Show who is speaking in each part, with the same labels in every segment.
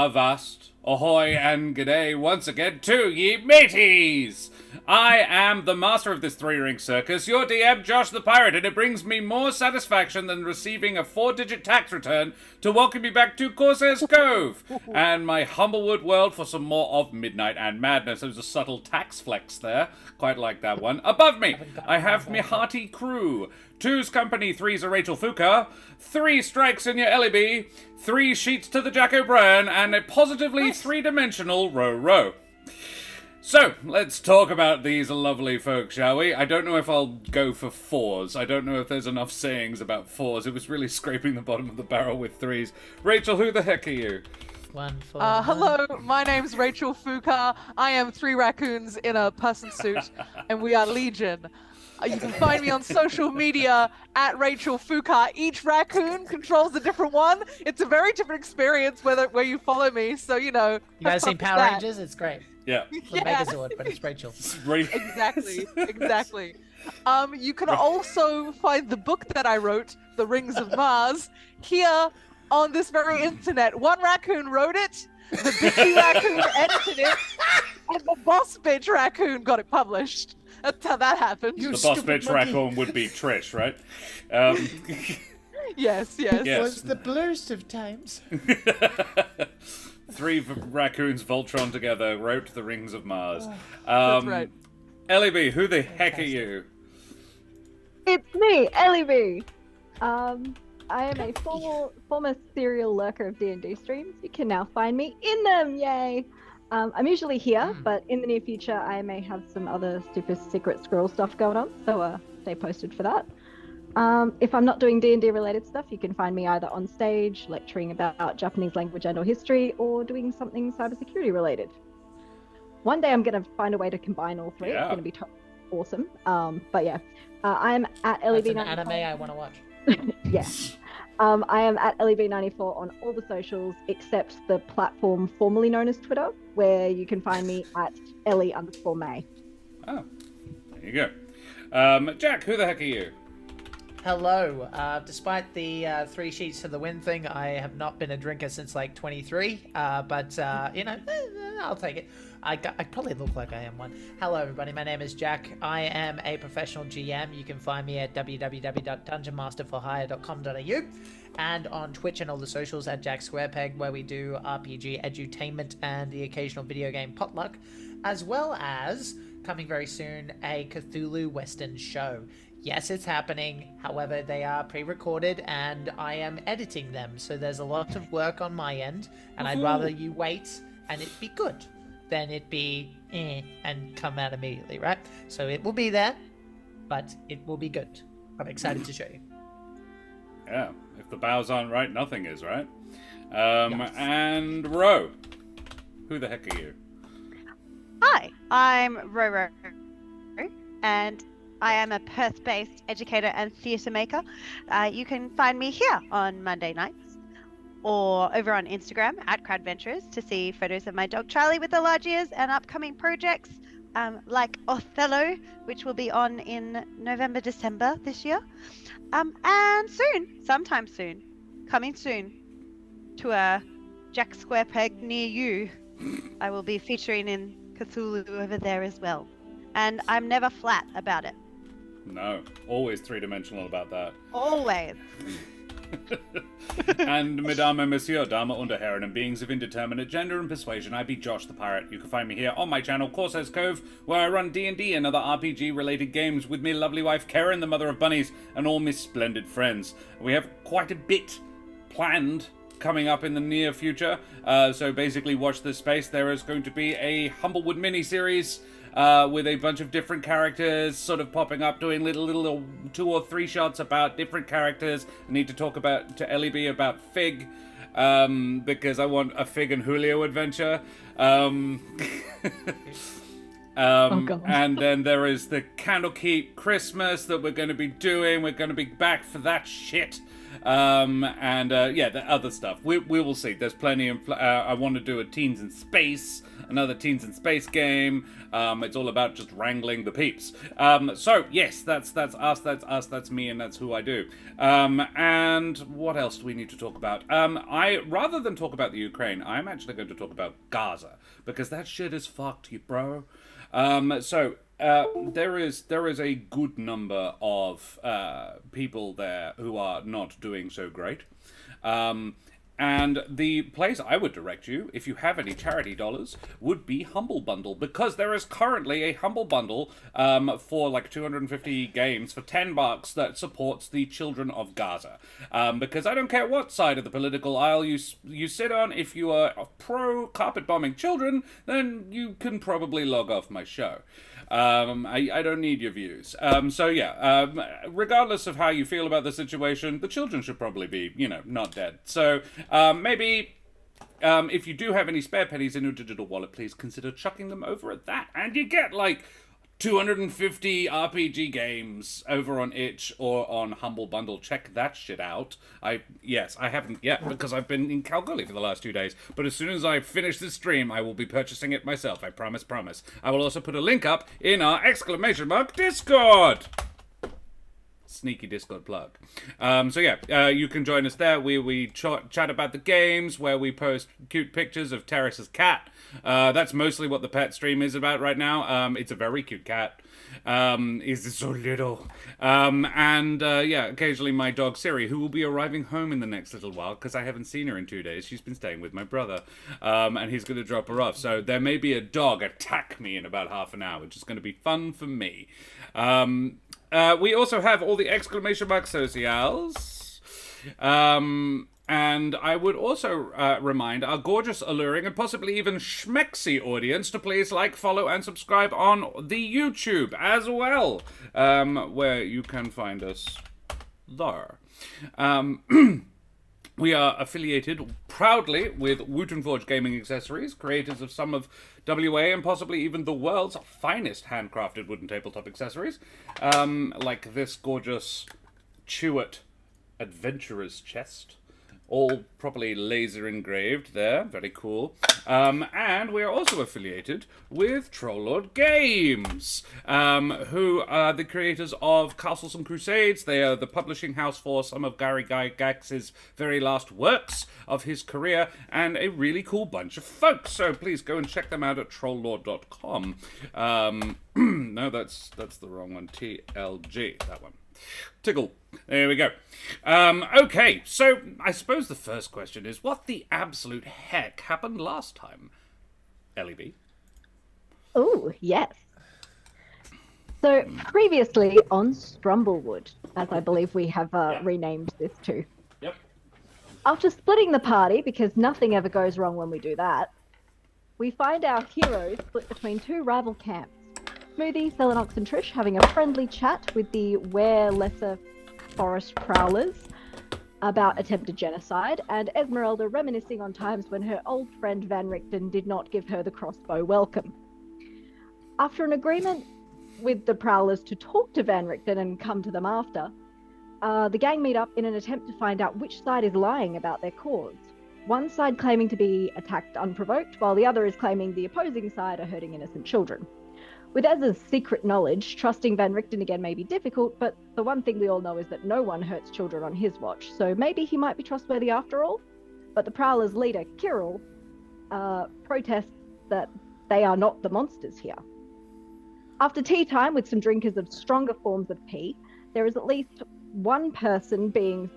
Speaker 1: Avast, ahoy and g'day once again to ye mateys! I am the master of this three-ring circus, your DM Josh the Pirate, and it brings me more satisfaction than receiving a 4-digit tax return to welcome you back to Corsair's Cove and my Humblewood world for some more of Midnight and Madness. There was a subtle tax flex there, quite like that one. Above me, I have me hearty crew. 2's company, 3's a Rachel Fuka, 3 strikes in your Ellie 3 sheets to the Jack O'Brien, and a positively three-dimensional Row. So, let's talk about these lovely folk, shall we? I don't know if I'll go for 4s. I don't know if there's enough sayings about 4s. It was really scraping the bottom of the barrel with 3s. Rachel, who the heck are you?
Speaker 2: Hello, my name's Rachel Fuka. I am 3 raccoons in a person suit, and we are Legion. You can find me on social media at Rachel Fuka. Each raccoon controls a different one. It's a very different experience where you follow me, so you know.
Speaker 3: You guys seen Power Rangers? It's great.
Speaker 1: Yeah.
Speaker 3: It's a Megazord, but it's Rachel.
Speaker 2: Exactly. You can also find the book that I wrote, The Rings of Mars, here on this very internet. One raccoon wrote it, the bitchy raccoon edited it, and the boss bitch raccoon got it published. That's how that happened.
Speaker 1: The boss bitch raccoon would be Trish, right?
Speaker 2: Yes.
Speaker 3: It was the blurst of times.
Speaker 1: 3 raccoons Voltron together wrote The Rings of Mars.
Speaker 2: That's right.
Speaker 1: Ellie B, who the heck are you?
Speaker 4: It's me, Ellie B. I am a former serial lurker of D&D streams. You can now find me in them, yay! I'm usually here, but in the near future I may have some other super secret squirrel stuff going on, so stay posted for that. If I'm not doing D&D related stuff, you can find me either on stage, lecturing about Japanese language and or history, or doing something cybersecurity related. One day I'm going to find a way to combine all 3.
Speaker 1: Yeah.
Speaker 4: It's going to be awesome. But yeah, I'm at LEB94.
Speaker 3: That's an anime I want to watch.
Speaker 4: Yes. I am at LEB94 on all the socials except the platform formerly known as Twitter, where you can find me at Ellie_May.
Speaker 1: Oh, there you go. Jack, who the heck are you?
Speaker 3: Hello. Despite the 3 sheets to the wind thing, I have not been a drinker since like 23. But I'll take it. I probably look like I am one. Hello, everybody. My name is Jack. I am a professional GM. You can find me at www.dungeonmasterforhire.com.au and on Twitch and all the socials at Jack Squarepeg, where we do RPG edutainment and the occasional video game potluck, as well as, coming very soon, a Cthulhu Western show. Yes, it's happening. However, they are pre-recorded and I am editing them. So there's a lot of work on my end, and I'd rather you wait and it be good than it be and come out immediately, right? So it will be there, but it will be good. I'm excited to show you.
Speaker 1: Yeah, if the bows aren't right, nothing is, right?
Speaker 3: Yes.
Speaker 1: And Ro, who the heck are you?
Speaker 5: Hi, I'm Ro, and I am a Perth-based educator and theatre maker. You can find me here on Monday nights or over on Instagram at Crowdventurers to see photos of my dog Charlie with the large ears and upcoming projects like Othello, which will be on in November, December this year. And sometime soon, coming soon to a Jack Squarepeg near you, I will be featuring in Cthulhu over there as well. And I'm never flat about it.
Speaker 1: No, always three-dimensional about that.
Speaker 5: Always.
Speaker 1: And Mesdames and Messieurs, Dame und Herren, and beings of indeterminate gender and persuasion, I be Josh the Pirate. You can find me here on my channel, Corsair's Cove, where I run D&D and other RPG-related games with me lovely wife Karen, the mother of bunnies, and all my splendid friends. We have quite a bit planned coming up in the near future, so basically watch this space. There is going to be a Humblewood mini-series with a bunch of different characters sort of popping up, doing little 2 or 3 shots about different characters. I need to talk to Ellie B about Fig, because I want a Fig and Julio adventure. And then there is the Candlekeep Christmas that we're going to be doing. We're going to be back for that shit. The other stuff. We will see. There's plenty of... I want to do a Teens in Space. another Teens in Space game. It's all about just wrangling the peeps. So yes, that's us, that's me, and that's who I do. And what else do we need to talk about? Rather than talk about the Ukraine, I'm actually going to talk about Gaza, because that shit is fucked, you bro. There is a good number of people there who are not doing so great. And the place I would direct you, if you have any charity dollars, would be Humble Bundle, because there is currently a Humble Bundle for like 250 games for $10 that supports the children of Gaza. Because I don't care what side of the political aisle you sit on, if you are pro carpet bombing children, then you can probably log off my show. I don't need your views. Regardless of how you feel about the situation, the children should probably be, not dead. So, maybe, if you do have any spare pennies in your digital wallet, please consider chucking them over at that. And you get, 250 RPG games over on itch or on Humble Bundle. Check that shit out. I haven't yet because I've been in Kalgoorlie for the last 2 days. But as soon as I finish this stream, I will be purchasing it myself. I promise. I will also put a link up in our ! Discord. Sneaky Discord plug. You can join us there. We chat about the games, where we post cute pictures of Terrace's cat. That's mostly what the pet stream is about right now. It's a very cute cat. Is so little. Occasionally my dog Siri, who will be arriving home in the next little while, because I haven't seen her in 2 days. She's been staying with my brother, and he's going to drop her off. So there may be a dog attack me in about half an hour, which is going to be fun for me. We also have all the ! Socials. And I would also remind our gorgeous, alluring, and possibly even schmexy audience to please like, follow, and subscribe on the YouTube as well, where you can find us there. We are affiliated proudly with Wooten Forge Gaming Accessories, creators of some of WA and possibly even the world's finest handcrafted wooden tabletop accessories, like this gorgeous Chewett Adventurer's chest, all properly laser engraved there, very cool. And we are also affiliated with Trollord Games, who are the creators of Castles and Crusades. They are the publishing house for some of Gary Gygax's very last works of his career, and a really cool bunch of folks. So please go and check them out at trolllord.com. No, that's the wrong one. TLG, that one. Tickle. There we go. Okay, so I suppose the first question is, what the absolute heck happened last time? LEB?
Speaker 4: Oh, yes. So previously on Humblewood, as I believe we have renamed this to.
Speaker 1: Yep.
Speaker 4: After splitting the party, because nothing ever goes wrong when we do that, we find our heroes split between two rival camps. Smoothie, Selenox, and Trish having a friendly chat with the Were-Prowlers about attempted genocide, and Esmeralda reminiscing on times when her old friend Van Richten did not give her the crossbow welcome. After an agreement with the Prowlers to talk to Van Richten and come to them after, the gang meet up in an attempt to find out which side is lying about their cause. One side claiming to be attacked unprovoked, while the other is claiming the opposing side are hurting innocent children. With Ez's secret knowledge, trusting Van Richten again may be difficult, but the one thing we all know is that no one hurts children on his watch, so maybe he might be trustworthy after all. But the Prowlers' leader, Kirill, protests that they are not the monsters here. After tea time with some drinkers of stronger forms of tea, there is at least one person being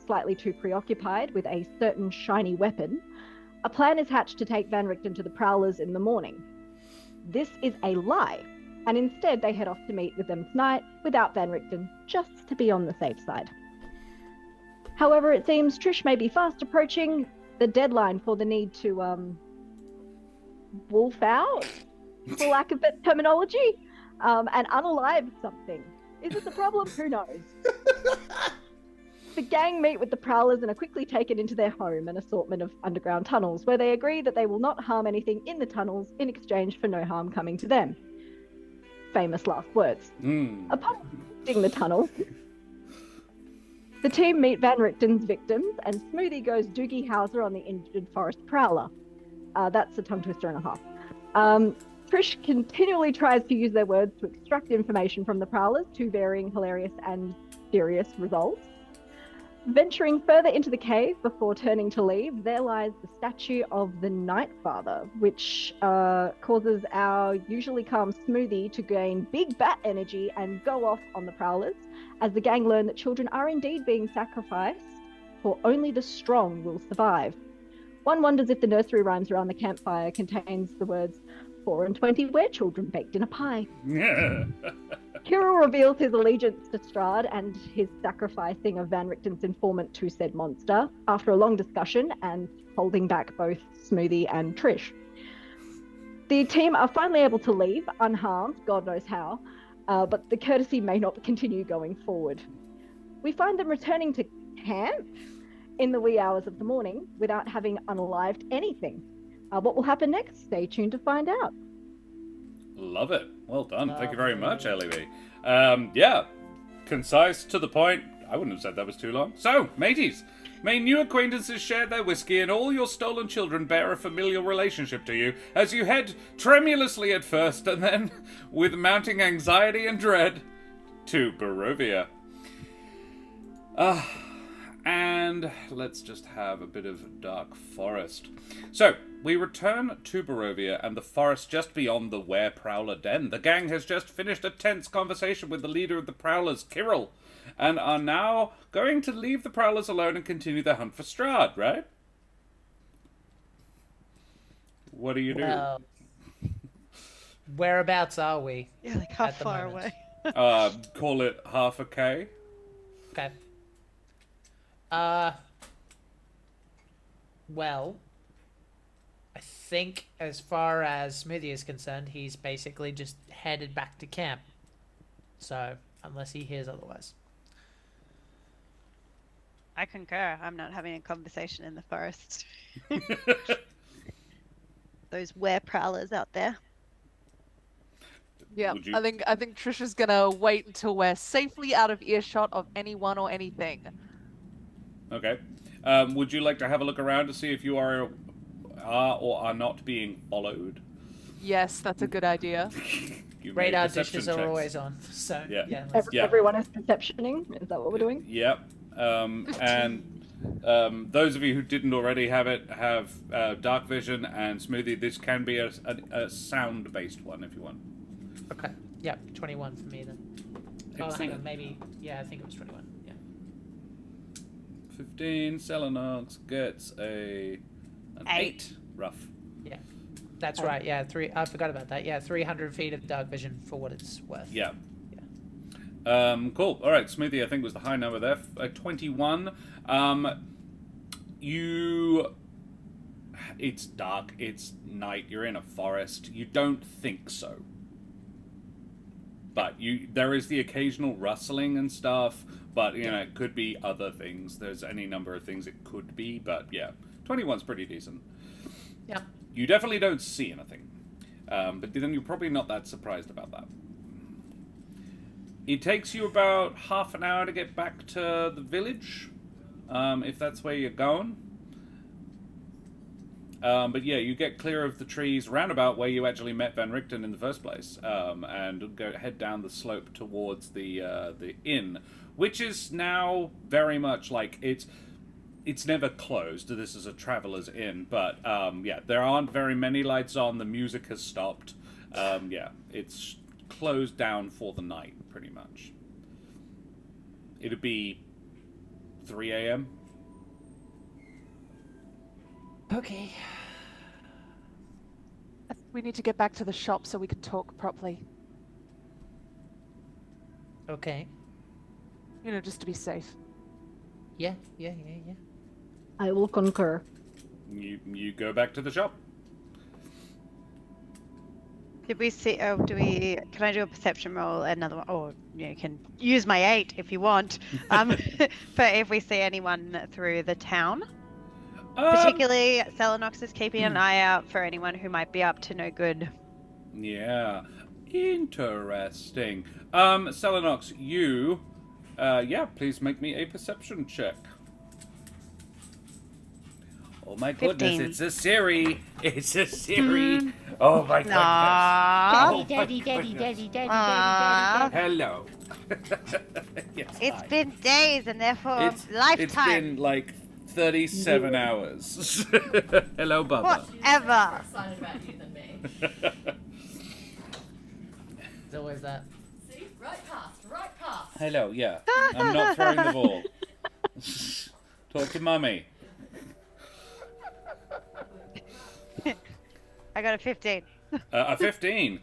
Speaker 4: slightly too preoccupied with a certain shiny weapon. A plan is hatched to take Van Richten to the Prowlers in the morning. This is a lie, and instead they head off to meet with them tonight without Van Richten, just to be on the safe side. However, it seems Trish may be fast approaching the deadline for the need to wolf out, for lack of better terminology, and unalive something. Is it the problem? Who knows? The gang meet with the Prowlers and are quickly taken into their home, an assortment of underground tunnels, where they agree that they will not harm anything in the tunnels in exchange for no harm coming to them. Famous last words. Upon visiting the tunnels, the team meet Van Richten's victims, and Smoothie goes Doogie Howser on the injured forest Prowler. That's a tongue twister and a half. Trish continually tries to use their words to extract information from the Prowlers to varying hilarious and serious results. Venturing further into the cave before turning to leave, there lies the statue of the Night Father, which causes our usually calm Smoothie to gain big bat energy and go off on the Prowlers, as the gang learn that children are indeed being sacrificed, for only the strong will survive. One wonders if the nursery rhymes around the campfire contains the words 4 and 20 were children baked in a pie. Kirill reveals his allegiance to Strahd and his sacrificing of Van Richten's informant to said monster after a long discussion and holding back both Smoothie and Trish. The team are finally able to leave unharmed, God knows how, but the courtesy may not continue going forward. We find them returning to camp in the wee hours of the morning without having unalived anything. What will happen next? Stay tuned to find out.
Speaker 1: Love it. Well done. Thank you very much, Ellie. Yeah, concise, to the point. I wouldn't have said that was too long. So, mateys, may new acquaintances share their whiskey and all your stolen children bear a familial relationship to you as you head tremulously at first and then, with mounting anxiety and dread, to Barovia. And let's just have a bit of dark forest. So, we return to Barovia and the forest just beyond the Were-Prowler den. The gang has just finished a tense conversation with the leader of the Prowlers, Kirill, and are now going to leave the Prowlers alone and continue their hunt for Strahd, right? What do you do?
Speaker 3: Well, whereabouts are we?
Speaker 5: Yeah, like how
Speaker 3: At the
Speaker 5: far
Speaker 3: moment.
Speaker 5: away?
Speaker 1: Call it half a K.
Speaker 3: Okay. Well, I think as far as Smoothie is concerned, he's basically just headed back to camp. So, unless he hears otherwise.
Speaker 5: I concur. I'm not having a conversation in the forest. Those Were-Prowlers out there.
Speaker 2: Yeah,
Speaker 1: Would you-
Speaker 2: I think Trish is gonna wait until we're safely out of earshot of anyone or anything.
Speaker 1: Okay. Would you like to have a look around to see if you are or are not being followed?
Speaker 2: Yes, that's a good idea.
Speaker 1: You made
Speaker 3: Radar
Speaker 1: perception
Speaker 3: dishes are
Speaker 1: checks.
Speaker 3: always on. So,
Speaker 1: Yeah.
Speaker 3: yeah.
Speaker 4: Everyone is perceptioning? Is that what we're doing?
Speaker 1: Yep. And those of you who didn't already have it have dark vision and Smoothie. This can be a sound-based one if you want.
Speaker 3: Okay. Yep, 21 for me then. Oh, hang on, maybe. Yeah, I think it was 21. Yeah.
Speaker 1: 15. Selenox gets an 8. Rough.
Speaker 3: Yeah. That's right. Yeah, I forgot about that. Yeah, 300 feet of dark vision for what it's worth.
Speaker 1: Yeah. Cool. All right, Smoothie, I think was the high number there. 21. It's dark. It's night. You're in a forest. You don't think so. But there is the occasional rustling and stuff. But you know, it could be other things. There's any number of things it could be. But yeah, 21's pretty decent.
Speaker 3: Yeah.
Speaker 1: You definitely don't see anything. But then you're probably not that surprised about that. It takes you about half an hour to get back to the village, if that's where you're going. But yeah, you get clear of the trees roundabout where you actually met Van Richten in the first place, and head down the slope towards the inn, which is now very much like it's never closed. This is a traveler's inn, but yeah, there aren't very many lights on. The music has stopped. Yeah, it's closed down for the night, pretty much. It'd be 3 a.m.
Speaker 3: Okay.
Speaker 2: We need to get back to the shop so we can talk properly.
Speaker 3: Okay.
Speaker 2: You know, just to be safe.
Speaker 3: Yeah.
Speaker 4: I will concur.
Speaker 1: You go back to the shop.
Speaker 5: Did we see? Oh, can I do a perception roll? Another one, or you can use my 8 if you want. For if we see anyone through the town, particularly Selenox is keeping an eye out for anyone who might be up to no good.
Speaker 1: Yeah, interesting. Selenox, you, please make me a perception check. Oh my goodness,
Speaker 5: 15.
Speaker 1: it's a Siri. It's a Siri. Oh my goodness.
Speaker 5: Aww.
Speaker 1: Oh my
Speaker 3: Daddy, daddy,
Speaker 1: goodness.
Speaker 3: daddy, daddy,
Speaker 5: Aww.
Speaker 3: daddy, daddy.
Speaker 1: Hello. Yes,
Speaker 5: It's
Speaker 1: hi.
Speaker 5: been days and therefore
Speaker 1: It's
Speaker 5: lifetime.
Speaker 1: been like 37 hours. Hello, Bubba.
Speaker 5: Whatever.
Speaker 3: Excited about you than me. It's always that. See? Right past.
Speaker 1: Hello, yeah. I'm not throwing the ball. Talk to mummy.
Speaker 5: I got a 15.
Speaker 1: A 15.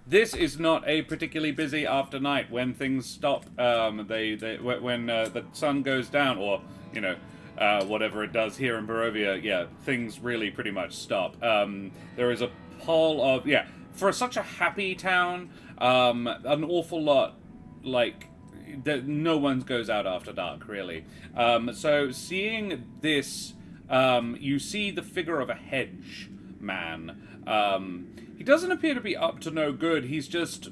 Speaker 1: This is not a particularly busy after night when things stop. When the sun goes down, or whatever it does here in Barovia. Yeah, things really pretty much stop. There is a pall of for such a happy town. An awful lot no one goes out after dark really. So seeing this. You see the figure of a hedge man. He doesn't appear to be up to no good. He's just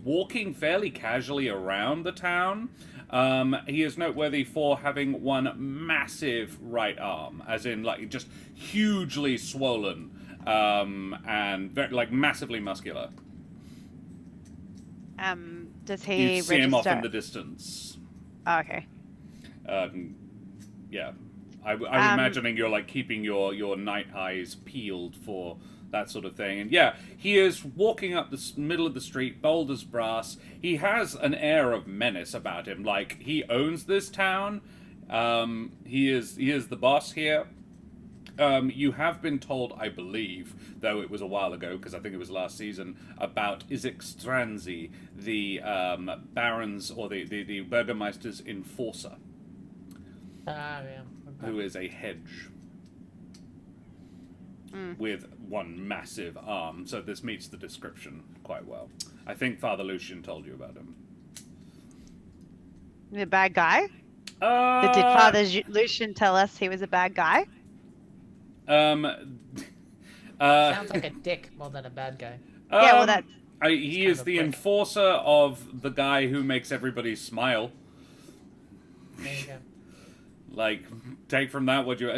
Speaker 1: walking fairly casually around the town. He is noteworthy for having one massive right arm, as in just hugely swollen, and massively muscular.
Speaker 5: Does he
Speaker 1: You see him off in
Speaker 5: register?
Speaker 1: the distance.
Speaker 5: Oh, okay.
Speaker 1: Yeah. I'm imagining you're keeping your night eyes peeled for that sort of thing. And yeah, he is walking up the middle of the street, bold as brass. He has an air of menace about him, like he owns this town. He is the boss here. You have been told, I believe, though it was a while ago, because I think it was last season, about Isaac Stranzi, the Baron's, or the Burgermeister's enforcer,
Speaker 3: Yeah. Okay.
Speaker 1: who is a hedge with one massive arm. So this meets the description quite well. I think Father Lucian told you about him.
Speaker 5: The bad guy? Did Father Lucian tell us he was a bad guy?
Speaker 3: Sounds like a dick more than a bad guy.
Speaker 5: Yeah, well, that's...
Speaker 1: He is
Speaker 3: kind of
Speaker 1: the
Speaker 3: quick.
Speaker 1: enforcer of the guy who makes everybody smile.
Speaker 3: There you go.
Speaker 1: Take from that what you...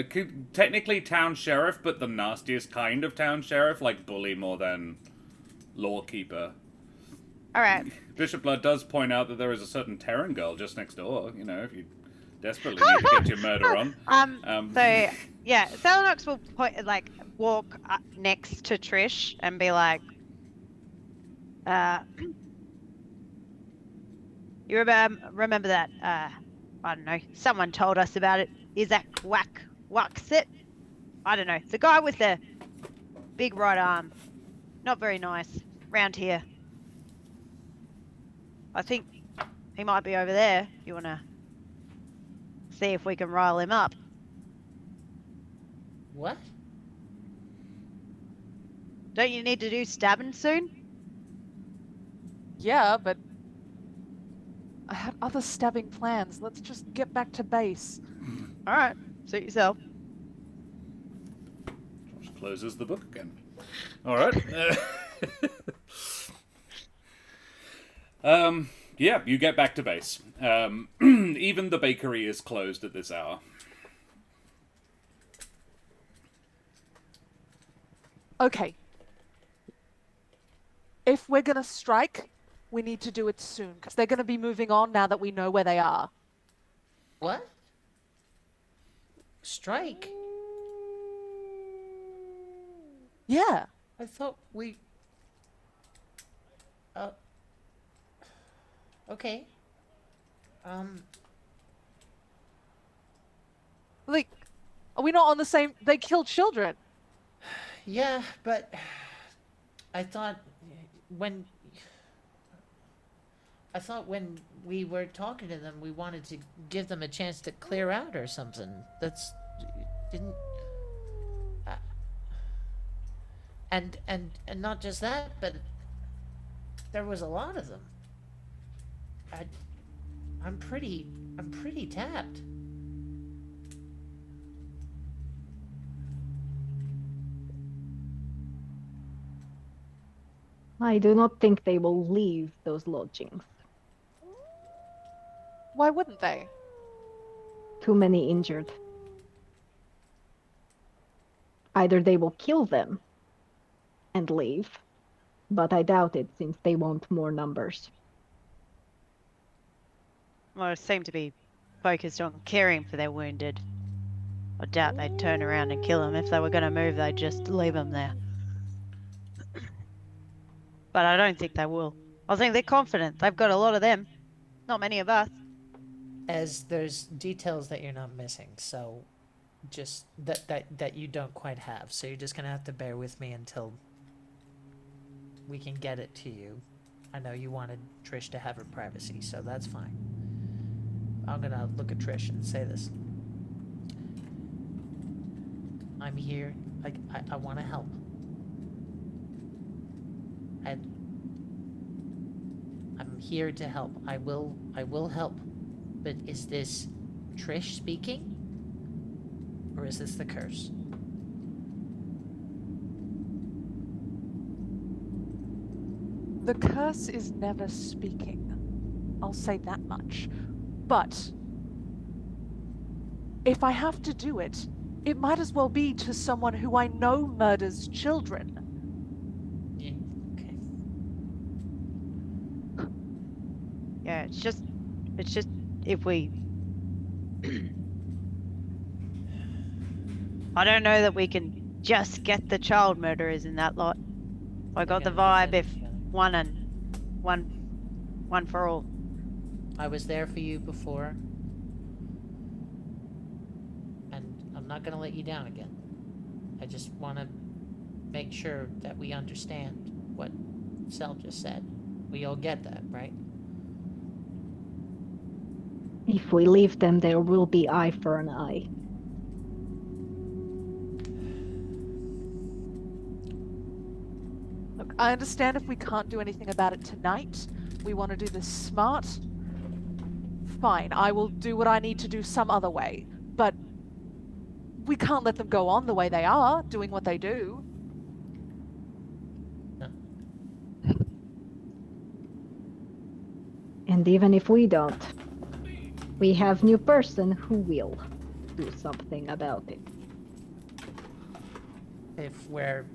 Speaker 1: technically town sheriff, but the nastiest kind of town sheriff, bully more than lawkeeper.
Speaker 5: Alright.
Speaker 1: Bishop Blood does point out that there is a certain Terran girl just next door, if you desperately need to get your murder on.
Speaker 5: So, yeah, Selenox will walk up next to Trish and be like, you remember that, I don't know, someone told us about it. Isaac Waxit? I don't know. The guy with the big right arm. Not very nice. Round here. I think he might be over there. You want to see if we can rile him up?
Speaker 3: What?
Speaker 5: Don't you need to do stabbing soon?
Speaker 2: Yeah, but I had other stabbing plans. Let's just get back to base.
Speaker 5: Alright, suit yourself.
Speaker 1: Josh closes the book again. Alright. Yeah, you get back to base. Even the bakery is closed at this hour.
Speaker 2: Okay. If we're gonna strike, we need to do it soon, because they're gonna be moving on now that we know where they are.
Speaker 3: What? Strike?
Speaker 2: Yeah.
Speaker 3: I thought we... Okay.
Speaker 2: Are we not on the same... They kill children.
Speaker 3: Yeah, but... I thought when we were talking to them, we wanted to give them a chance to clear out or something. That's... Didn't... And not just that, but there was a lot of them. I'm pretty tapped.
Speaker 4: I do not think they will leave those lodgings.
Speaker 2: Why wouldn't they?
Speaker 4: Too many injured. Either they will kill them and leave, but I doubt it since they want more numbers.
Speaker 5: Well, seem to be focused on caring for their wounded. I doubt they'd turn around and kill them. If they were going to move, they'd just leave them there. But I don't think they will. I think they're confident. They've got a lot of them. Not many of us.
Speaker 3: As there's details that you're not missing, so just that you don't quite have. So you're just gonna have to bear with me until we can get it to you. I know you wanted Trish to have her privacy, so that's fine. I'm gonna look at Trish and say this. I'm here. I want to help. I'm here to help. I will help. But is this Trish speaking? Or is this the curse?
Speaker 2: The curse is never speaking. I'll say that much. But if I have to do it, it might as well be to someone who I know murders children.
Speaker 3: Yeah, okay.
Speaker 5: Yeah, it's just if we I don't know that we can just get the child murderers in that lot. I got the vibe if one for all.
Speaker 3: I was there for you before. And I'm not gonna let you down again. I just wanna make sure that we understand what Sel just said. We all get that, right?
Speaker 4: If we leave them, there will be eye for an eye.
Speaker 2: Look, I understand if we can't do anything about it tonight. We want to do this smart. Fine, I will do what I need to do some other way. But we can't let them go on the way they are, doing what they do.
Speaker 3: No.
Speaker 4: And even if we don't, we have new person who will do something about it.
Speaker 3: If we're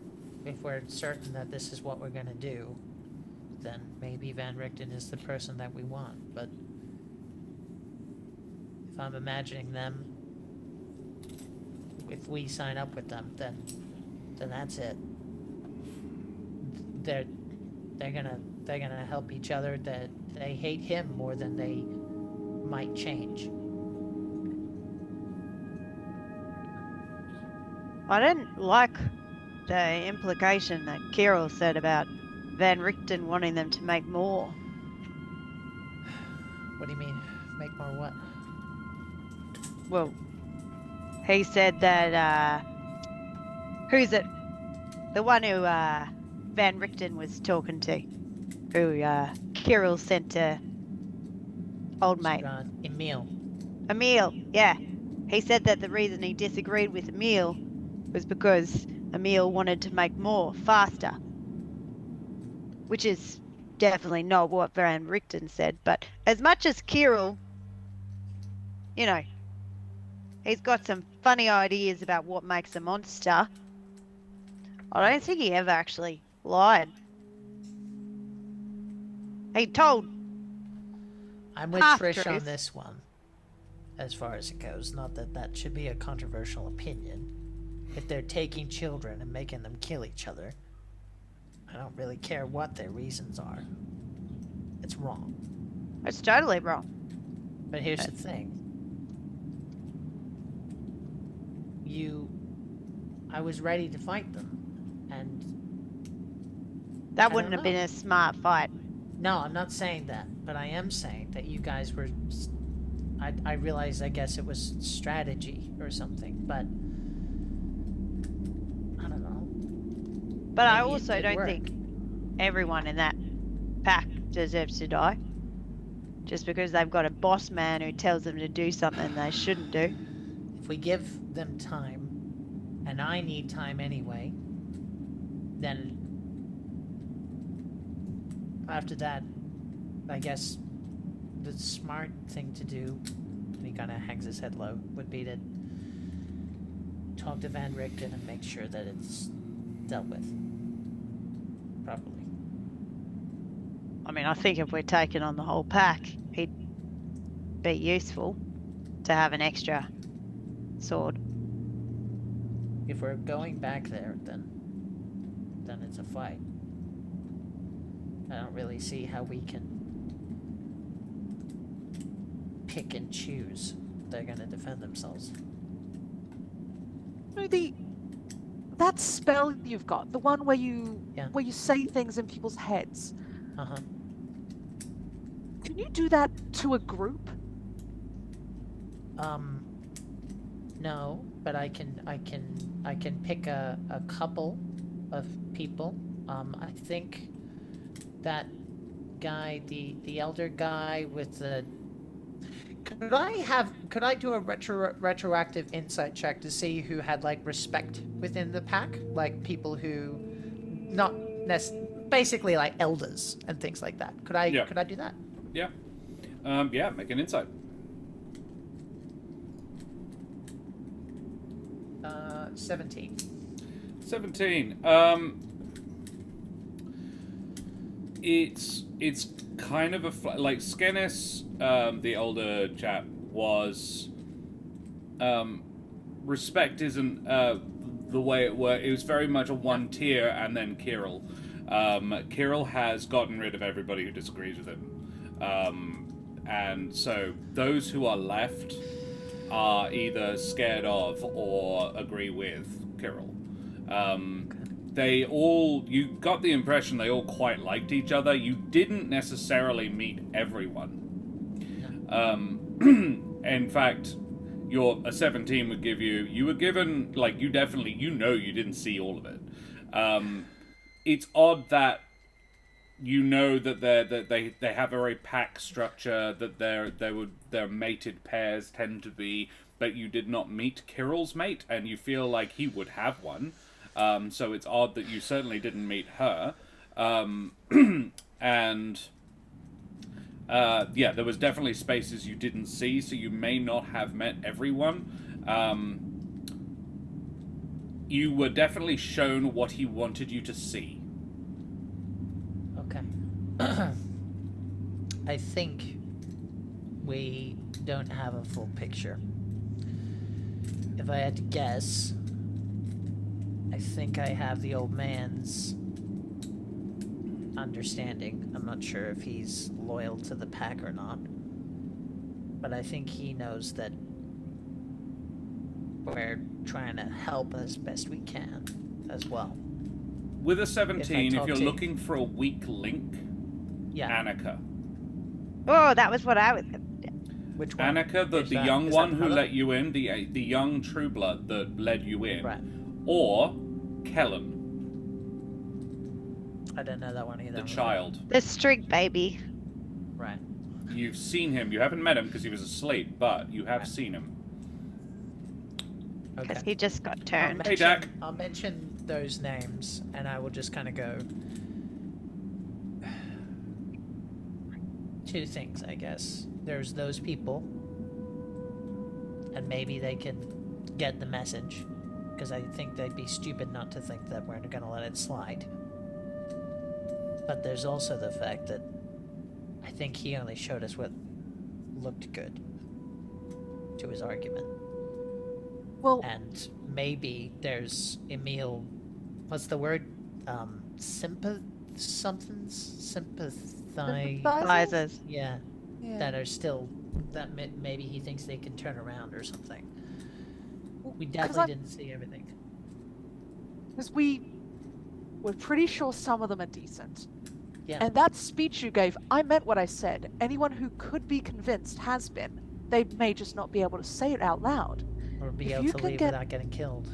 Speaker 3: certain that this is what we're gonna do, then maybe Van Richten is the person that we want. But if I'm imagining them, if we sign up with them, then that's it. They're gonna help each other. That they hate him more than they might change.
Speaker 5: I didn't like the implication that Kirill said about Van Richten wanting them to make more.
Speaker 3: What do you mean? Make more what?
Speaker 5: Well, he said that, who's it? The one who, Van Richten was talking to. Who, Kirill sent to old mate.
Speaker 3: Emil.
Speaker 5: Emil, yeah. He said that the reason he disagreed with Emil was because Emil wanted to make more, faster. Which is definitely not what Van Richten said, but as much as Kirill, you know, he's got some funny ideas about what makes a monster, I don't think he ever actually lied. He told
Speaker 3: I'm with
Speaker 5: half
Speaker 3: Trish on
Speaker 5: truth.
Speaker 3: this one, as far as it goes. Not that that should be a controversial opinion. If they're taking children and making them kill each other, I don't really care what their reasons are. It's wrong.
Speaker 5: It's totally wrong.
Speaker 3: But here's the thing. I was ready to fight them, and
Speaker 5: That
Speaker 3: I
Speaker 5: wouldn't
Speaker 3: don't
Speaker 5: have been
Speaker 3: know.
Speaker 5: a smart fight.
Speaker 3: No, I'm not saying that, but I am saying that you guys were. I realize, I guess it was strategy or something, but I don't know.
Speaker 5: But I
Speaker 3: Maybe it
Speaker 5: also
Speaker 3: did
Speaker 5: don't
Speaker 3: work.
Speaker 5: think everyone in that pack deserves to die. Just because they've got a boss man who tells them to do something they shouldn't do.
Speaker 3: If we give them time, and I need time anyway, then after that, I guess the smart thing to do, and he kind of hangs his head low, would be to talk to Van Richten and make sure that it's dealt with properly.
Speaker 5: I mean, I think if we're taking on the whole pack, he'd be useful to have an extra sword.
Speaker 3: If we're going back there, then it's a fight. I don't really see how we can pick and choose. They're gonna defend themselves.
Speaker 2: That spell you've got, the one where you
Speaker 3: Yeah.
Speaker 2: say things in people's heads.
Speaker 3: Uh-huh.
Speaker 2: Can you do that to a group?
Speaker 3: No, but I can pick a couple of people. I think that guy, the elder guy with the. Could I do a retroactive insight check to see who had like respect within the pack, like people who, not basically like elders and things like that. Could I do that?
Speaker 1: Yeah. Yeah, make an insight.
Speaker 3: 17.
Speaker 1: 17. It's kind of like Skenis, the older chap, was. Respect isn't the way it worked. It was very much a one tier, and then Kirill. Kirill has gotten rid of everybody who disagrees with him, and so those who are left are either scared of or agree with Kirill. You got the impression they all quite liked each other. You didn't necessarily meet everyone. In fact, a 17 would give you were given, like, you definitely, you didn't see all of it. It's odd that that they have a very pack structure, that their mated pairs tend to be, but you did not meet Kirill's mate, and you feel like he would have one. So it's odd that you certainly didn't meet her. And there was definitely spaces you didn't see, so you may not have met everyone. You were definitely shown what he wanted you to see.
Speaker 3: Okay. I think we don't have a full picture. If I had to guess, I think I have the old man's understanding. I'm not sure if he's loyal to the pack or not, but I think he knows that we're trying to help as best we can as well.
Speaker 1: With a 17, if you're
Speaker 3: to-
Speaker 1: looking for a weak link,
Speaker 3: Yeah.
Speaker 1: Annika.
Speaker 5: Oh, that was what I was.
Speaker 3: Which one?
Speaker 1: Annika, the
Speaker 3: Is that-
Speaker 1: young
Speaker 3: is
Speaker 1: one
Speaker 3: that
Speaker 1: who
Speaker 3: mother?
Speaker 1: let you in, the young true blood that led you in,
Speaker 3: Right.
Speaker 1: or Kellen,
Speaker 3: I didn't know that one either.
Speaker 1: the child.
Speaker 5: The strig baby.
Speaker 3: Right.
Speaker 1: You've seen him. You haven't met him because he was asleep, but you have
Speaker 3: Right.
Speaker 1: seen him.
Speaker 5: Because
Speaker 3: Okay.
Speaker 5: he just got turned.
Speaker 1: Hey, Dak.
Speaker 3: I'll mention those names, and I will just kind of go. Two things, I guess. There's those people, and maybe they can get the message, because I think they'd be stupid not to think that we're going to let it slide. But there's also the fact that I think he only showed us what looked good to his argument.
Speaker 2: Well,
Speaker 3: And maybe there's Emil, what's the word? Sympathize.
Speaker 5: Sympathizers.
Speaker 3: Yeah,
Speaker 2: yeah.
Speaker 3: that are still, that maybe he thinks they can turn around or something. We definitely didn't see everything.
Speaker 2: Because we're pretty sure some of them are decent.
Speaker 3: Yeah.
Speaker 2: And that speech you gave, I meant what I said. Anyone who could be convinced has been. They may just not be able to say it out loud.
Speaker 3: Or be
Speaker 2: if
Speaker 3: able
Speaker 2: you
Speaker 3: to
Speaker 2: can
Speaker 3: leave
Speaker 2: get-
Speaker 3: without getting killed.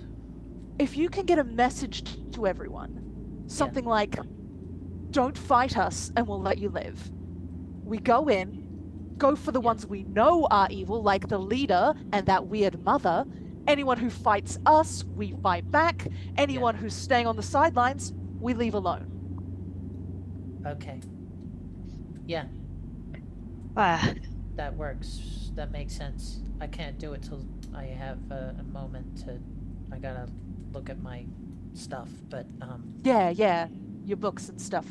Speaker 2: If you can get a message to everyone, something like, don't fight us and we'll let you live. We go in, go for the ones we know are evil, like the leader and that weird mother. Anyone who fights us, we fight back. Anyone who's staying on the sidelines, we leave alone.
Speaker 3: Okay. Yeah, that works. That makes sense. I can't do it till I have a moment to I gotta look at my stuff, but
Speaker 2: Yeah, your books and stuff.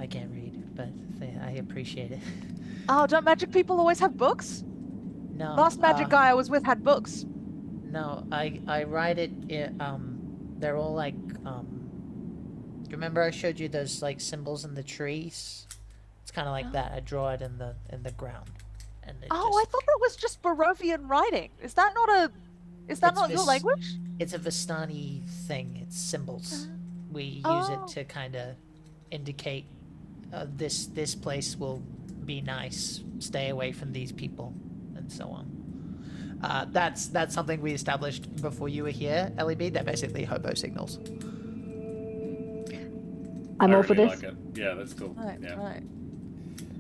Speaker 3: I can't read, but I appreciate it.
Speaker 2: Oh, don't magic people always have books?
Speaker 3: No.
Speaker 2: Last magic guy I was with had books.
Speaker 3: No, I write it. They're all like Do you remember I showed you those like symbols in the trees? It's kind of like that. I draw it in the ground, and it
Speaker 2: I
Speaker 3: just,
Speaker 2: thought that was just Barovian writing. Is that not
Speaker 3: It's
Speaker 2: your language?
Speaker 3: It's a Vistani thing. It's symbols. We use it to kind of indicate this place will be nice. Stay away from these people, and so on. That's something we established before you were here, LEB. They're basically hobo signals.
Speaker 4: I'm
Speaker 1: I
Speaker 4: all for
Speaker 1: really
Speaker 4: this.
Speaker 1: like it. Yeah, that's cool.
Speaker 2: Right,
Speaker 1: Yeah.
Speaker 2: right.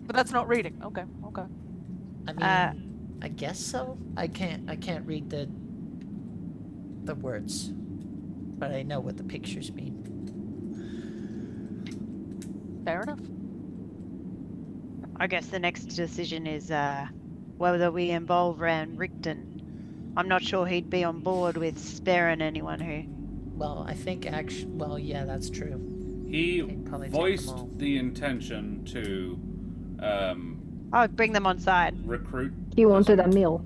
Speaker 2: But that's not reading. Okay.
Speaker 3: I mean, I guess so. I can't read the words, but I know what the pictures mean.
Speaker 2: Fair enough.
Speaker 5: I guess the next decision is whether we involve Richten. I'm not sure he'd be on board with sparing anyone who.
Speaker 3: Well, I think actually, well, yeah, that's true.
Speaker 1: He
Speaker 3: He'd probably take them all.
Speaker 1: voiced the intention to
Speaker 5: Oh, bring them on side.
Speaker 1: recruit.
Speaker 4: He wanted a meal.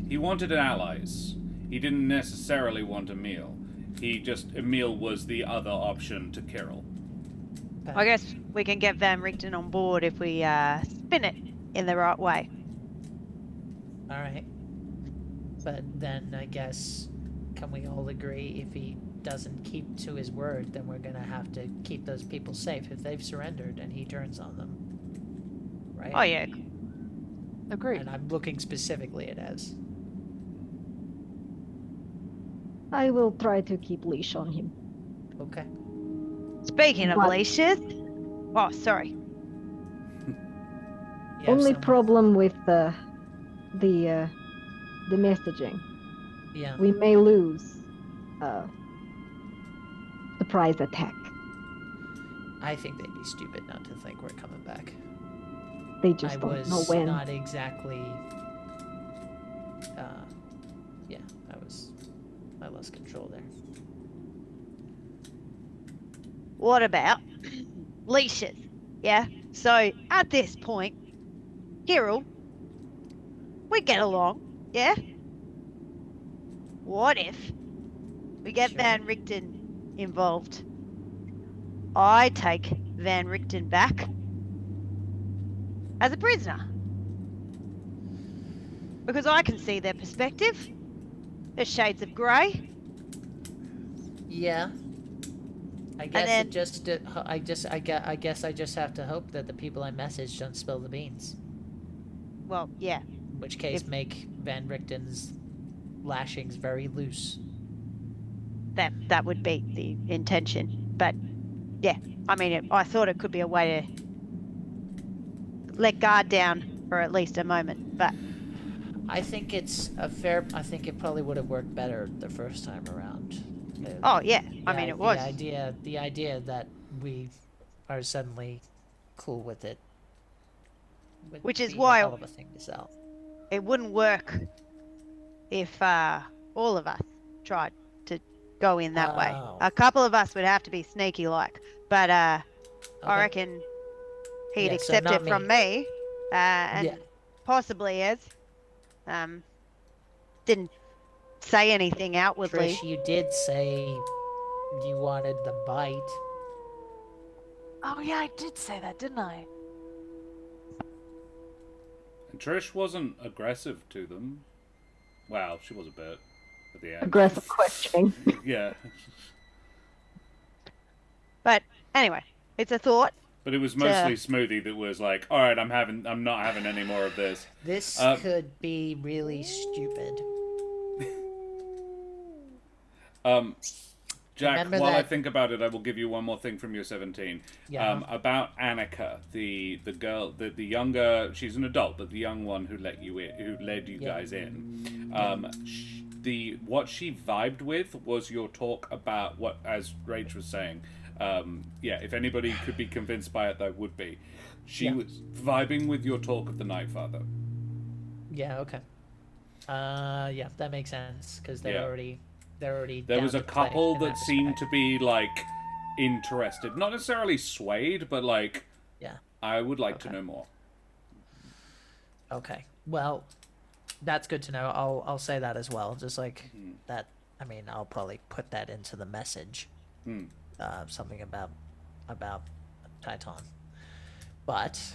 Speaker 1: He wanted allies. He didn't necessarily want a meal. A meal was the other option to Kirill.
Speaker 5: I guess we can get Van Richten on board if we spin it in the right way.
Speaker 3: All right. But then I guess, can we all agree if he doesn't keep to his word, then we're gonna have to keep those people safe if they've surrendered and he turns on them. Right?
Speaker 5: Oh yeah.
Speaker 2: Agreed.
Speaker 3: And I'm looking specifically at Ez.
Speaker 4: I will try to keep leash on him.
Speaker 3: Okay.
Speaker 5: Speaking of
Speaker 4: What?
Speaker 5: leashes. Oh, sorry.
Speaker 3: You have
Speaker 4: Only
Speaker 3: some-
Speaker 4: problem with the messaging.
Speaker 3: Yeah.
Speaker 4: We may lose surprise attack.
Speaker 3: I think they'd be stupid not to think we're coming back.
Speaker 4: They
Speaker 3: I
Speaker 4: just don't
Speaker 3: was
Speaker 4: know when.
Speaker 3: not exactly. Yeah, I lost control there.
Speaker 5: What about leashes? Yeah. So at this point, Kirill, we get along. Yeah. What if we get
Speaker 3: Sure.
Speaker 5: Van Richten involved? I take Van Richten back as a prisoner because I can see their perspective. There's shades of grey.
Speaker 3: Yeah. I guess
Speaker 5: then-
Speaker 3: I guess I just have to hope that the people I messaged don't spill the beans.
Speaker 5: Well, yeah.
Speaker 3: In which case, make Van Richten's lashings very loose.
Speaker 5: That would be the intention. But yeah, I mean, I thought it could be a way to let guard down for at least a moment. But
Speaker 3: I think it's a fair. I think it probably would have worked better the first time around.
Speaker 5: oh yeah, I mean, it was.
Speaker 3: The idea that we are suddenly cool with it. would
Speaker 5: Which is
Speaker 3: be
Speaker 5: why-
Speaker 3: a hell of a thing to sell.
Speaker 5: It wouldn't work if all of us tried to go in that way.
Speaker 3: Oh.
Speaker 5: A couple of us would have to be sneaky like, but I
Speaker 3: Okay.
Speaker 5: reckon he'd
Speaker 3: Yeah, so
Speaker 5: accept
Speaker 3: not
Speaker 5: it from me, and
Speaker 3: Yeah.
Speaker 5: possibly as didn't say anything outwardly.
Speaker 3: Trish, you did say you wanted the bite.
Speaker 2: Oh yeah, I did say that, didn't I?
Speaker 1: And Trish wasn't aggressive to them. Well, she was a bit at the end.
Speaker 4: Aggressive questioning.
Speaker 1: Yeah.
Speaker 5: But anyway, it's a thought.
Speaker 1: But it was mostly Smoothie that was like, all right, I'm not having any more of this.
Speaker 3: This could be really stupid.
Speaker 1: Jack,
Speaker 3: Remember
Speaker 1: while I
Speaker 3: that-
Speaker 1: think about it, I will give you one more thing from your 17.
Speaker 3: Yeah.
Speaker 1: About Annika, the girl, the younger, she's an adult, but the young one who let you in, who led you
Speaker 3: Yeah.
Speaker 1: guys in. What she vibed with was your talk about what, as Rach was saying. If anybody could be convinced by it, that would be. She
Speaker 3: Yeah.
Speaker 1: was vibing with your talk of the Night Father.
Speaker 3: Yeah, okay. Yeah, that makes sense because they
Speaker 1: Yeah.
Speaker 3: already they're already.
Speaker 1: There
Speaker 3: down
Speaker 1: was a
Speaker 3: to play
Speaker 1: couple
Speaker 3: in
Speaker 1: that seemed to
Speaker 3: respect.
Speaker 1: be, like, interested. Not necessarily swayed, but, like,
Speaker 3: Yeah.
Speaker 1: I would like to
Speaker 3: Okay.
Speaker 1: know more.
Speaker 3: Okay. Well, that's good to know. I'll say that as well. Just like that. I mean, I'll probably put that into the message. Something about Titan. But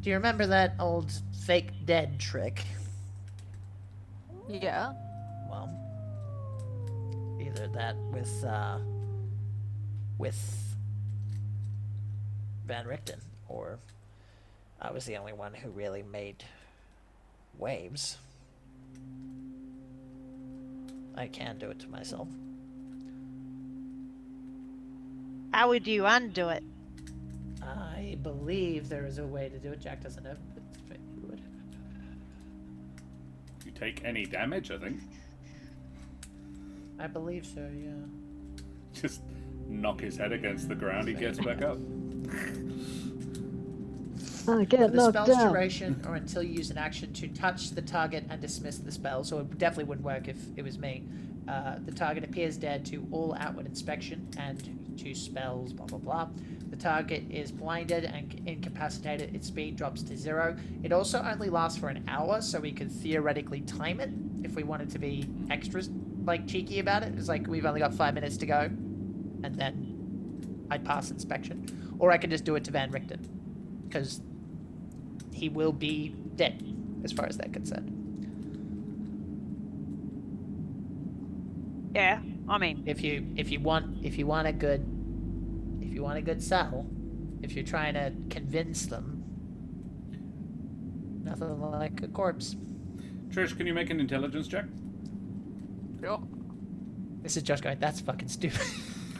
Speaker 3: do you remember that old fake dead trick?
Speaker 2: Yeah.
Speaker 3: Well, either that with Van Richten, or I was the only one who really made waves. I can do it to myself.
Speaker 5: How would you undo it?
Speaker 3: I believe there is a way to do it. Jack doesn't know, but he would.
Speaker 1: You take any damage, I think.
Speaker 3: I believe so, yeah.
Speaker 1: Just knock his head against the ground, he gets back up.
Speaker 4: I
Speaker 3: For
Speaker 4: get
Speaker 3: the
Speaker 4: knocked
Speaker 3: spell's
Speaker 4: down.
Speaker 3: duration, or until you use an action to touch the target and dismiss the spell, so it definitely wouldn't work if it was me. The target appears dead to all outward inspection and to spells, blah blah blah. The target is blinded and incapacitated. Its speed drops to 0. It also only lasts for an hour, so we could theoretically time it if we wanted to be extra, like, cheeky about it. It's like, we've only got 5 minutes to go, and then I'd pass inspection. Or I could just do it to Van Richten, because he will be dead, as far as they're concerned.
Speaker 5: Yeah, I mean,
Speaker 3: If you want a good sell, if you're trying to convince them, nothing like a corpse.
Speaker 1: Trish, can you make an intelligence check?
Speaker 2: Sure.
Speaker 3: This is Josh going, that's fucking stupid.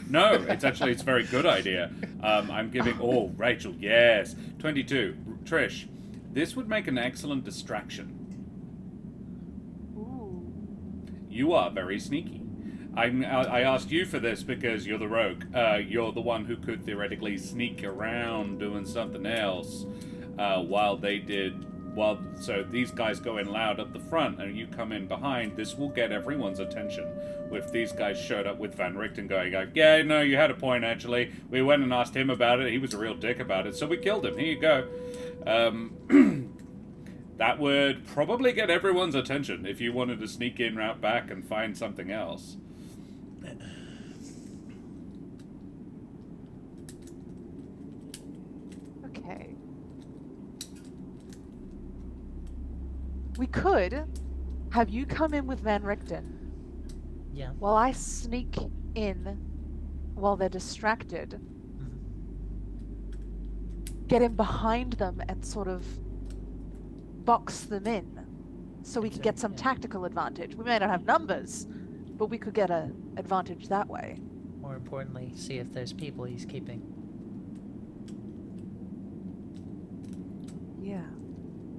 Speaker 1: No, it's a very good idea. I'm giving... Oh, Rachel, yes. 22. Trish, this would make an excellent distraction.
Speaker 2: Ooh.
Speaker 1: You are very sneaky. I asked you for this because you're the rogue. You're the one who could theoretically sneak around doing something else so these guys go in loud up the front and you come in behind. This will get everyone's attention. If these guys showed up with Van Richten going, yeah, no, you had a point, actually. We went and asked him about it. He was a real dick about it, so we killed him. Here you go. That would probably get everyone's attention if you wanted to sneak in route back and find something else.
Speaker 2: Okay. We could have you come in with Van Richten
Speaker 3: Yeah.
Speaker 2: while I sneak in while they're distracted. Get in behind them and sort of box them in so we could get some tactical advantage. We may not have numbers, but we could get an advantage that way.
Speaker 3: More importantly, see if there's people he's keeping.
Speaker 2: Yeah.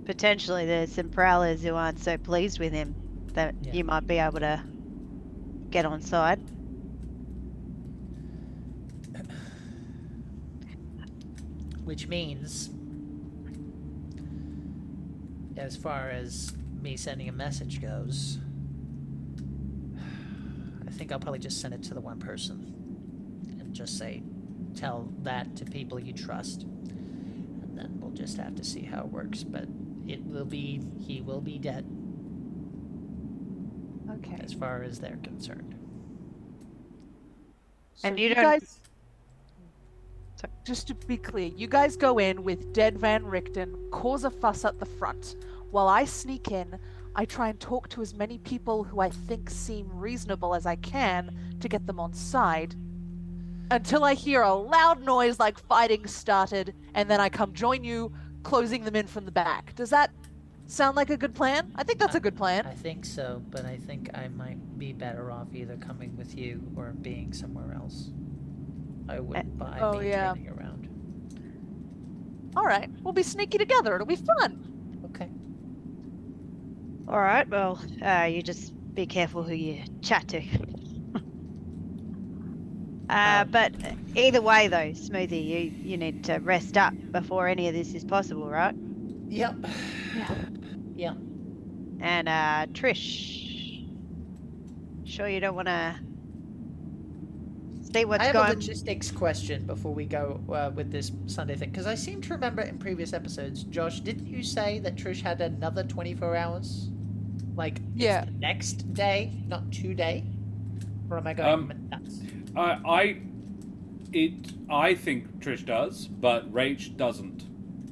Speaker 5: potentially there's some prowlers who aren't so pleased with him that
Speaker 3: Yeah.
Speaker 5: you might be able to get on side.
Speaker 3: Which means, as far as me sending a message goes, I think I'll probably just send it to the one person and just say, tell that to people you trust. And then we'll just have to see how it works. But he will be dead
Speaker 2: Okay.
Speaker 3: as far as they're concerned.
Speaker 5: And
Speaker 2: So
Speaker 5: you don't-
Speaker 2: guys,
Speaker 5: Sorry.
Speaker 2: just to be clear, you guys go in with dead Van Richten, cause a fuss at the front. While I sneak in, I try and talk to as many people who I think seem reasonable as I can to get them on side. Until I hear a loud noise like fighting started, and then I come join you, closing them in from the back. Does that sound like a good plan? I think that's a good plan.
Speaker 3: I think so, but I think I might be better off either coming with you or being somewhere else. I wouldn't buy
Speaker 2: Oh,
Speaker 3: me
Speaker 2: yeah.
Speaker 3: turning around.
Speaker 2: All right, we'll be sneaky together. It'll be fun.
Speaker 3: Okay.
Speaker 5: All right, well, you just be careful who you chat to. But either way, though, Smoothie, you need to rest up before any of this is possible, right?
Speaker 3: Yep.
Speaker 2: Yeah.
Speaker 3: Yeah.
Speaker 5: And Trish, Sure you don't want to see what's
Speaker 3: I have
Speaker 5: going
Speaker 3: a logistics question before we go with this Sunday thing, because I seem to remember in previous episodes, Josh, didn't you say that Trish had another 24 hours? Like,
Speaker 2: Yeah.
Speaker 3: it's the next day, not today? Or am I going nuts?
Speaker 1: I think Trish does, but Rach doesn't.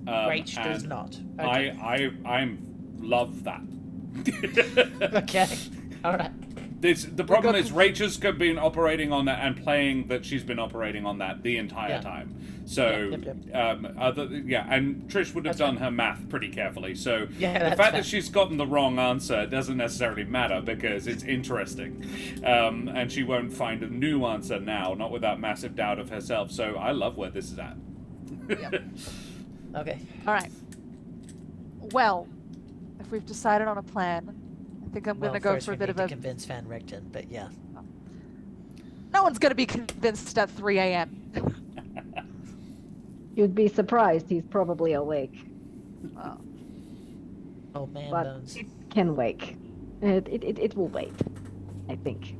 Speaker 3: Rach does
Speaker 1: and
Speaker 3: not. Okay.
Speaker 1: I love that.
Speaker 3: Okay. All right.
Speaker 1: The problem is Rach has been operating on that and playing that she's been operating on that the entire time. So, and Trish would have done her math pretty carefully. So the fact that she's gotten the wrong answer doesn't necessarily matter because it's interesting. And she won't find a new answer now, not with that massive doubt of herself. So I love where this is at.
Speaker 2: Yep.
Speaker 3: Okay.
Speaker 2: All right. Well, if we've decided on a plan, I think I'm going to go
Speaker 3: first
Speaker 2: for a
Speaker 3: we
Speaker 2: bit
Speaker 3: need
Speaker 2: of
Speaker 3: to
Speaker 2: a...
Speaker 3: convince Van Richten, but yeah.
Speaker 2: No one's going to be convinced at 3 a.m.
Speaker 4: You'd be surprised. He's probably awake,
Speaker 3: Old man
Speaker 4: but
Speaker 3: bones.
Speaker 4: it can wake. It will wait, I think.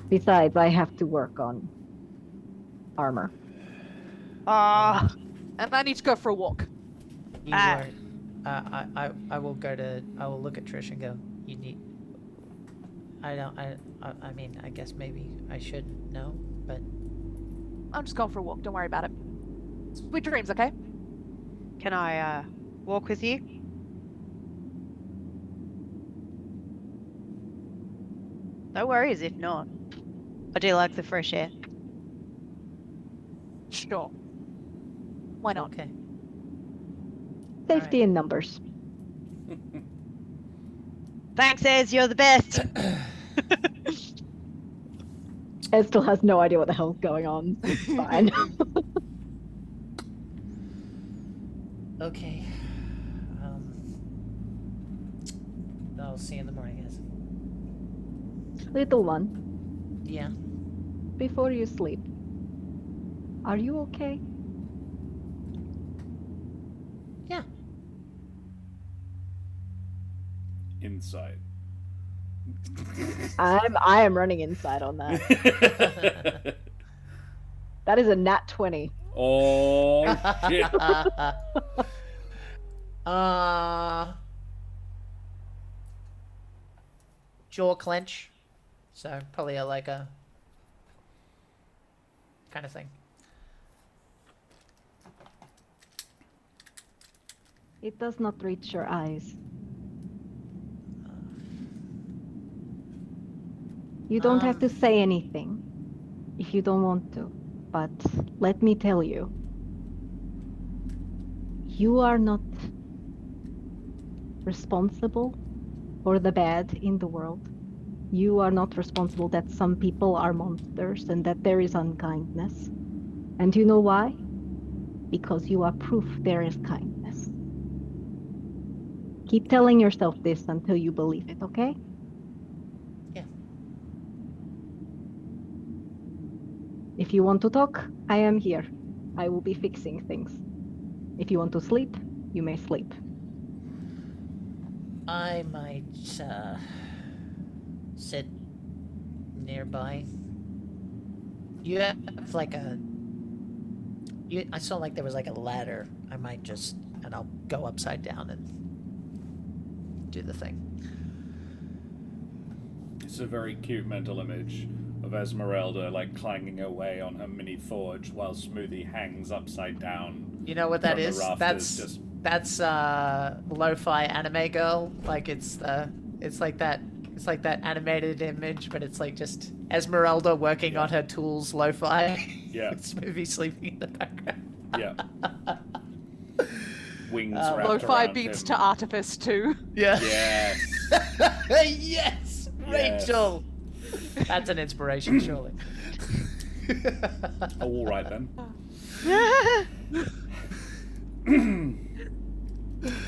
Speaker 4: Besides, I have to work on armor.
Speaker 5: Oh,
Speaker 2: And I need to go for a walk.
Speaker 3: You are, I will look at Trish and go, you need... I mean, I guess maybe I should know, but...
Speaker 2: I'm just going for a walk. Don't worry about it. Sweet dreams, okay?
Speaker 5: can I walk with you? No worries if not. I do like the fresh air.
Speaker 2: Sure. Why not?
Speaker 3: Okay.
Speaker 4: Safety in numbers.
Speaker 5: Thanks, Ez. You're the best.
Speaker 4: Ed still has no idea what the hell's going on. It's fine.
Speaker 3: Okay. I'll see you in the morning, guys.
Speaker 4: Little one,
Speaker 3: Yeah.
Speaker 4: before you sleep, are you okay?
Speaker 3: Yeah.
Speaker 1: Inside.
Speaker 4: I am running inside on that. That is a nat 20.
Speaker 1: Oh, shit.
Speaker 3: Jaw clench. So probably like a kind of thing.
Speaker 4: It does not reach your eyes. You don't have to say anything if you don't want to, but let me tell you, you are not responsible for the bad in the world. You are not responsible that some people are monsters and that there is unkindness. And you know why? Because you are proof there is kindness. Keep telling yourself this until you believe it, okay?
Speaker 3: Yeah.
Speaker 4: If you want to talk, I am here. I will be fixing things. If you want to sleep, you may sleep.
Speaker 3: I might sit nearby. You have like I saw like there was like a ladder. I might just, and I'll go upside down and do the thing.
Speaker 1: It's a very cute mental image of Esmeralda like clanging away on her mini forge while Smoothie hangs upside down.
Speaker 3: You know what that
Speaker 1: from the
Speaker 3: is?
Speaker 1: rafters,
Speaker 3: That's lo-fi anime girl. Like it's like that animated image, but it's like just Esmeralda working on her tools lo-fi.
Speaker 1: Yeah.
Speaker 3: With Smoothie sleeping in the background.
Speaker 1: Yeah. Wings wrapped
Speaker 2: Lo-fi
Speaker 1: around
Speaker 2: beats
Speaker 1: him.
Speaker 2: to Artifice too.
Speaker 3: Yeah.
Speaker 1: Yes.
Speaker 3: Yes, Rachel. That's an inspiration, surely.
Speaker 1: All right then.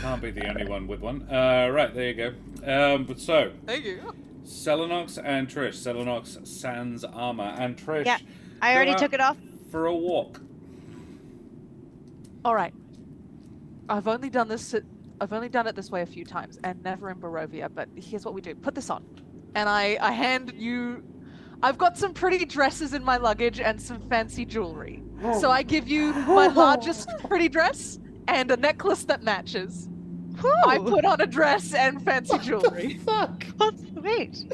Speaker 1: Can't be the only one with one. Right, there you go. But so,
Speaker 2: Thank you.
Speaker 1: Selenox and Trish. Selenox sans armor, and Trish.
Speaker 5: Yeah, I
Speaker 1: go
Speaker 5: already
Speaker 1: out
Speaker 5: took it off.
Speaker 1: for a walk.
Speaker 2: All right. I've only done it this way a few times, and never in Barovia. But here's what we do: put this on, and I hand you. I've got some pretty dresses in my luggage and some fancy jewelry. So I give you my largest pretty dress and a necklace that matches. I put on a dress and fancy jewelry.
Speaker 3: Fuck.
Speaker 5: Oh, sweet.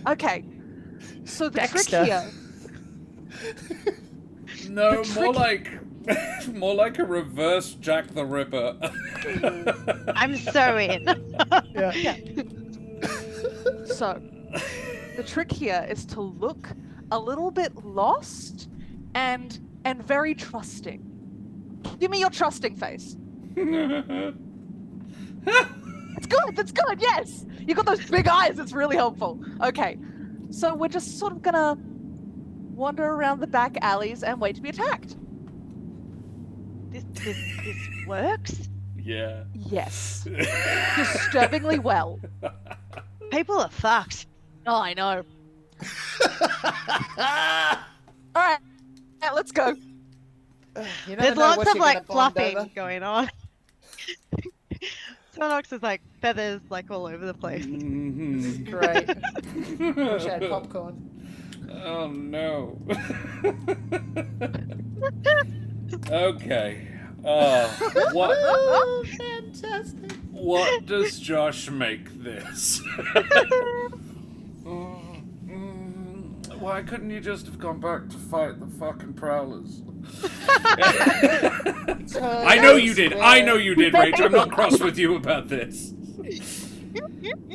Speaker 2: Okay. So the
Speaker 3: Dexter.
Speaker 2: trick here.
Speaker 1: No,
Speaker 2: The
Speaker 1: more
Speaker 2: trick-
Speaker 1: like more like a reverse Jack the Ripper.
Speaker 5: I'm so in.
Speaker 3: Yeah.
Speaker 2: So the trick here is to look a little bit lost and very trusting. Give me your trusting face. That's good, yes! You got those big eyes, it's really helpful. Okay, so we're just sort of gonna wander around the back alleys and wait to be attacked.
Speaker 5: This works.
Speaker 1: Yeah.
Speaker 2: Yes. Disturbingly well.
Speaker 5: People are fucked.
Speaker 2: Oh, I know. Alright, let's go.
Speaker 3: You never
Speaker 5: There's
Speaker 3: know
Speaker 5: lots
Speaker 3: what
Speaker 5: of
Speaker 3: you're gonna
Speaker 5: like
Speaker 3: bond
Speaker 5: fluffing
Speaker 3: over.
Speaker 5: going on. Snorlax is like feathers like all over the place.
Speaker 1: Mhm.
Speaker 3: Great. Wish I had popcorn.
Speaker 1: Oh no. Okay. What?
Speaker 3: Oh, fantastic.
Speaker 1: What does Josh make this? Why couldn't you just have gone back to fight the fucking Prowlers? I know you did. I know you did, Rach. I'm not cross with you about this.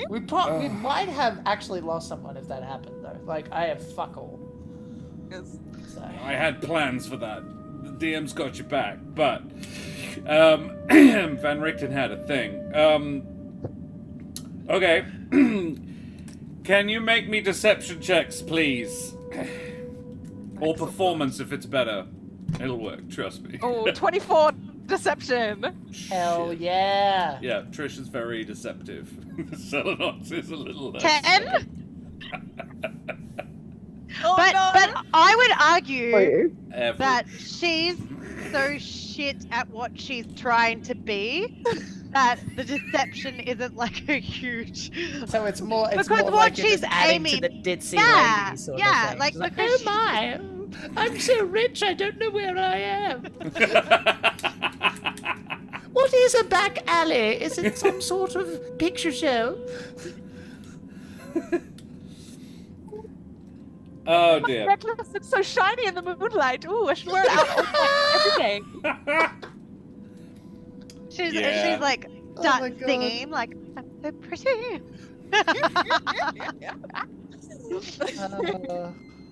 Speaker 3: We might have actually lost someone if that happened, though. Like, I have fuck all. So.
Speaker 1: I had plans for that. The DM's got you back, but Van Richten had a thing. Okay. Can you make me deception checks, please? Or performance if it's better. It'll work, trust me.
Speaker 2: Oh, 24 deception.
Speaker 3: Hell
Speaker 1: Shit.
Speaker 3: yeah.
Speaker 1: Yeah, Trish is very deceptive. Selenox is a little less.
Speaker 5: 10?
Speaker 2: Oh,
Speaker 5: But
Speaker 2: no.
Speaker 5: I would argue
Speaker 1: Every-
Speaker 5: that she's so shit at what she's trying to be that the deception isn't like a huge.
Speaker 3: So it's more
Speaker 5: Because
Speaker 3: like
Speaker 5: what
Speaker 3: you're just
Speaker 5: she's
Speaker 3: adding to
Speaker 5: aiming-
Speaker 3: the ditzy
Speaker 5: Yeah,
Speaker 3: lady sort
Speaker 5: yeah,
Speaker 3: of thing.
Speaker 5: like,
Speaker 3: It's
Speaker 5: because
Speaker 3: oh
Speaker 5: she-
Speaker 3: my, I'm so rich I don't know where I am. What is a back alley? Is it some sort of picture show?
Speaker 1: Oh dear.
Speaker 2: Necklace looks so shiny in the moonlight. Ooh, I should wear it out all night, every day.
Speaker 5: She's
Speaker 1: Yeah.
Speaker 5: like
Speaker 3: my
Speaker 5: start
Speaker 3: God.
Speaker 5: singing like I'm so pretty.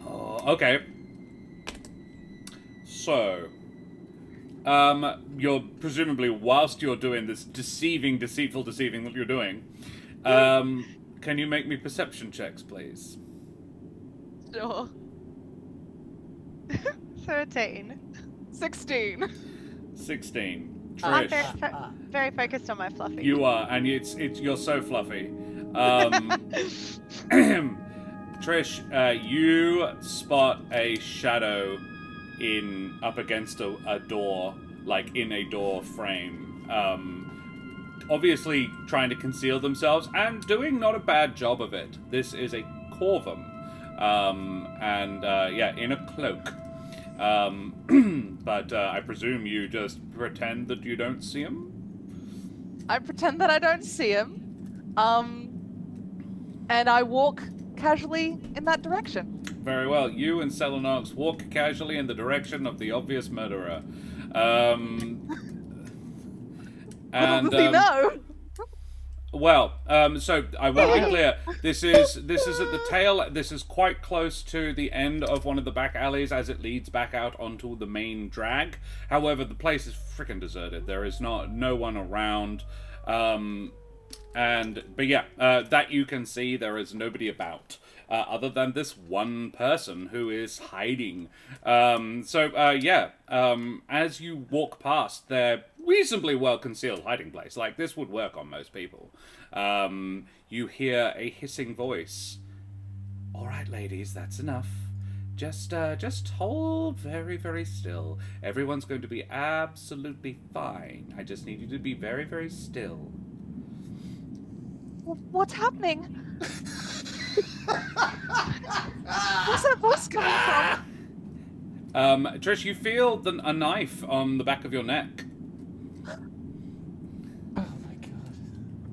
Speaker 1: Oh, okay. So, you're presumably, whilst you're doing this deceitful deceiving that you're doing, can you make me perception checks, please?
Speaker 2: Sure.
Speaker 5: 13.
Speaker 2: 16.
Speaker 1: 16.
Speaker 5: I'm
Speaker 1: Trish,
Speaker 5: very focused on my fluffy.
Speaker 1: you are, and you're so fluffy. Trish, you spot a shadow up against a door, like in a door frame. Obviously trying to conceal themselves and doing not a bad job of it. This is a Corvum, in a cloak. But I presume you just pretend that you don't see him?
Speaker 2: I pretend that I don't see him. And I walk casually in that direction.
Speaker 1: Very well. You and Selenox walk casually in the direction of the obvious murderer. And,
Speaker 2: Little does he know.
Speaker 1: Well, so I will be clear. This is at the tail. This is quite close to the end of one of the back alleys as it leads back out onto the main drag. However, the place is freaking deserted. There is no one around. That you can see, there is nobody about. Other than this one person who is hiding. As you walk past their reasonably well-concealed hiding place, like this would work on most people, you hear a hissing voice. All right, ladies, that's enough. Just hold very, very still. Everyone's going to be absolutely fine. I just need you to be very, very still.
Speaker 2: What's happening? Where's that voice coming from?
Speaker 1: Trish, you feel a knife on the back of your neck.
Speaker 3: Oh my god.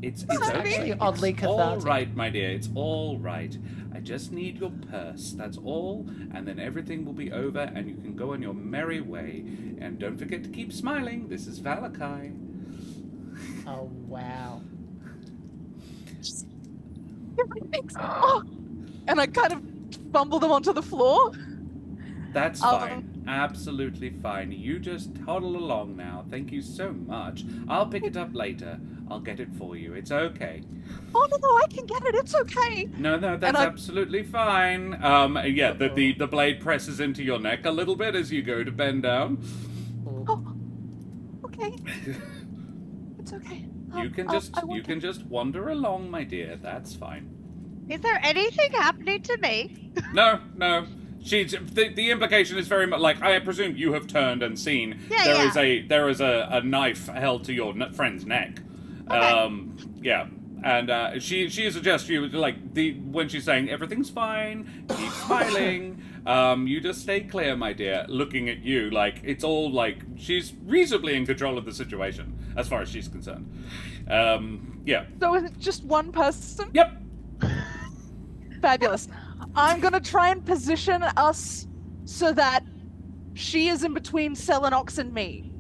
Speaker 1: It's
Speaker 3: Actually
Speaker 1: okay.
Speaker 3: oddly
Speaker 1: It's all
Speaker 3: cathartic.
Speaker 1: right, my dear. It's all right. I just need your purse. That's all, and then everything will be over, and you can go on your merry way. And don't forget to keep smiling. This is Valakai.
Speaker 3: Oh wow.
Speaker 2: Oh, and I kind of fumble them onto the floor.
Speaker 1: That's fine. Absolutely fine. You just toddle along now. Thank you so much. I'll pick it up later. I'll get it for you. It's okay.
Speaker 2: Oh no, I can get it. It's okay.
Speaker 1: No, that's absolutely fine. Yeah, the blade presses into your neck a little bit as you go to bend down.
Speaker 2: Oh, okay. It's okay.
Speaker 1: You can just wander along, my dear. That's fine.
Speaker 5: Is there anything happening to me?
Speaker 1: No. The implication is very much like, I presume you have turned and seen there is a knife held to your friend's neck.
Speaker 5: Okay.
Speaker 1: Yeah. And she suggests to you, like, when she's saying everything's fine, keep smiling, you just stay clear, my dear, looking at you like it's all like she's reasonably in control of the situation as far as she's concerned. Yeah.
Speaker 2: So is it just one person?
Speaker 1: Yep.
Speaker 2: Fabulous. I'm gonna try and position us so that she is in between Selenox and me,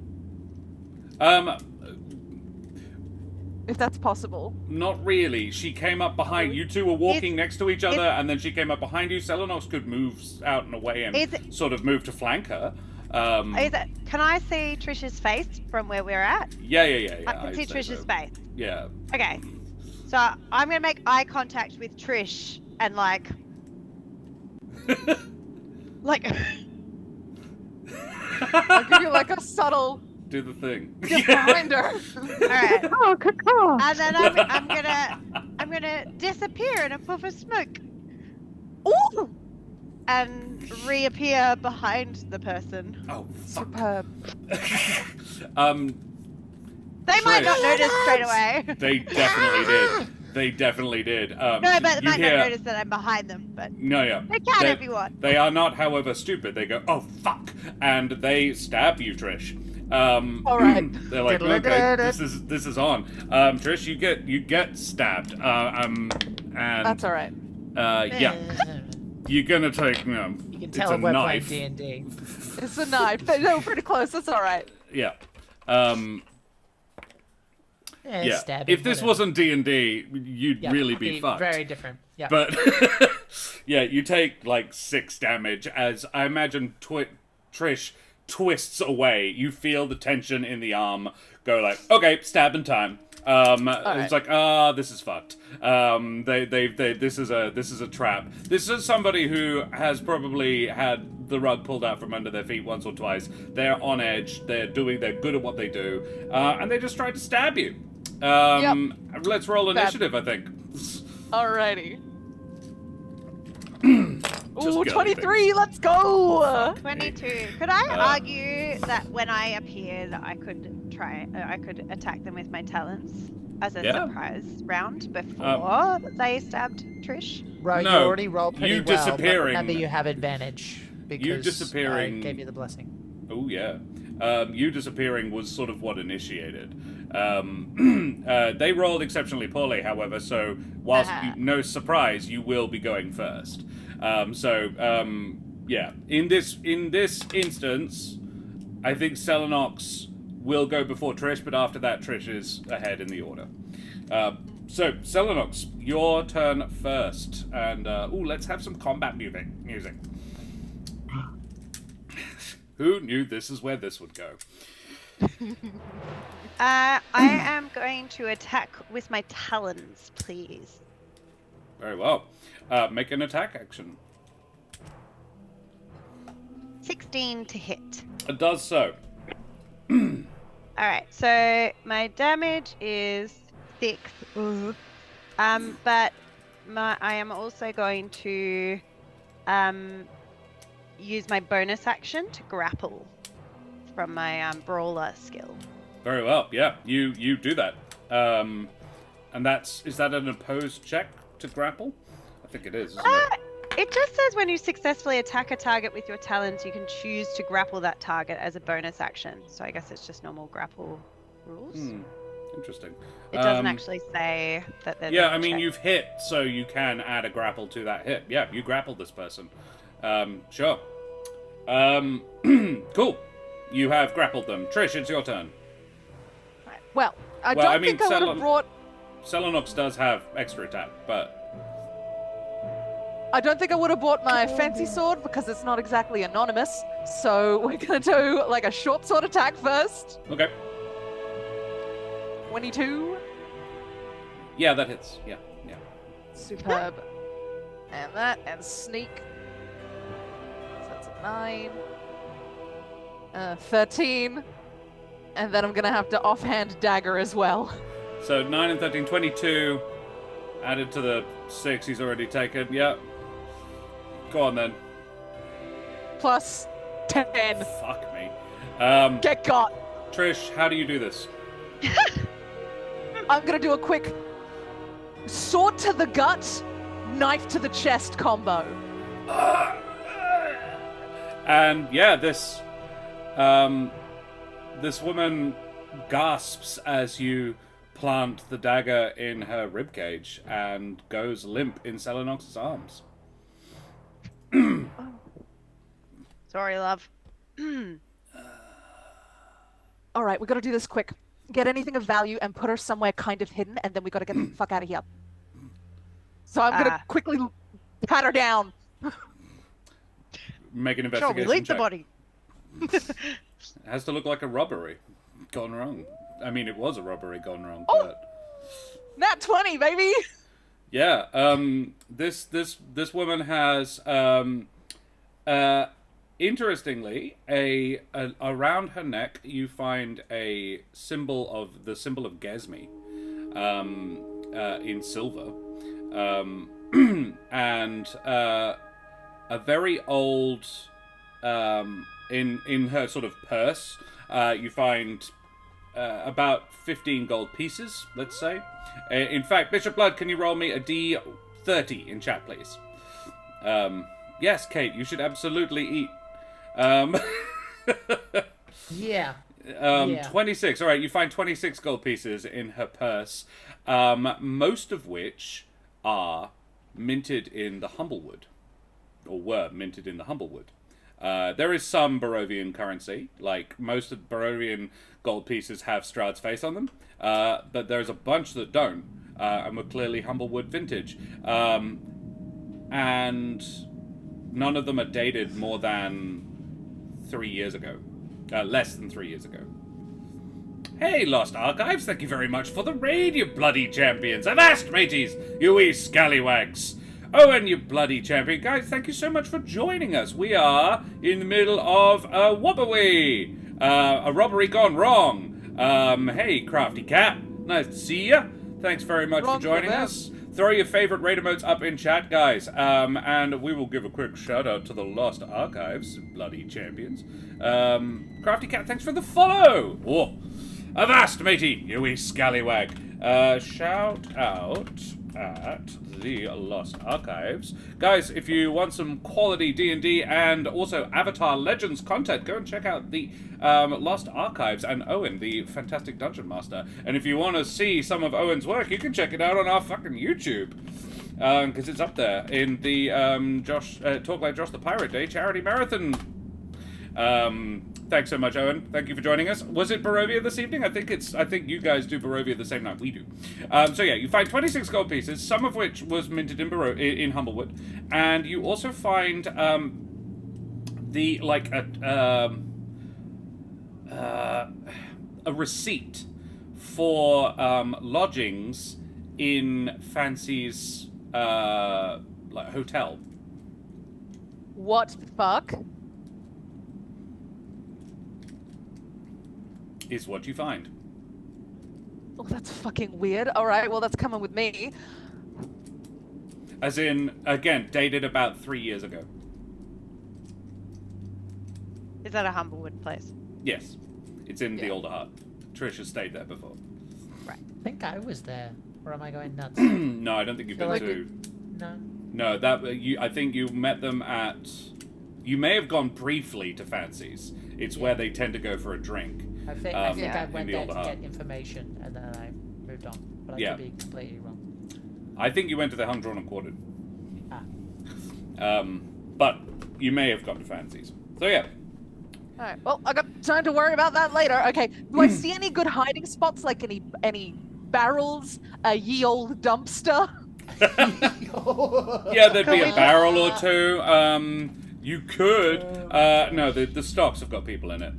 Speaker 2: if that's possible.
Speaker 1: Not really. She came up behind you. Two were walking next to each other, and then she came up behind you. Selenox could move out and away and sort of move to flank her.
Speaker 5: Can I see Trish's face from where we're at?
Speaker 1: Yeah.
Speaker 5: I can see Trish's face.
Speaker 1: Yeah.
Speaker 5: Okay. So I'm gonna make eye contact with Trish and like
Speaker 2: I'll give you like a subtle
Speaker 1: Do the thing.
Speaker 2: get behind her.
Speaker 5: all right.
Speaker 4: Oh, caw.
Speaker 5: And then I'm gonna disappear in a puff of smoke
Speaker 2: Ooh!
Speaker 5: and reappear behind the person.
Speaker 1: Oh, fuck.
Speaker 2: Superb.
Speaker 5: They might not
Speaker 1: Trish.
Speaker 5: notice straight away.
Speaker 1: They definitely did. They definitely did.
Speaker 5: No, but they
Speaker 1: you
Speaker 5: might
Speaker 1: hear-
Speaker 5: not notice that I'm behind them. But
Speaker 1: No, yeah.
Speaker 5: they can if you want.
Speaker 1: They are not, however, stupid. They go, oh, fuck. And they stab you, Trish.
Speaker 2: All right.
Speaker 1: They're like, okay, this is on. Trish, you get stabbed. And
Speaker 2: That's all right.
Speaker 1: yeah, you're gonna take,
Speaker 3: You can
Speaker 1: it's
Speaker 3: tell
Speaker 1: a
Speaker 3: if we're
Speaker 1: knife.
Speaker 3: playing D&D.
Speaker 2: It's a knife. No, pretty close. That's all right.
Speaker 1: Yeah. Yeah.
Speaker 3: Stabbing,
Speaker 1: If this
Speaker 3: whatever.
Speaker 1: wasn't D&D, you'd
Speaker 3: Yeah,
Speaker 1: really be fucked.
Speaker 3: Very different. Yeah.
Speaker 1: But yeah, you take like 6 damage as I imagine Trish twists away. You feel the tension in the arm go like, okay, stabbing time. It's like, this is fucked. This is a trap. This is somebody who has probably had the rug pulled out from under their feet once or twice. They're on edge. They're good at what they do, and they just tried to stab you. Let's roll initiative, I think.
Speaker 2: Alrighty.
Speaker 1: Just
Speaker 2: Ooh,
Speaker 1: go,
Speaker 2: 23. Let's go.
Speaker 5: 22. Could I argue that when I appeared, I could attack them with my talents as a surprise round before they stabbed Trish?
Speaker 3: Right,
Speaker 1: No,
Speaker 3: you already rolled pretty
Speaker 1: you
Speaker 3: well, but
Speaker 1: disappearing-
Speaker 3: remember you have advantage because
Speaker 1: disappearing-
Speaker 3: I gave you the blessing.
Speaker 1: Oh yeah. You disappearing was sort of what initiated. They rolled exceptionally poorly, however, so whilst no surprise, you will be going first. Yeah. In this instance, I think Selenox will go before Trish, but after that, Trish is ahead in the order. So, Selenox, your turn first. And, let's have some combat music. Who knew this is where this would go?
Speaker 5: I am going to attack with my talons, please.
Speaker 1: Very well. Make an attack action.
Speaker 5: 16 to hit.
Speaker 1: It does so.
Speaker 5: Alright, so my damage is 6. But I am also going to use my bonus action to grapple from my brawler skill.
Speaker 1: Very well. Yeah, you do that. And is that an opposed check to grapple? I think it is, isn't it?
Speaker 5: It just says when you successfully attack a target with your talons, you can choose to grapple that target as a bonus action. So I guess it's just normal grapple rules.
Speaker 1: Interesting.
Speaker 5: It doesn't actually say that there's
Speaker 1: Yeah,
Speaker 5: a
Speaker 1: I mean,
Speaker 5: check.
Speaker 1: you've hit, so you can add a grapple to that hit. Yeah, you grappled this person. Sure. Cool. You have grappled them. Trish, it's your turn.
Speaker 2: Well, I
Speaker 1: Well,
Speaker 2: don't
Speaker 1: I mean,
Speaker 2: think I would have brought.
Speaker 1: Selenox does have extra attack, but...
Speaker 2: I don't think I would have bought my fancy sword because it's not exactly anonymous. So we're gonna do like a short sword attack first.
Speaker 1: Okay.
Speaker 2: 22.
Speaker 1: Yeah, that hits. Yeah.
Speaker 2: Superb. And that, and sneak. So that's a 9. 13. And then I'm gonna have to offhand dagger as well.
Speaker 1: So 9 and 13, 22. Added to the 6 he's already taken. Yep. Go on then.
Speaker 2: Plus 10.
Speaker 1: Fuck me.
Speaker 2: Get got.
Speaker 1: Trish, how do you do this?
Speaker 2: I'm gonna do a quick sword to the gut, knife to the chest combo.
Speaker 1: And yeah, this woman gasps as you plant the dagger in her ribcage and goes limp in Selenox's arms.
Speaker 5: Sorry, love.
Speaker 2: All right, we gotta do this quick. Get anything of value and put her somewhere kind of hidden, and then we gotta get the fuck out of here. So I'm gonna quickly pat her down.
Speaker 1: Make an
Speaker 5: Sure,
Speaker 1: investigation
Speaker 5: release the
Speaker 1: check.
Speaker 5: body.
Speaker 1: It has to look like a robbery gone wrong. I mean, it was a robbery gone wrong,
Speaker 2: Oh!
Speaker 1: but...
Speaker 2: Nat 20, baby!
Speaker 1: Yeah, this woman has, interestingly, around her neck you find the symbol of Gesmi, in silver, and a very old, in her sort of purse, you find about 15 gold pieces, let's say. In fact, Bishop Blood, can you roll me a D30 in chat, please? Yes, Kate, you should absolutely eat.
Speaker 3: Yeah.
Speaker 1: 26. All right, you find 26 gold pieces in her purse, most of which are minted in the Humblewood, or were minted in the Humblewood. There is some Barovian currency, like most of Barovian gold pieces have Strahd's face on them, but there's a bunch that don't, and were clearly Humblewood vintage. And none of them are dated more than 3 years ago. Less than 3 years ago. Hey, Lost Archives, thank you very much for the raid, you bloody champions. Avast, mateys, you wee scallywags. Owen, you bloody champion. Guys, thank you so much for joining us. We are in the middle of a wobbery. A robbery gone wrong. Hey, Crafty Cat. Nice to see ya. Thanks very much for joining us. Throw your favorite raid emotes up in chat, guys. And we will give a quick shout out to the Lost Archives, bloody champions. Crafty Cat, thanks for the follow. Whoa. Avast, matey, you wee scallywag. Shout out at the Lost Archives. Guys, if you want some quality D&D and also Avatar Legends content, go and check out the Lost Archives and Owen, the fantastic Dungeon Master. And if you want to see some of Owen's work, you can check it out on our fucking YouTube. Because it's up there in the Talk Like Josh the Pirate Day charity marathon. Thanks so much, Owen. Thank you for joining us. Was it Barovia this evening? I think you guys do Barovia the same night we do. So yeah, you find 26 gold pieces, some of which was minted in in Humblewood, and you also find a receipt for lodgings in Fancy's hotel.
Speaker 2: What the fuck?
Speaker 1: Is what you find.
Speaker 2: Oh, that's fucking weird. All right, well, that's coming with me.
Speaker 1: As in, again, dated about 3 years ago.
Speaker 5: Is that a Humblewood place?
Speaker 1: Yes. It's in the Older Heart. Trish has stayed there before.
Speaker 3: I think I was there. Or am I going nuts?
Speaker 1: No, I don't think you've been
Speaker 3: Like
Speaker 1: to...
Speaker 3: No.
Speaker 1: No, I think you met them at... You may have gone briefly to Fancy's. It's where they tend to go for a drink.
Speaker 3: I think
Speaker 1: in
Speaker 3: I
Speaker 1: the
Speaker 3: went there
Speaker 1: older
Speaker 3: to
Speaker 1: hub.
Speaker 3: get information, and then I moved on. But I could be completely wrong.
Speaker 1: I think you went to the Hung, Drawn, and Quartered.
Speaker 3: Ah.
Speaker 1: But you may have gone to Fancy's. So yeah.
Speaker 2: Alright, well, I got time to worry about that later. Okay, do I see any good hiding spots, like any barrels, a ye old dumpster?
Speaker 1: Yeah, there'd be a barrel or two. You could... no, the stocks have got people in it.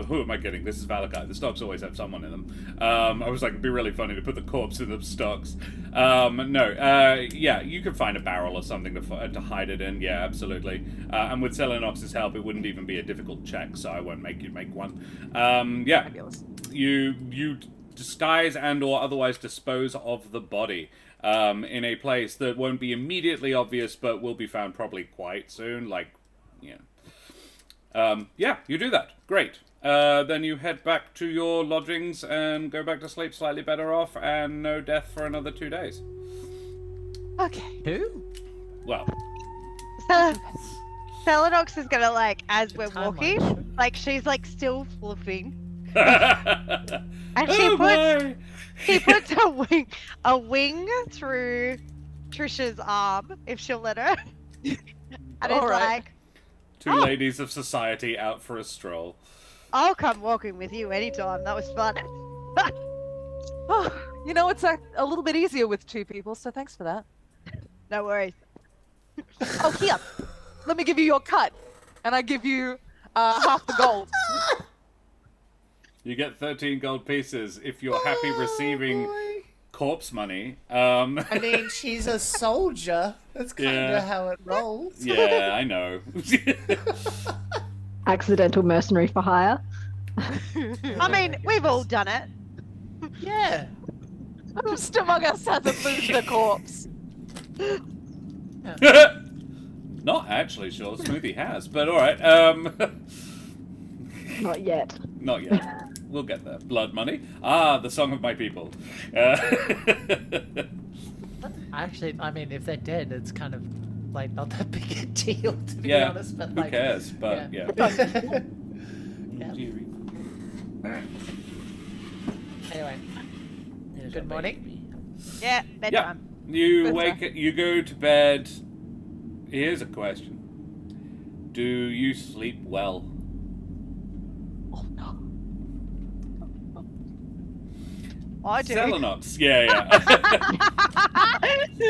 Speaker 1: Who am I kidding? This is Valakai. The stocks always have someone in them. I was like, it'd be really funny to put the corpse in the stocks. Yeah, you could find a barrel or something to hide it in. Yeah, absolutely. And with Selenox's help, it wouldn't even be a difficult check, so I won't make you make one. Yeah,
Speaker 2: Fabulous.
Speaker 1: you disguise and or otherwise dispose of the body in a place that won't be immediately obvious, but will be found probably quite soon. Like, yeah, you do that. Great. Then you head back to your lodgings and go back to sleep slightly better off, and no death for another 2 days.
Speaker 2: Okay.
Speaker 3: Who?
Speaker 1: Well,
Speaker 5: Selenox is gonna, like, as we're
Speaker 3: Time
Speaker 5: walking,
Speaker 3: line.
Speaker 5: like, she's, like, still flipping.
Speaker 1: and
Speaker 5: And he puts a wing through Trish's arm, if she'll let her. And it's
Speaker 2: Alright.
Speaker 5: like,
Speaker 1: Two ladies of society out for a stroll.
Speaker 5: I'll come walking with you anytime. That was fun.
Speaker 2: Oh, you know, it's a little bit easier with two people, so thanks for that.
Speaker 5: No worries.
Speaker 2: Oh, here. Let me give you your cut. And I give you half the gold.
Speaker 1: You get 13 gold pieces if you're happy receiving
Speaker 3: Boy.
Speaker 1: corpse money.
Speaker 3: I mean, she's a soldier. That's kind
Speaker 1: Yeah.
Speaker 3: of how it rolls.
Speaker 1: Yeah, I know.
Speaker 4: Accidental mercenary for hire.
Speaker 5: I mean, we've all done it.
Speaker 3: Yeah.
Speaker 2: Who's among us hasn't moved the corpse?
Speaker 1: Not actually sure Smoothie has, but alright.
Speaker 4: Not yet.
Speaker 1: Not yet. We'll get there. Blood money. Ah, the song of my people.
Speaker 3: Actually, I mean, if they're dead, it's kind of like not that big a deal, to be
Speaker 1: Yeah,
Speaker 3: honest. But
Speaker 1: who
Speaker 3: like,
Speaker 1: cares? But yeah.
Speaker 3: Anyway, good morning.
Speaker 5: Yeah,
Speaker 1: Yeah.
Speaker 5: bedtime.
Speaker 1: You
Speaker 2: Good
Speaker 1: wake. You go to bed. Here's a question: do you sleep well?
Speaker 2: Oh no.
Speaker 5: I do.
Speaker 1: Selenox. Yeah.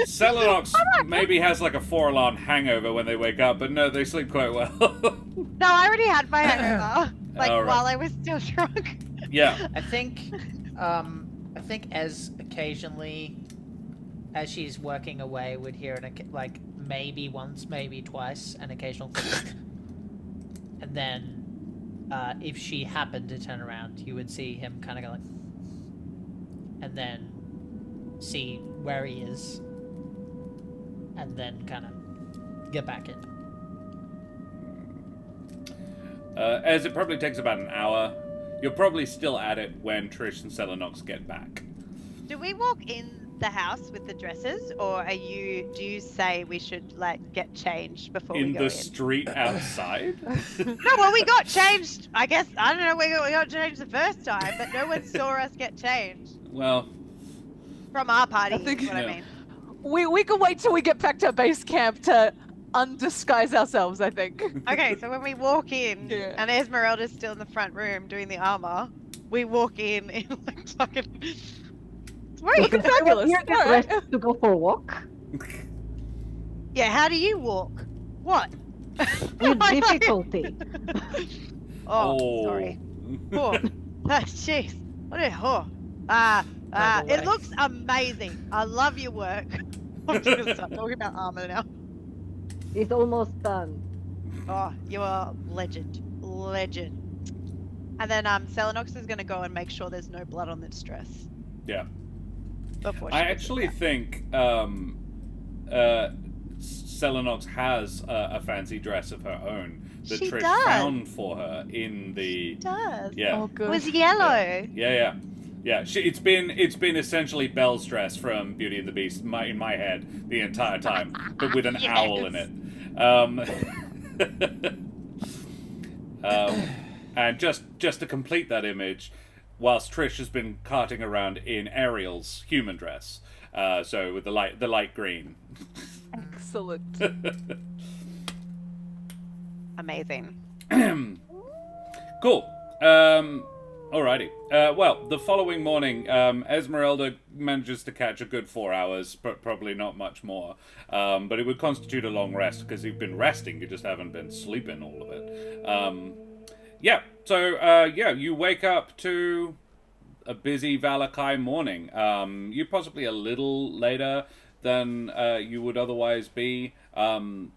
Speaker 1: Selenox maybe has like a 4-alarm hangover when they wake up, but no, they sleep quite well.
Speaker 5: No, I already had my hangover. Like,
Speaker 1: Alright.
Speaker 5: while I was still drunk.
Speaker 1: Yeah.
Speaker 3: I think as occasionally, as she's working away, would hear like maybe once, maybe twice, an occasional, and then if she happened to turn around, you would see him kind of go like, and then see where he is, and then kind of get back in.
Speaker 1: As it probably takes about an hour, you're probably still at it when Trish and Selenox get back.
Speaker 5: Do we walk in the house with the dresses, or do you say we should, like, get changed before we
Speaker 1: In
Speaker 5: go
Speaker 1: the
Speaker 5: in?
Speaker 1: street outside?
Speaker 5: No, well, we got changed. I guess, I don't know, we got changed the first time, but no one saw us get changed.
Speaker 1: Well,
Speaker 5: From our party,
Speaker 2: I think-
Speaker 5: is what I
Speaker 1: Yeah.
Speaker 5: mean.
Speaker 2: We can wait till we get back to base camp to undisguise ourselves, I think.
Speaker 5: Okay, so when we walk in,
Speaker 2: Yeah.
Speaker 5: and Esmeralda's still in the front room doing the armor, we walk in like fucking... Sweet!
Speaker 2: Looking fabulous.
Speaker 4: You're
Speaker 2: All right.
Speaker 4: dressed to go for a walk
Speaker 5: Yeah, how do you walk? What?
Speaker 4: with difficulty.
Speaker 5: Oh, sorry. Oh, jeez. What a whore.
Speaker 3: By the
Speaker 5: It
Speaker 3: way.
Speaker 5: looks amazing. I love your work. I'm just gonna start talking about armor now.
Speaker 4: It's almost done.
Speaker 5: Oh, you are legend. Legend. And then Selenox is gonna go and make sure there's no blood on this dress.
Speaker 1: yeah.
Speaker 5: Before she
Speaker 1: I
Speaker 5: puts it
Speaker 1: actually
Speaker 5: back.
Speaker 1: think Selenox has a fancy dress of her own that
Speaker 5: She
Speaker 1: Trish
Speaker 5: does.
Speaker 1: found for her in the...
Speaker 5: It does.
Speaker 1: Yeah.
Speaker 2: Oh,
Speaker 5: It
Speaker 2: good.
Speaker 5: was yellow.
Speaker 1: Yeah. Yeah, it's been essentially Belle's dress from Beauty and the Beast in my head the entire time, but with an owl in it. And just to complete that image, whilst Trish has been carting around in Ariel's human dress, so with the light green.
Speaker 2: Excellent.
Speaker 5: Amazing.
Speaker 1: Cool. Alrighty. Well, the following morning, Esmeralda manages to catch a good 4 hours, but probably not much more. But it would constitute a long rest, because you've been resting, you just haven't been sleeping all of it. You wake up to a busy Valakai morning. You're possibly a little later than you would otherwise be. Smoothie,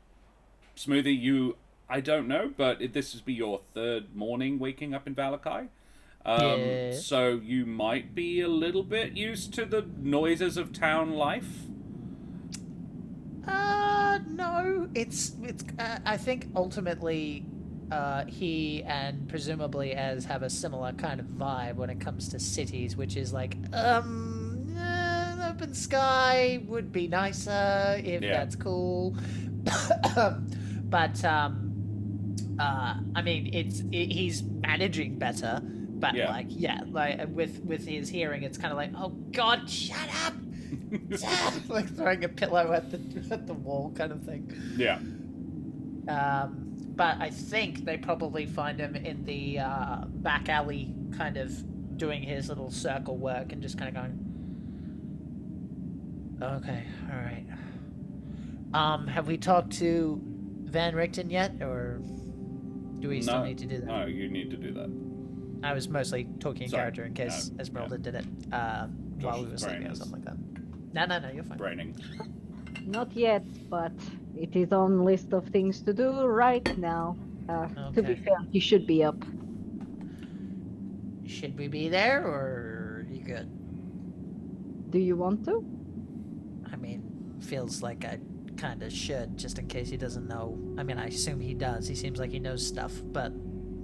Speaker 1: I don't know, but this would be your third morning waking up in Valakai. So you might be a little bit used to the noises of town life.
Speaker 3: No, it's. I think ultimately, he and presumably Ez have a similar kind of vibe when it comes to cities, which is like, open sky would be nicer if that's cool. But I mean, he's managing better. But with his hearing, it's kind of like, oh God, shut up! Like throwing a pillow at the wall, kind of thing.
Speaker 1: Yeah.
Speaker 3: But I think they probably find him in the back alley, kind of doing his little circle work and just kind of going, okay, all right. Have we talked to Van Richten yet, or do we still need to do that?
Speaker 1: No, you need to do that.
Speaker 3: I was mostly talking in character in case Esmeralda did it while we were sleeping or something like that. No, you're fine.
Speaker 1: Braining.
Speaker 4: Not yet, but it is on list of things to do right now. To be fair, you should be up.
Speaker 3: Should we be there, or are you good?
Speaker 4: Do you want to?
Speaker 3: I mean, feels like I kind of should, just in case he doesn't know. I mean, I assume he does. He seems like he knows stuff, but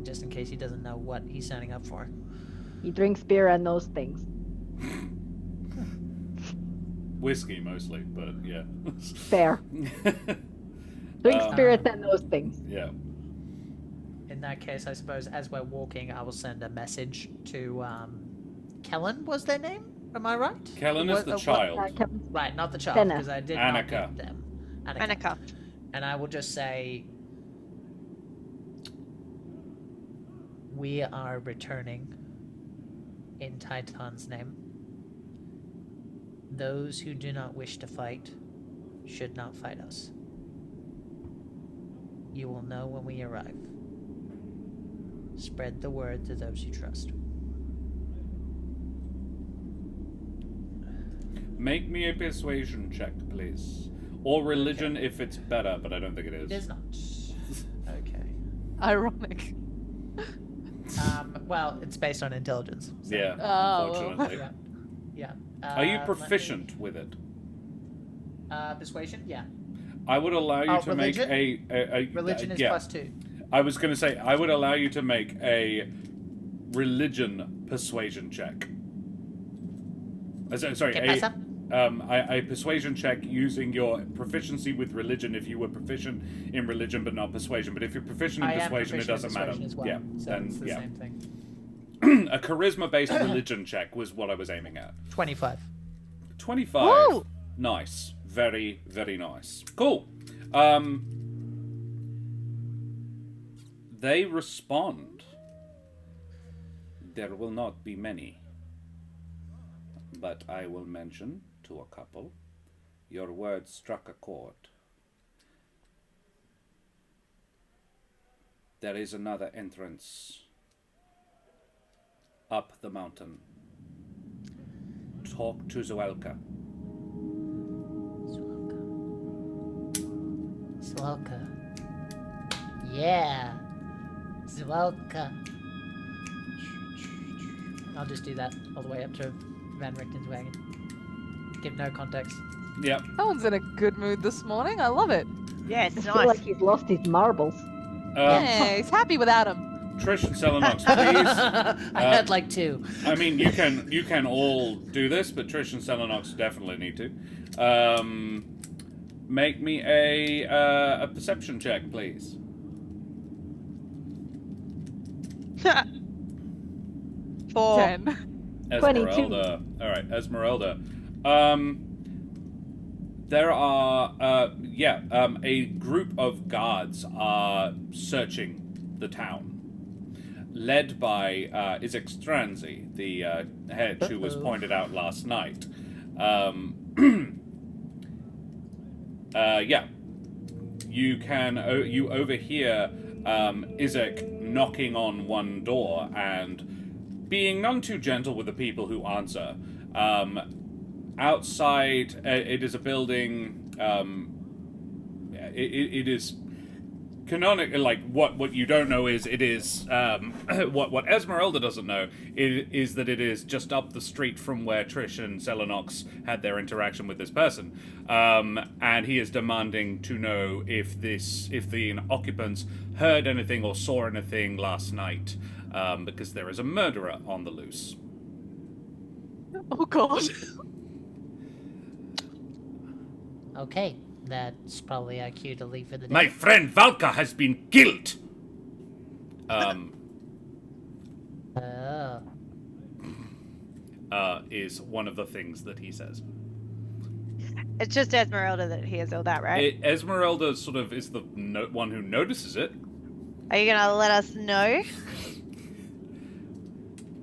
Speaker 3: just in case he doesn't know what he's signing up for.
Speaker 4: He drinks beer and knows things.
Speaker 1: Whiskey mostly, but yeah.
Speaker 4: Fair. Drinks spirits and those things.
Speaker 1: Yeah.
Speaker 3: In that case, I suppose as we're walking, I will send a message to Kellen. Was their name? Am I right?
Speaker 1: Kellen is the child.
Speaker 3: Right, not the child, because I did
Speaker 1: Annika.
Speaker 3: not meet them.
Speaker 5: Annika.
Speaker 3: And I will just say, we are returning in Titan's name. Those who do not wish to fight should not fight us. You will know when we arrive. Spread the word to those you trust.
Speaker 1: Make me a persuasion check, please. Or religion if it's better, but I don't think it is.
Speaker 3: It is not. Okay.
Speaker 2: Ironic.
Speaker 3: Well, it's based on intelligence. So.
Speaker 1: Yeah,
Speaker 2: Oh.
Speaker 1: unfortunately.
Speaker 3: Yeah.
Speaker 1: Are you proficient with it?
Speaker 3: Persuasion? Yeah.
Speaker 1: I would allow you to
Speaker 3: religion?
Speaker 1: make a
Speaker 3: Religion is +2.
Speaker 1: I was going to say, I would allow you to make a religion persuasion check. Sorry, a persuasion check using your proficiency with religion if you were proficient in religion but not persuasion. But if you're proficient in persuasion, it doesn't matter.
Speaker 3: As well,
Speaker 1: yeah,
Speaker 3: so
Speaker 1: then,
Speaker 3: it's the same thing.
Speaker 1: A charisma-based religion check was what I was aiming at.
Speaker 3: 25.
Speaker 1: 25.
Speaker 2: Woo!
Speaker 1: Nice. Very, very nice. Cool. They respond. There will not be many, but I will mention to a couple. Your words struck a chord. There is another entrance up the mountain. Talk to Zuelka.
Speaker 3: Zwelka. Yeah. Zwelka. I'll just do that all the way up to Van Richten's wagon. Give no context.
Speaker 1: Yep.
Speaker 2: That one's in a good mood this morning. I love it.
Speaker 5: Yeah, it's
Speaker 4: I
Speaker 5: nice.
Speaker 4: feel like he's lost his marbles.
Speaker 2: Yeah, he's happy without him.
Speaker 1: Trish and Selenox, please.
Speaker 3: I had like 2.
Speaker 1: I mean, you can all do this, but Trish and Selenox definitely need to. Make me a perception check, please.
Speaker 5: 4.
Speaker 2: 10.
Speaker 1: Esmeralda. All right, Esmeralda. There are a group of guards are searching the town, led by Izixtranzi, the head who was pointed out last night. You overhear Izek knocking on one door and being none too gentle with the people who answer. Outside, it is a building. It is canonic. Like what you don't know is it is what Esmeralda doesn't know is that it is just up the street from where Trish and Selenox had their interaction with this person, and he is demanding to know if the occupants heard anything or saw anything last night, because there is a murderer on the loose.
Speaker 2: Oh God.
Speaker 3: Okay, that's probably our cue to leave for the day.
Speaker 1: My friend Valka has been killed. Is one of the things that he says.
Speaker 5: It's just Esmeralda that hears all that, right?
Speaker 1: Esmeralda sort of is the one who notices it.
Speaker 5: Are you gonna let us know?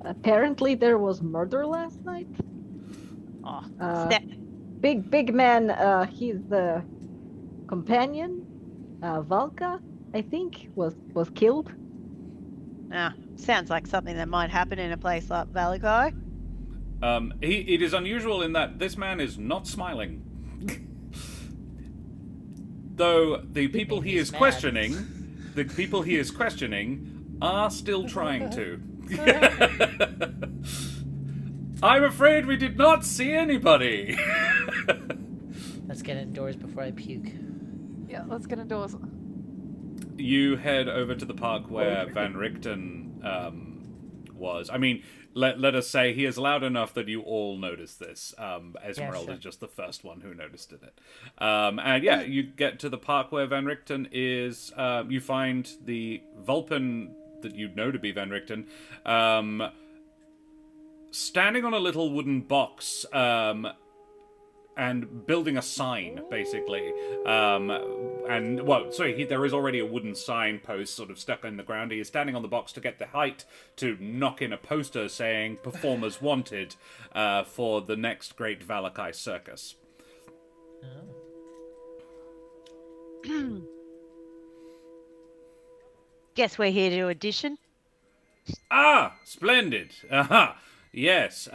Speaker 4: Apparently there was murder last night.
Speaker 3: Oh,
Speaker 4: Big man, he's the companion, Valka, I think, was killed.
Speaker 5: Sounds like something that might happen in a place like Valakai.
Speaker 1: It is unusual in that this man is not smiling. Though the people he is questioning are still trying to. I'm afraid we did not see anybody.
Speaker 3: let's get indoors before I puke.
Speaker 2: Yeah, let's get indoors.
Speaker 1: You head over to the park where Van Richten was. I mean, let us say he is loud enough that you all notice this. Esmeralda is just the first one who noticed it. And yeah, you get to the park where Van Richten is. You find the Vulpin that you know to be Van Richten, standing on a little wooden box, and building a sign, basically. There is already a wooden sign post sort of stuck in the ground. He is standing on the box to get the height to knock in a poster saying "Performers Wanted" for the next great Valakai circus.
Speaker 5: Guess we're here to audition.
Speaker 1: Ah, splendid. Aha, yes.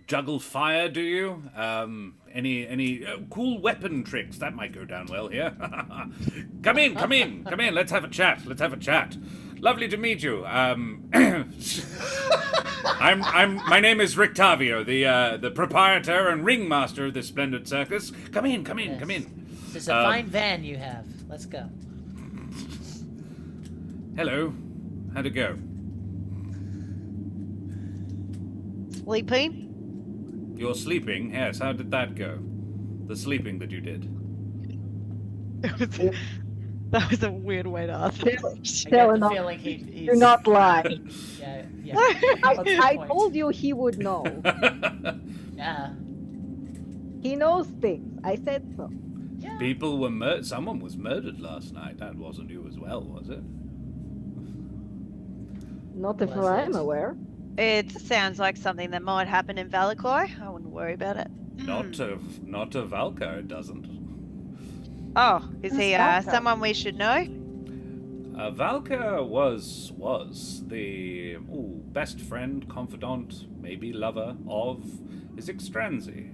Speaker 1: Juggle fire, do you? Any cool weapon tricks? That might go down well here. Come in. Let's have a chat. Lovely to meet you. My name is Rictavio, the proprietor and ringmaster of this splendid circus. Come in.
Speaker 3: This is a fine van you have. Let's go.
Speaker 1: Hello. How'd it go?
Speaker 5: Sleeping?
Speaker 1: You're sleeping? Yes, how did that go? The sleeping that you did.
Speaker 5: That was a weird way to ask it.
Speaker 3: I get the feeling he's...
Speaker 4: Do not lie.
Speaker 3: Yeah.
Speaker 4: I told you he would know.
Speaker 3: Yeah.
Speaker 4: He knows things. I said so.
Speaker 3: Yeah.
Speaker 1: People were murdered. Someone was murdered last night. That wasn't you as well, was it?
Speaker 4: Not if I'm aware.
Speaker 5: It sounds like something that might happen in Valakai. I wouldn't worry about it.
Speaker 1: Not to Valka, it doesn't.
Speaker 5: Oh, is he
Speaker 4: Valka?
Speaker 5: someone we should know?
Speaker 1: Valka was the best friend, confidant, maybe lover of Izixtranzi,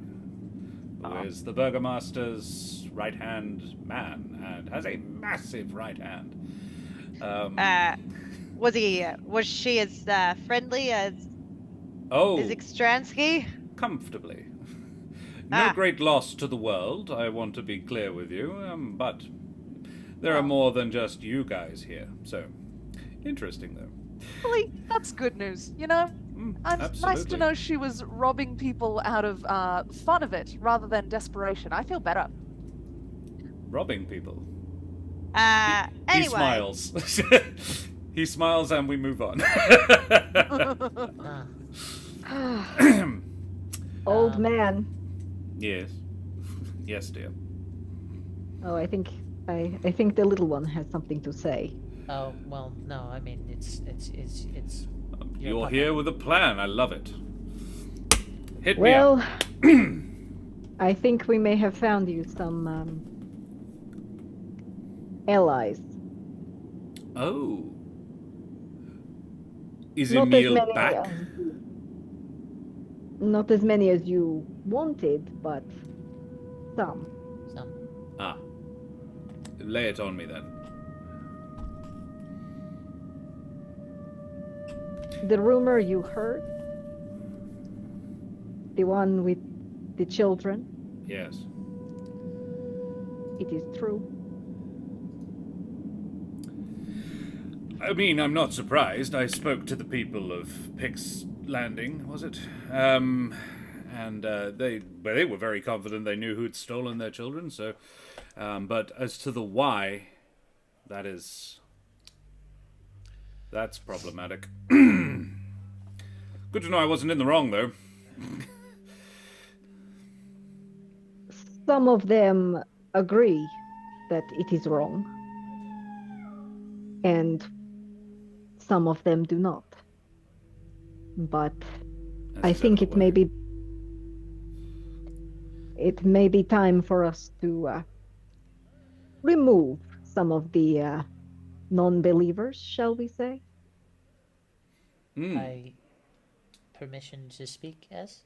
Speaker 1: who is the Burgomaster's right-hand man and has a massive right hand.
Speaker 5: Was she as friendly as Izixtranzi?
Speaker 1: Comfortably. No great loss to the world, I want to be clear with you, but there are more than just you guys here. So, Interesting, though.
Speaker 2: Well, that's good news, you know? It's nice to
Speaker 1: Absolutely.
Speaker 2: know she was robbing people out of fun of it rather than desperation. I feel better.
Speaker 1: Robbing people. He
Speaker 5: Anyway.
Speaker 1: smiles. He smiles and we move on.
Speaker 4: Old man.
Speaker 1: Yes. Yes, dear.
Speaker 4: Oh, I think the little one has something to say.
Speaker 3: Oh, well, no, I mean, it's your
Speaker 1: You're
Speaker 3: partner.
Speaker 1: here with a plan. I love it. Hit me
Speaker 4: Well,
Speaker 1: up.
Speaker 4: I think we may have found you some allies.
Speaker 1: Oh. Is
Speaker 4: Not as
Speaker 1: Emil
Speaker 4: many
Speaker 1: back?
Speaker 4: Not as many as you wanted, but some.
Speaker 3: Some.
Speaker 1: Ah. Lay it on me then.
Speaker 4: The rumor you heard, the one with the children,
Speaker 1: Yes.
Speaker 4: it is true.
Speaker 1: I mean, I'm not surprised. I spoke to the people of Pix Landing, was it? And they were very confident they knew who'd stolen their children, so... but as to the why, that's problematic. Good to know I wasn't in the wrong, though.
Speaker 4: Some of them agree that it is wrong, and some of them do not. But I think it may be time for us to remove some of the non-believers, shall we say?
Speaker 3: I permission to speak, yes?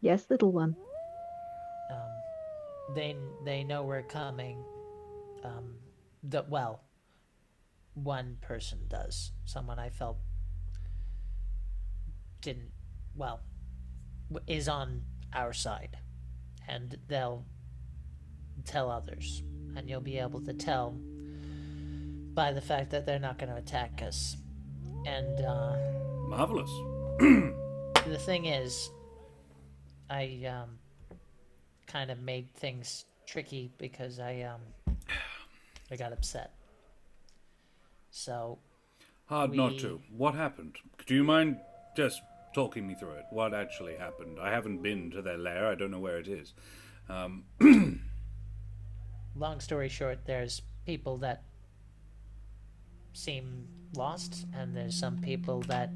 Speaker 4: Yes, little one.
Speaker 3: They know we're coming. One person does. Someone I felt is on our side, and they'll tell others, and you'll be able to tell by the fact that they're not going to attack us. And
Speaker 1: Marvelous.
Speaker 3: the thing is, I kind of made things tricky because I got upset. So
Speaker 1: Hard not to. What happened? Do you mind just talking me through it? What actually happened? I haven't been to their lair. I don't know where it is.
Speaker 3: Long story short, there's people that seem lost, and there's some people that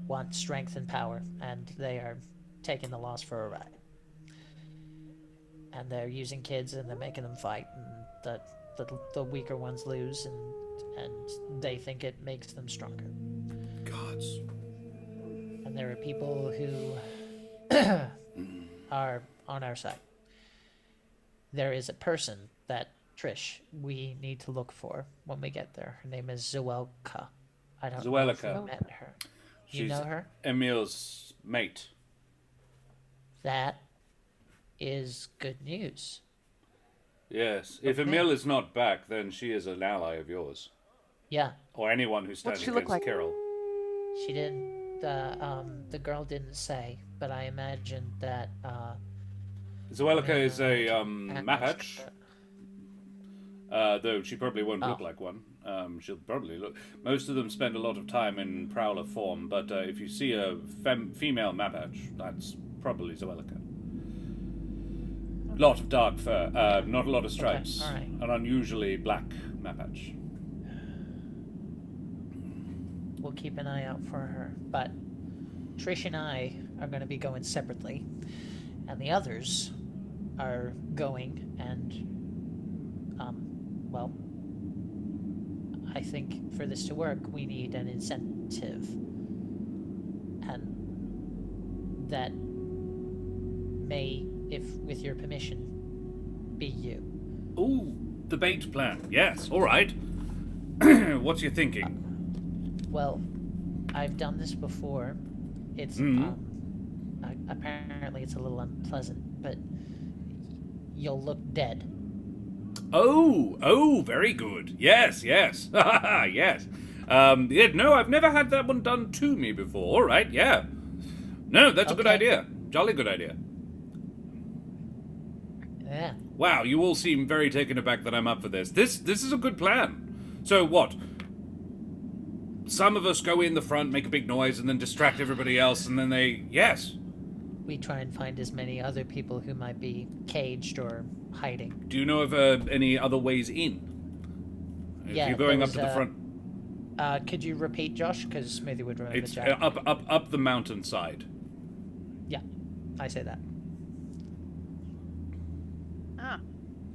Speaker 3: want strength and power, and they are taking the lost for a ride. And they're using kids, and they're making them fight, and the weaker ones lose, and they think it makes them stronger.
Speaker 1: Gods.
Speaker 3: And there are people who are on our side. There is a person that, Trish, we need to look for when we get there. Her name is Zoelka. I don't know if
Speaker 1: Zoelka.
Speaker 3: you met her. You
Speaker 1: She's
Speaker 3: know her?
Speaker 1: Emil's mate.
Speaker 3: That is good news.
Speaker 1: Yes. If Emil is not back, then she is an ally of yours.
Speaker 3: Yeah,
Speaker 1: Or anyone who stands
Speaker 2: she look
Speaker 1: against
Speaker 2: like?
Speaker 1: Kirill.
Speaker 3: she didn't. The girl didn't say, but I imagine that.
Speaker 1: Zoelka is a
Speaker 3: and-
Speaker 1: Mapatch, though she probably won't look like one. She'll probably look... Most of them spend a lot of time in Prowler form, but if you see a female Mapatch, that's probably Zoelka. Lot of dark fur, not a lot of stripes.
Speaker 3: all right.
Speaker 1: An unusually black Mapatch.
Speaker 3: We'll keep an eye out for her. But Trish and I are going to be going separately, and the others are going. And I think for this to work, we need an incentive, and that may, if with your permission, be you.
Speaker 1: Ooh, the bait plan. Yes, all right. What's your thinking?
Speaker 3: Well, I've done this before. It's apparently it's a little unpleasant, but you'll look dead
Speaker 1: Oh, very good. Yes. Yes. Yeah, no, I've never had that one done to me before. All right, yeah. No, that's a good
Speaker 3: Okay.
Speaker 1: idea. Jolly good idea.
Speaker 3: Yeah.
Speaker 1: Wow, you all seem very taken aback that I'm up for this. This is a good plan. So what? Some of us go in the front, make a big noise, and then distract everybody else, and then they... Yes.
Speaker 3: We try and find as many other people who might be caged or hiding.
Speaker 1: Do you know of any other ways in? If
Speaker 3: Yeah,
Speaker 1: you're going
Speaker 3: there
Speaker 1: up to the
Speaker 3: was,
Speaker 1: front...
Speaker 3: Could you repeat, Josh? Because Smoothie would remember
Speaker 1: It's
Speaker 3: Jack.
Speaker 1: up the mountainside.
Speaker 3: Yeah, I say that.
Speaker 5: Ah,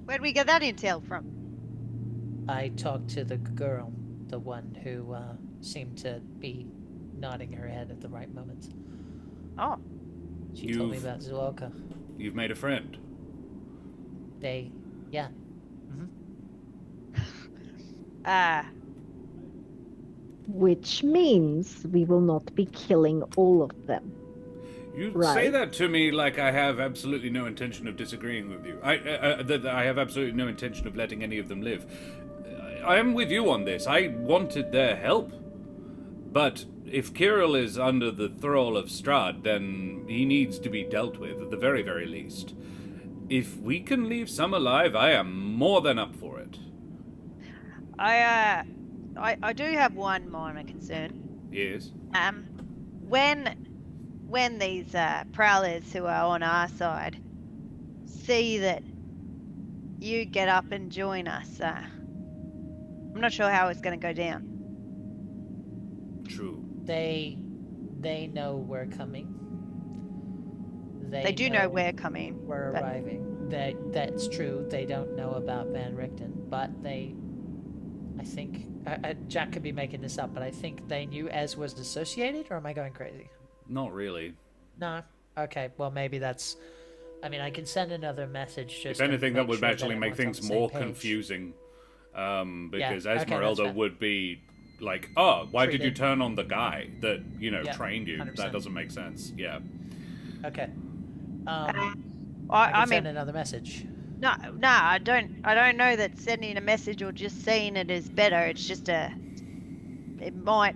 Speaker 5: where'd we get that intel from?
Speaker 3: I talked to the girl, the one who seemed to be nodding her head at the right moments.
Speaker 5: Oh,
Speaker 3: She told me about Zuoka.
Speaker 1: You've made a friend.
Speaker 3: Yeah.
Speaker 4: Which means we will not be killing all of them.
Speaker 1: You say
Speaker 4: Right.
Speaker 1: that to me like I have absolutely no intention of disagreeing with you. That I have absolutely no intention of letting any of them live. I am with you on this. I wanted their help. But if Kirill is under the thrall of Strahd, then he needs to be dealt with, at the very, very least. If we can leave some alive, I am more than up for it.
Speaker 5: I do have one minor concern.
Speaker 1: Yes?
Speaker 5: When these prowlers who are on our side see that you get up and join us, I'm not sure how it's going to go down.
Speaker 1: True.
Speaker 3: They know we're coming.
Speaker 5: They do know we're coming.
Speaker 3: We're
Speaker 5: but-
Speaker 3: arriving. That's true. They don't know about Van Richten, but I think Jack could be making this up, but I think they knew Ez was associated, or am I going crazy?
Speaker 1: Not really.
Speaker 3: No. Okay. Well, maybe that's. I mean, I can send another message. Just
Speaker 1: If anything,
Speaker 3: to
Speaker 1: that would
Speaker 3: sure
Speaker 1: actually make
Speaker 3: everyone's
Speaker 1: things
Speaker 3: on the
Speaker 1: more
Speaker 3: same page.
Speaker 1: confusing. Because
Speaker 3: okay, that's
Speaker 1: Esmeralda
Speaker 3: fair.
Speaker 1: would be like, oh, why did you
Speaker 3: Treated.
Speaker 1: turn on the guy that,
Speaker 3: Yeah,
Speaker 1: trained you?
Speaker 3: 100%.
Speaker 1: That doesn't make sense. Yeah.
Speaker 3: Okay.
Speaker 5: I
Speaker 3: I
Speaker 5: mean,
Speaker 3: send another message.
Speaker 5: no, I don't know that sending a message or just saying it is better. It's just it might,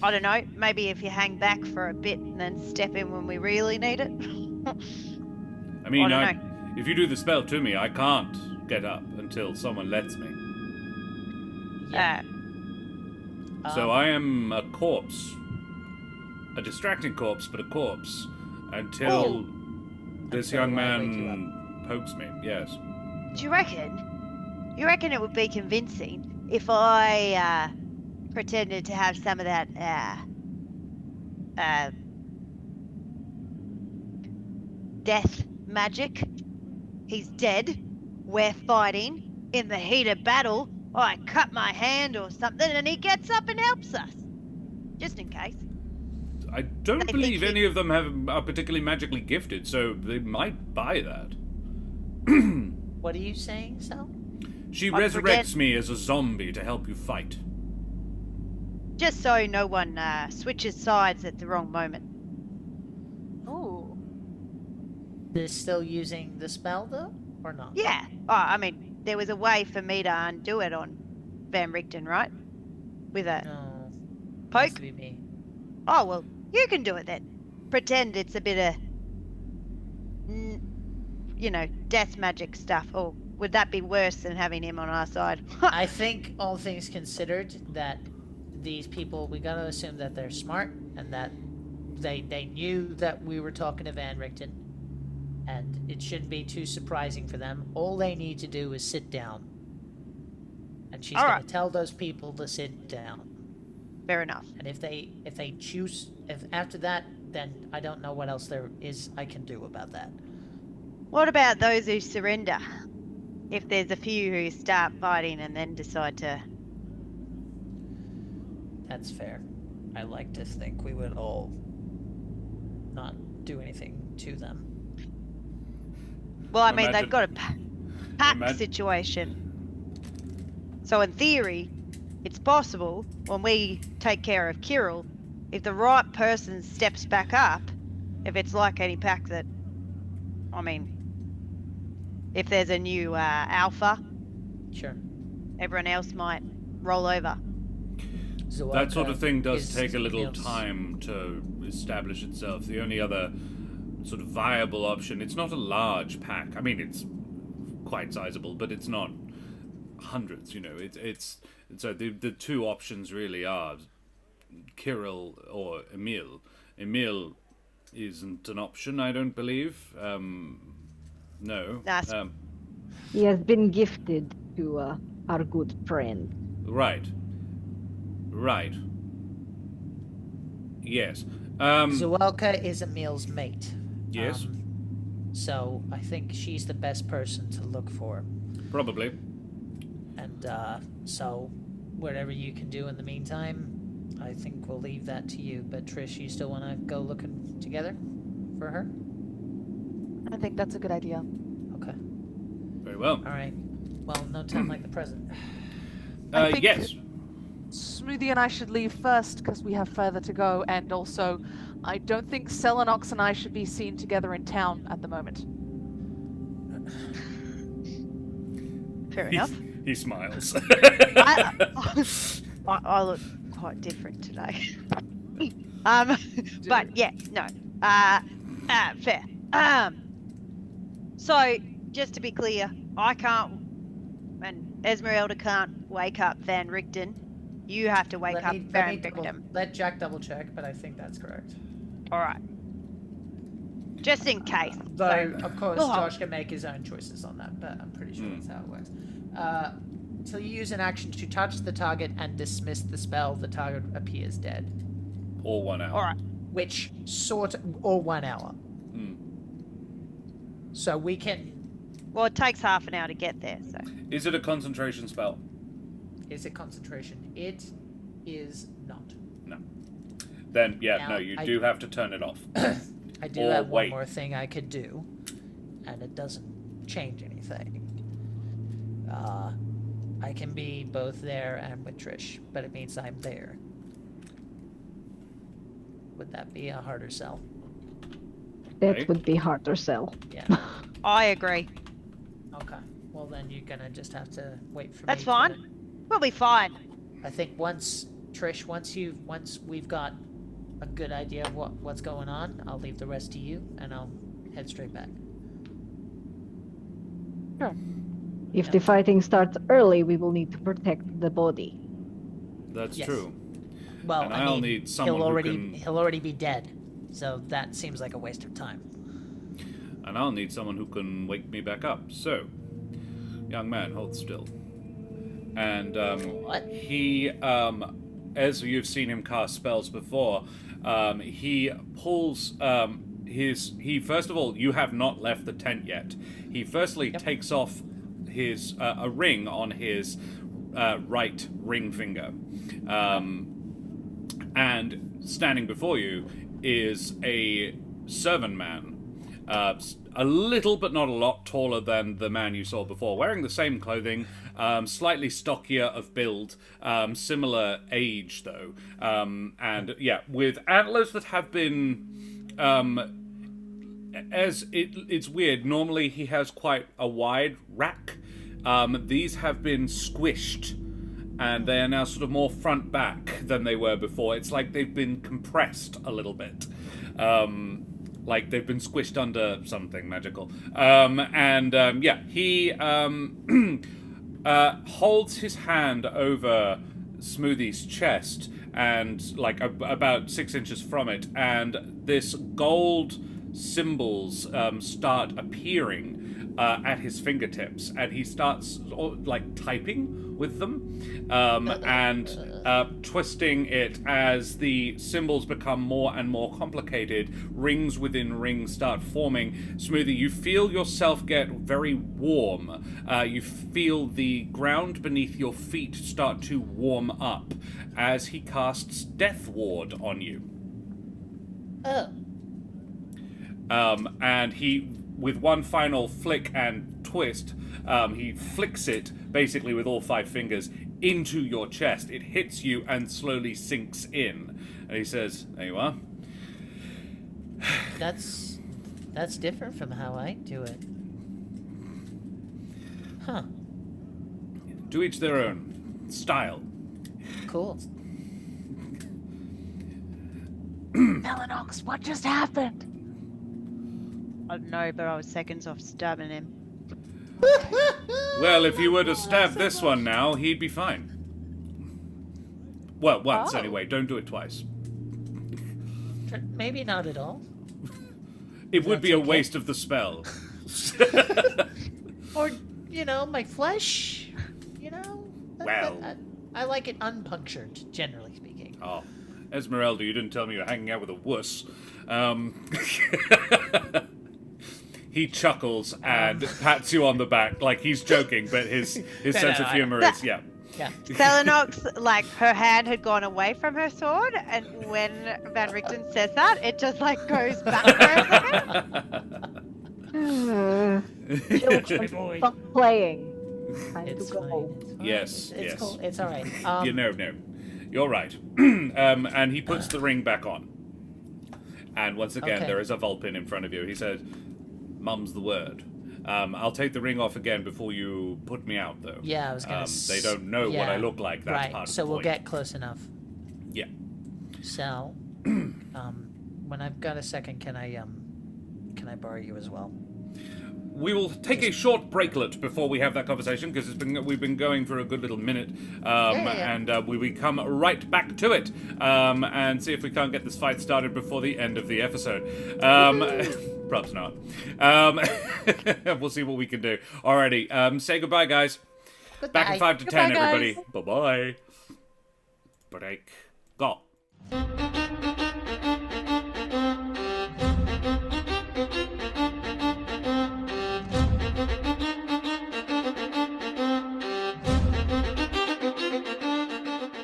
Speaker 5: I don't know, maybe if you hang back for a bit and then step in when we really need it.
Speaker 1: I mean,
Speaker 5: I don't
Speaker 1: if you do the spell to me, I can't get up until someone lets me.
Speaker 3: Yeah.
Speaker 1: So I am a corpse. A distracting corpse, but a corpse. Until this
Speaker 3: Until
Speaker 1: young
Speaker 3: I wake you
Speaker 1: man pokes me, yes.
Speaker 5: Do you reckon? You reckon it would be convincing if I pretended to have some of that death magic? He's dead. We're fighting. In the heat of battle, I cut my hand or something and he gets up and helps us. Just in case.
Speaker 1: I don't
Speaker 5: I think
Speaker 1: believe
Speaker 5: he-
Speaker 1: any of them are particularly magically gifted, so they might buy that.
Speaker 3: What are you saying, Sal?
Speaker 1: She
Speaker 5: I
Speaker 1: resurrects me as a zombie to help you fight.
Speaker 5: Just so no one switches sides at the wrong moment.
Speaker 2: Ooh.
Speaker 3: They're still using the spell, though? Or not?
Speaker 5: Yeah. Oh, I mean, there was a way for me to undo it on Van Richten, right? With a
Speaker 3: No.
Speaker 5: poke?
Speaker 3: Has to be me.
Speaker 5: Oh, well, you can do it then. Pretend it's a bit of, death magic stuff. Or would that be worse than having him on our side?
Speaker 3: I think, all things considered, that these people, we gotta assume that they're smart and that they knew that we were talking to Van Richten, and it shouldn't be too surprising for them. All they need to do is sit down, and she's
Speaker 5: All
Speaker 3: gonna
Speaker 5: right.
Speaker 3: tell those people to sit down.
Speaker 5: Fair enough.
Speaker 3: And if they choose, if after that, then I don't know what else there is I can do about that.
Speaker 5: What about those who surrender? If there's a few who start fighting and then decide to...
Speaker 3: That's fair. I like to think we would all not do anything to them.
Speaker 5: Well, I mean,
Speaker 1: Imagine-
Speaker 5: they've got a pack
Speaker 1: Imagine-
Speaker 5: situation. So in theory, it's possible when we take care of Kirill, if the right person steps back up, if it's like any pack that, I mean, if there's a new alpha,
Speaker 3: Sure.
Speaker 5: everyone else might roll over.
Speaker 1: That sort of thing does
Speaker 3: is
Speaker 1: take a little
Speaker 3: Emil's-
Speaker 1: time to establish itself. The only other sort of viable option, it's not a large pack. I mean, it's quite sizable, but it's not hundreds, you know. It's so the two options really are Kirill or Emil. Emil isn't an option, I don't believe. No.
Speaker 5: That's-
Speaker 4: He has been gifted to our good friend.
Speaker 1: Right. Yes.
Speaker 3: Zuelka is Emil's mate.
Speaker 1: Yes.
Speaker 3: So I think she's the best person to look for.
Speaker 1: Probably.
Speaker 3: And so whatever you can do in the meantime, I think we'll leave that to you. But Trish, you still want to go looking together for her?
Speaker 2: I think that's a good idea.
Speaker 3: Okay.
Speaker 1: Very well.
Speaker 3: All right. Well, no time like the present.
Speaker 2: I think-
Speaker 1: Yes.
Speaker 2: Smoothie and I should leave first because we have further to go, and also, I don't think Selenox and I should be seen together in town at the moment.
Speaker 5: Fair enough.
Speaker 1: He smiles.
Speaker 5: I look quite different today. But yeah, no. Fair. So just to be clear, I can't, and Esmeralda can't wake up Van Richten. You have to wake up Van Richten.
Speaker 3: Let Jack double check, but I think that's correct.
Speaker 5: All right. Just in case.
Speaker 3: Though, of course,
Speaker 5: Oh.
Speaker 3: Josh can make his own choices on that, but I'm pretty sure that's how it works. Until you use an action to touch the target and dismiss the spell, the target appears dead.
Speaker 1: Or 1 hour.
Speaker 5: All right.
Speaker 3: Which or 1 hour.
Speaker 1: Mm.
Speaker 3: So we can.
Speaker 5: Well, it takes half an hour to get there, so.
Speaker 1: Is it a concentration spell?
Speaker 3: Is it concentration? It is not.
Speaker 1: No. Then, yeah,
Speaker 3: Now,
Speaker 1: no, you
Speaker 3: I-
Speaker 1: do have to turn it off.
Speaker 3: I do
Speaker 1: Or
Speaker 3: have one
Speaker 1: wait.
Speaker 3: more thing I could do, and it doesn't change anything. I can be both there and with Trish, but it means I'm there. Would that be a harder sell?
Speaker 4: That
Speaker 1: Right.
Speaker 4: would be harder sell.
Speaker 3: Yeah.
Speaker 5: I agree.
Speaker 3: Okay. Well, then you're gonna just have to wait for
Speaker 5: That's
Speaker 3: me.
Speaker 5: fine. We'll be fine.
Speaker 3: I think once we've got a good idea of what's going on, I'll leave the rest to you, and I'll head straight back.
Speaker 2: Sure.
Speaker 4: If the fighting starts early, we will need to protect the body.
Speaker 1: That's
Speaker 3: Yes.
Speaker 1: true.
Speaker 3: Well,
Speaker 1: And
Speaker 3: I
Speaker 1: I'll
Speaker 3: mean,
Speaker 1: need someone who
Speaker 3: he'll already be dead, so that seems like a waste of time.
Speaker 1: And I'll need someone who can wake me back up. So, young man, hold still. And
Speaker 3: What?
Speaker 1: he, as you've seen him cast spells before, he pulls he first of all, you have not left the tent yet. He firstly takes off his a ring on his right ring finger, and standing before you is a servant man, a little but not a lot taller than the man you saw before, wearing the same clothing, slightly stockier of build, similar age though, and yeah, with antlers that have been it's weird. Normally he has quite a wide rack. These have been squished, and they are now sort of more front back than they were before. It's like they've been compressed a little bit. Like they've been squished under something magical. Yeah, he holds his hand over Smoothie's chest, and like about 6 inches from it, and this gold symbols start appearing at his fingertips, and he starts like typing with them, and twisting it as the symbols become more and more complicated. Rings within rings start forming. Smoothie, you feel yourself get very warm. You feel the ground beneath your feet start to warm up as he casts Death Ward on you.
Speaker 3: Oh.
Speaker 1: And he, with one final flick and twist, he flicks it, basically with all 5 fingers, into your chest. It hits you and slowly sinks in. And he says, there you are.
Speaker 3: That's different from how I do it. Huh.
Speaker 1: To each their own style.
Speaker 3: Cool.
Speaker 2: Melanox, what just happened?
Speaker 5: I don't know, but I was seconds off stabbing him.
Speaker 1: Well, if you were to stab this one now, he'd be fine. Well, once
Speaker 2: Oh.
Speaker 1: anyway. Don't do it twice.
Speaker 3: Maybe not at all.
Speaker 1: It would be a
Speaker 3: okay.
Speaker 1: waste of the spell.
Speaker 3: Or, you know, my flesh. You know.
Speaker 1: Well.
Speaker 3: I like it unpunctured, generally speaking.
Speaker 1: Oh, Esmeralda, you didn't tell me you were hanging out with a wuss. He chuckles and pats you on the back, like he's joking, but his sense of humor is, yeah.
Speaker 3: Yeah.
Speaker 5: Selenox, like, her hand had gone away from her sword, and when Van Richten says that, it just, like, goes back for a second.
Speaker 4: Children, stop playing. Time
Speaker 3: It's
Speaker 4: to go.
Speaker 3: fine. It's fine.
Speaker 1: Yes,
Speaker 3: It's
Speaker 1: yes.
Speaker 3: cool. It's all right.
Speaker 1: No. You're right. And he puts the ring back on. And once again,
Speaker 3: Okay.
Speaker 1: there is a Vulpin in front of you. He says, "Mum's the word." I'll take the ring off again before you put me out, though.
Speaker 3: Yeah, I was gonna.
Speaker 1: They don't know what I
Speaker 3: yeah,
Speaker 1: look like. That's
Speaker 3: right.
Speaker 1: part of
Speaker 3: So
Speaker 1: the
Speaker 3: we'll
Speaker 1: point.
Speaker 3: get close enough.
Speaker 1: Yeah.
Speaker 3: So, when I've got a second, can I borrow you as well?
Speaker 1: We will take a short breaklet before we have that conversation because we've been going for a good little minute,
Speaker 3: Yeah.
Speaker 1: and we will come right back to it and see if we can't get this fight started before the end of the episode. Perhaps not. We'll see what we can do. Alrighty, say goodbye, guys.
Speaker 3: Goodbye.
Speaker 1: Back in 5 to
Speaker 2: Goodbye,
Speaker 1: 10,
Speaker 2: guys.
Speaker 1: everybody. Bye-bye. Break. Go.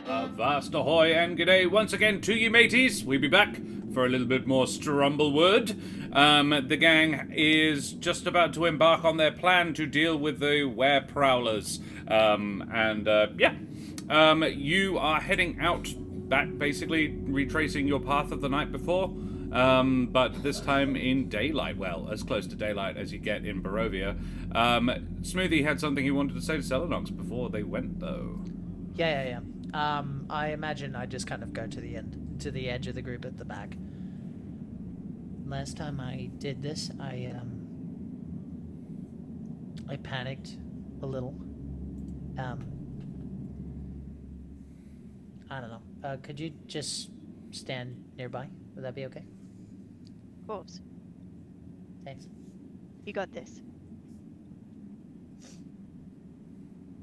Speaker 1: Avast ahoy and g'day once again to you mateys. We be back for a little bit more Strumblewood. The gang is just about to embark on their plan to deal with the Were-Prowlers. You are heading out back, basically retracing your path of the night before, but this time in daylight. Well, as close to daylight as you get in Barovia. Smoothie had something he wanted to say to Selenox before they went, though.
Speaker 3: Yeah. I imagine I just kind of go to the edge of the group at the back. Last time I did this, I panicked a little. I don't know. Could you just stand nearby? Would that be okay?
Speaker 5: Of course.
Speaker 3: Thanks.
Speaker 5: You got this.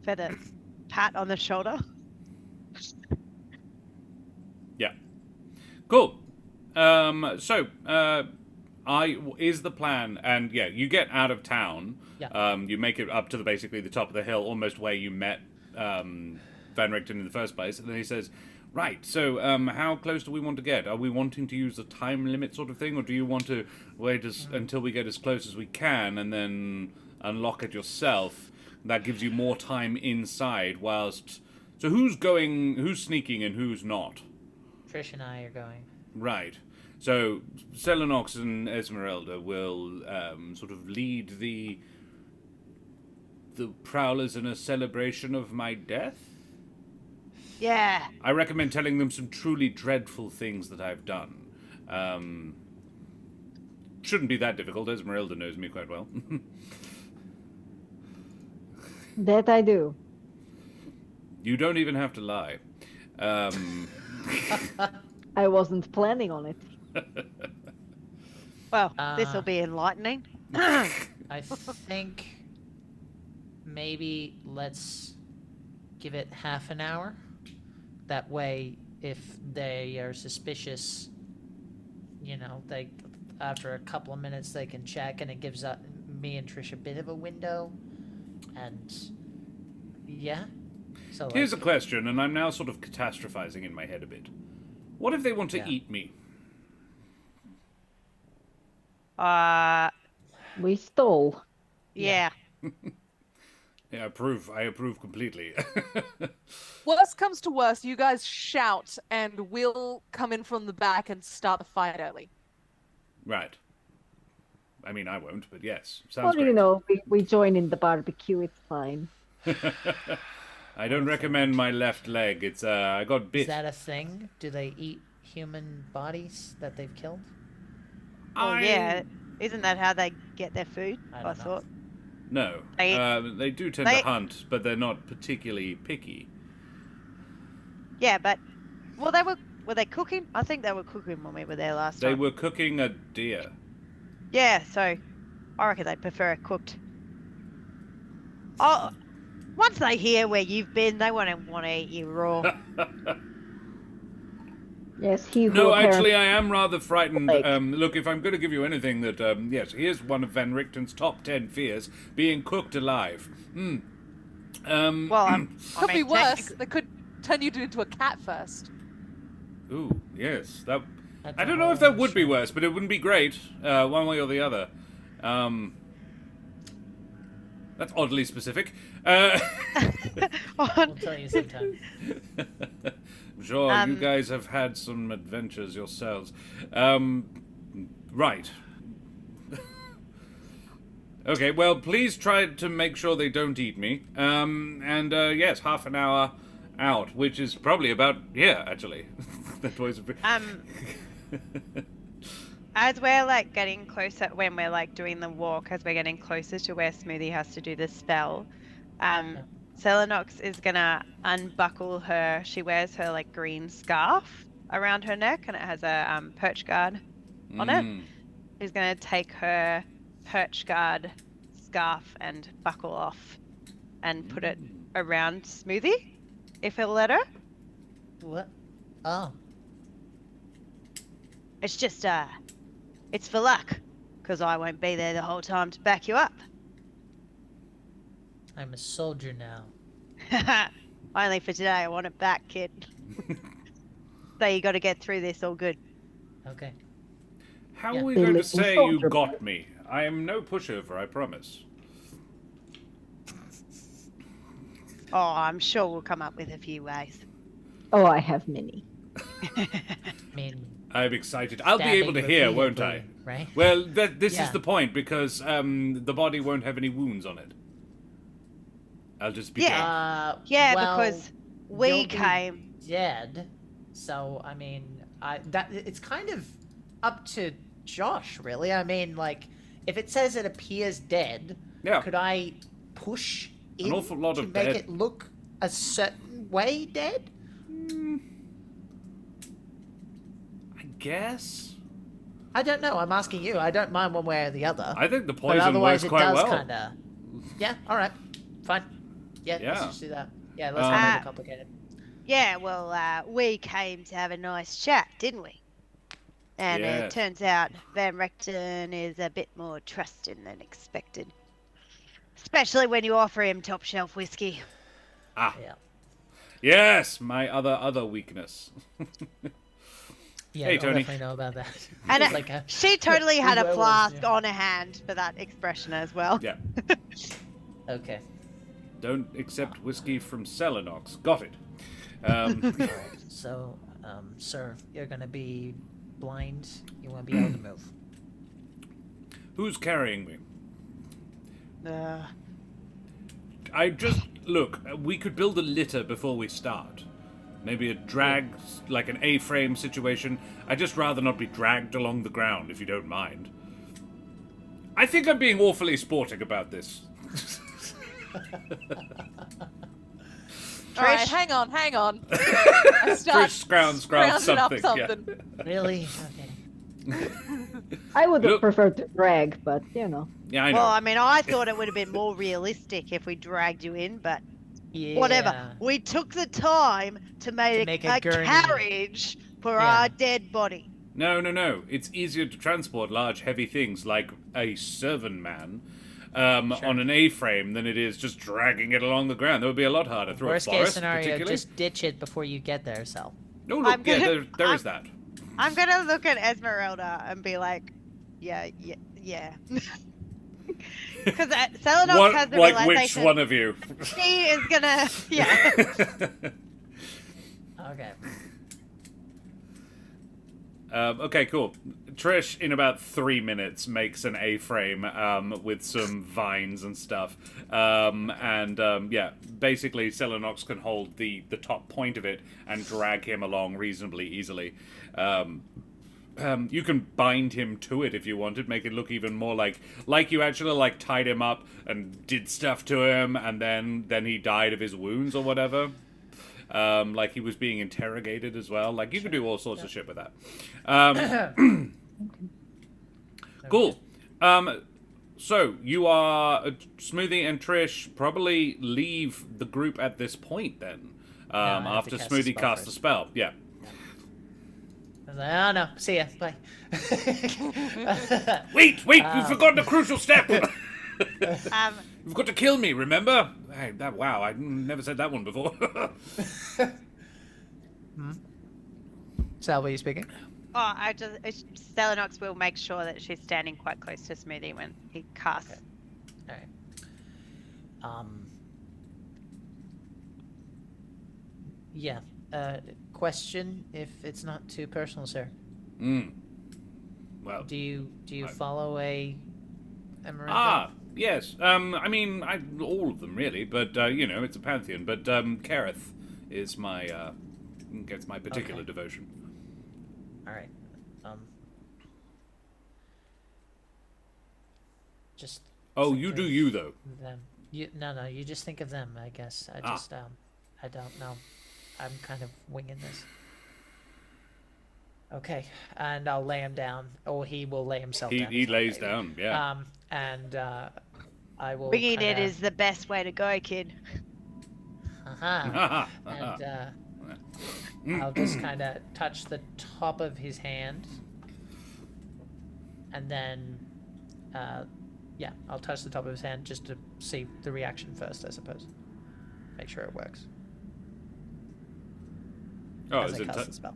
Speaker 5: Feather pat on the shoulder.
Speaker 1: Yeah. Cool. Is the plan, and yeah, you get out of town.
Speaker 3: Yeah.
Speaker 1: You make it up to basically the top of the hill, almost where you met Van Richten in the first place, and then he says, "Right. So, how close do we want to get? Are we wanting to use the time limit sort of thing, or do you want to wait until we get as close as we can and then unlock it yourself? That gives you more time inside. Whilst, so who's sneaking, and who's not?"
Speaker 3: Trish and I are going.
Speaker 1: Right. So Selenox and Esmeralda will sort of lead the Prowlers in a celebration of my death.
Speaker 5: Yeah.
Speaker 1: I recommend telling them some truly dreadful things that I've done. Shouldn't be that difficult. Esmeralda knows me quite well.
Speaker 4: That I do.
Speaker 1: You don't even have to lie.
Speaker 4: I wasn't planning on it.
Speaker 5: Well, this will be enlightening.
Speaker 3: I think maybe let's give it half an hour. That way, if they are suspicious, you know, after a couple of minutes they can check, and it gives me and Trish a bit of a window. And yeah. So
Speaker 1: Here's a question, and I'm now sort of catastrophizing in my head a bit. What if they want to eat me?
Speaker 4: We stole.
Speaker 5: Yeah.
Speaker 1: Yeah, I approve completely.
Speaker 2: Worst comes to worst, you guys shout, and we'll come in from the back and start the fight early.
Speaker 1: Right. I mean, I won't, but yes.
Speaker 4: Well,
Speaker 1: Sounds great.
Speaker 4: we join in the barbecue. It's fine.
Speaker 1: I don't recommend my left leg. It's, I got bit.
Speaker 3: Is that a thing? Do they eat human bodies that they've killed?
Speaker 5: Oh yeah, isn't that how they get their food?
Speaker 3: I
Speaker 5: I
Speaker 3: don't know.
Speaker 5: thought.
Speaker 1: No. They do tend to hunt, but they're not particularly picky.
Speaker 5: Yeah, but were they cooking? I think they were cooking when we were there last
Speaker 1: They
Speaker 5: time.
Speaker 1: were cooking a deer.
Speaker 5: Yeah, so I reckon they prefer it cooked. Oh, once they hear where you've been, they want to eat you raw.
Speaker 4: Yes, he who
Speaker 1: No,
Speaker 4: apparently-
Speaker 1: actually, I am rather frightened.
Speaker 4: Like-
Speaker 1: Look, if I'm going to give you anything that, yes, here's one of Van Richten's top 10 fears, being cooked alive.
Speaker 5: Well,
Speaker 2: Could be worse.
Speaker 5: technically-
Speaker 2: They could turn you into a cat first.
Speaker 1: Ooh, yes. That.
Speaker 3: That's
Speaker 1: I
Speaker 3: a
Speaker 1: don't know if
Speaker 3: whole
Speaker 1: that would be
Speaker 3: show.
Speaker 1: worse, but it wouldn't be great, one way or the other. That's oddly specific.
Speaker 3: We'll tell you sometime.
Speaker 1: I'm sure you guys have had some adventures yourselves. Right. Okay, well, please try to make sure they don't eat me. Yes, half an hour out, which is probably about here, actually. That was a bit...
Speaker 5: As we're like getting closer, when we're like doing the walk, as we're getting closer to where Smoothie has to do the spell, Selenox is gonna unbuckle her. She wears her like green scarf around her neck, and it has a perch guard on it. She's gonna take her perch guard scarf and buckle off, and put it around Smoothie, if he'll let her.
Speaker 3: What? Oh.
Speaker 5: It's just it's for luck, because I won't be there the whole time to back you up.
Speaker 3: I'm a soldier now.
Speaker 5: Only for today. I want it back, kid. So you got to get through this all good.
Speaker 3: Okay.
Speaker 1: How
Speaker 3: Yeah.
Speaker 1: are we going to
Speaker 4: Little
Speaker 1: say you
Speaker 4: soldier
Speaker 1: got me? I am no pushover, I promise.
Speaker 5: Oh, I'm sure we'll come up with a few ways.
Speaker 4: Oh, I have many.
Speaker 3: I mean,
Speaker 1: I'm excited. I'll be
Speaker 3: stabbing
Speaker 1: able to hear, won't I?
Speaker 3: repeatedly, right?
Speaker 1: Well, this
Speaker 3: Yeah.
Speaker 1: is the point, because the body won't have any wounds on it. I'll just be dead.
Speaker 5: Yeah,
Speaker 3: well,
Speaker 5: because we
Speaker 3: you'll be
Speaker 5: came.
Speaker 3: dead. So I mean, it's kind of up to Josh, really. I mean, like, if it says it appears dead,
Speaker 1: Yeah.
Speaker 3: could I push
Speaker 1: An
Speaker 3: in
Speaker 1: awful lot
Speaker 3: to
Speaker 1: of
Speaker 3: make
Speaker 1: dead.
Speaker 3: it look a certain way dead?
Speaker 1: I guess.
Speaker 3: I don't know. I'm asking you. I don't mind one way or the other.
Speaker 1: I think the
Speaker 3: but
Speaker 1: poison
Speaker 3: otherwise,
Speaker 1: works
Speaker 3: it
Speaker 1: quite
Speaker 3: does
Speaker 1: well.
Speaker 3: kind of. Yeah. All right. Fine. Yeah.
Speaker 1: Yeah.
Speaker 3: Let's just do that. Yeah. Let's not make it complicated.
Speaker 5: Yeah, well, we came to have a nice chat, didn't we? And
Speaker 1: Yes.
Speaker 5: it turns out Van Richten is a bit more trusting than expected. Especially when you offer him top shelf whiskey.
Speaker 1: Ah,
Speaker 3: Yeah.
Speaker 1: yes, my other weakness.
Speaker 3: Yeah.
Speaker 1: Hey,
Speaker 3: I'll
Speaker 1: Tony.
Speaker 3: definitely know about that.
Speaker 5: And
Speaker 3: It's like a,
Speaker 5: she totally had a
Speaker 3: werewolves,
Speaker 5: flask
Speaker 3: yeah.
Speaker 5: on her hand for that expression as well.
Speaker 1: Yeah.
Speaker 3: okay.
Speaker 1: Don't accept whiskey from Selenox. Got it.
Speaker 3: Alright, so, sir, you're gonna be blind. You won't be able to move.
Speaker 1: Who's carrying me?
Speaker 5: Uh,
Speaker 1: I just look. We could build a litter before we start. Maybe a drag, like an A-frame situation. I'd just rather not be dragged along the ground, if you don't mind. I think I'm being awfully sporting about this.
Speaker 2: All right,
Speaker 5: Trish?
Speaker 2: hang on. I start
Speaker 1: Trish scrounds
Speaker 2: rounding up
Speaker 1: something. Yeah.
Speaker 2: something.
Speaker 3: Really? Okay.
Speaker 4: I would have
Speaker 1: Look-
Speaker 4: preferred to drag, but you know.
Speaker 1: Yeah, I know.
Speaker 5: well, I mean, I thought it would have been more realistic if we dragged you in, but
Speaker 3: Yeah.
Speaker 5: whatever. We took the time to make,
Speaker 3: make a
Speaker 5: a
Speaker 3: gurney.
Speaker 5: carriage for
Speaker 3: Yeah.
Speaker 5: our dead body.
Speaker 1: No. It's easier to transport large, heavy things like a servant man on an A-frame than it is just dragging it along the ground. That would be a lot harder through
Speaker 3: Worst
Speaker 1: a forest,
Speaker 3: case scenario,
Speaker 1: particularly.
Speaker 3: just ditch it before you get there, Sal.
Speaker 1: No, look,
Speaker 5: I'm
Speaker 1: yeah,
Speaker 5: gonna-
Speaker 1: there is that.
Speaker 5: I'm gonna look at Esmeralda and be like, yeah. Because Selenox has the
Speaker 1: Like which
Speaker 5: realization
Speaker 1: one of you?
Speaker 5: she is gonna, yeah.
Speaker 3: Okay.
Speaker 1: Okay, cool. Trish, in about 3 minutes, makes an A-frame with some vines and stuff. Basically, Selenox can hold the top point of it and drag him along reasonably easily. You can bind him to it if you wanted, make it look even more like you actually tied him up and did stuff to him, and then he died of his wounds or whatever. Like he was being interrogated as well. Like you could do all sorts of shit with that. Cool. So you are Smoothie and Trish probably leave the group at this point then. After Smoothie casts the spell. Yeah.
Speaker 3: I was like, oh no, see ya, bye.
Speaker 1: Wait, you've forgotten a crucial step. You've got to kill me, remember? Hey, wow, I never said that one before.
Speaker 3: Sal, were you speaking?
Speaker 5: Oh, Selenox will make sure that she's standing quite close to Smoothie when he casts.
Speaker 3: Okay. All right. Yeah. Question, if it's not too personal, sir.
Speaker 1: Well,
Speaker 3: Do you follow a Amaranth?
Speaker 1: Yes. I mean, all of them really, but it's a pantheon. But Kareth is my gets my particular devotion.
Speaker 3: All right. Just.
Speaker 1: Oh,
Speaker 3: think
Speaker 1: you
Speaker 3: of
Speaker 1: do you though.
Speaker 3: Them. No. You just think of them. I guess. I just I don't know. I'm kind of winging this. Okay, and I'll lay him down, or he will lay himself down.
Speaker 1: He lays down. Yeah.
Speaker 3: I will.
Speaker 5: Winging it is the best way to go, kid.
Speaker 3: And I'll just kind of touch the top of his hand, and then, I'll touch the top of his hand just to see the reaction first, I suppose. Make sure it works.
Speaker 1: Oh,
Speaker 3: as
Speaker 1: is
Speaker 3: I
Speaker 1: it
Speaker 3: cast the spell.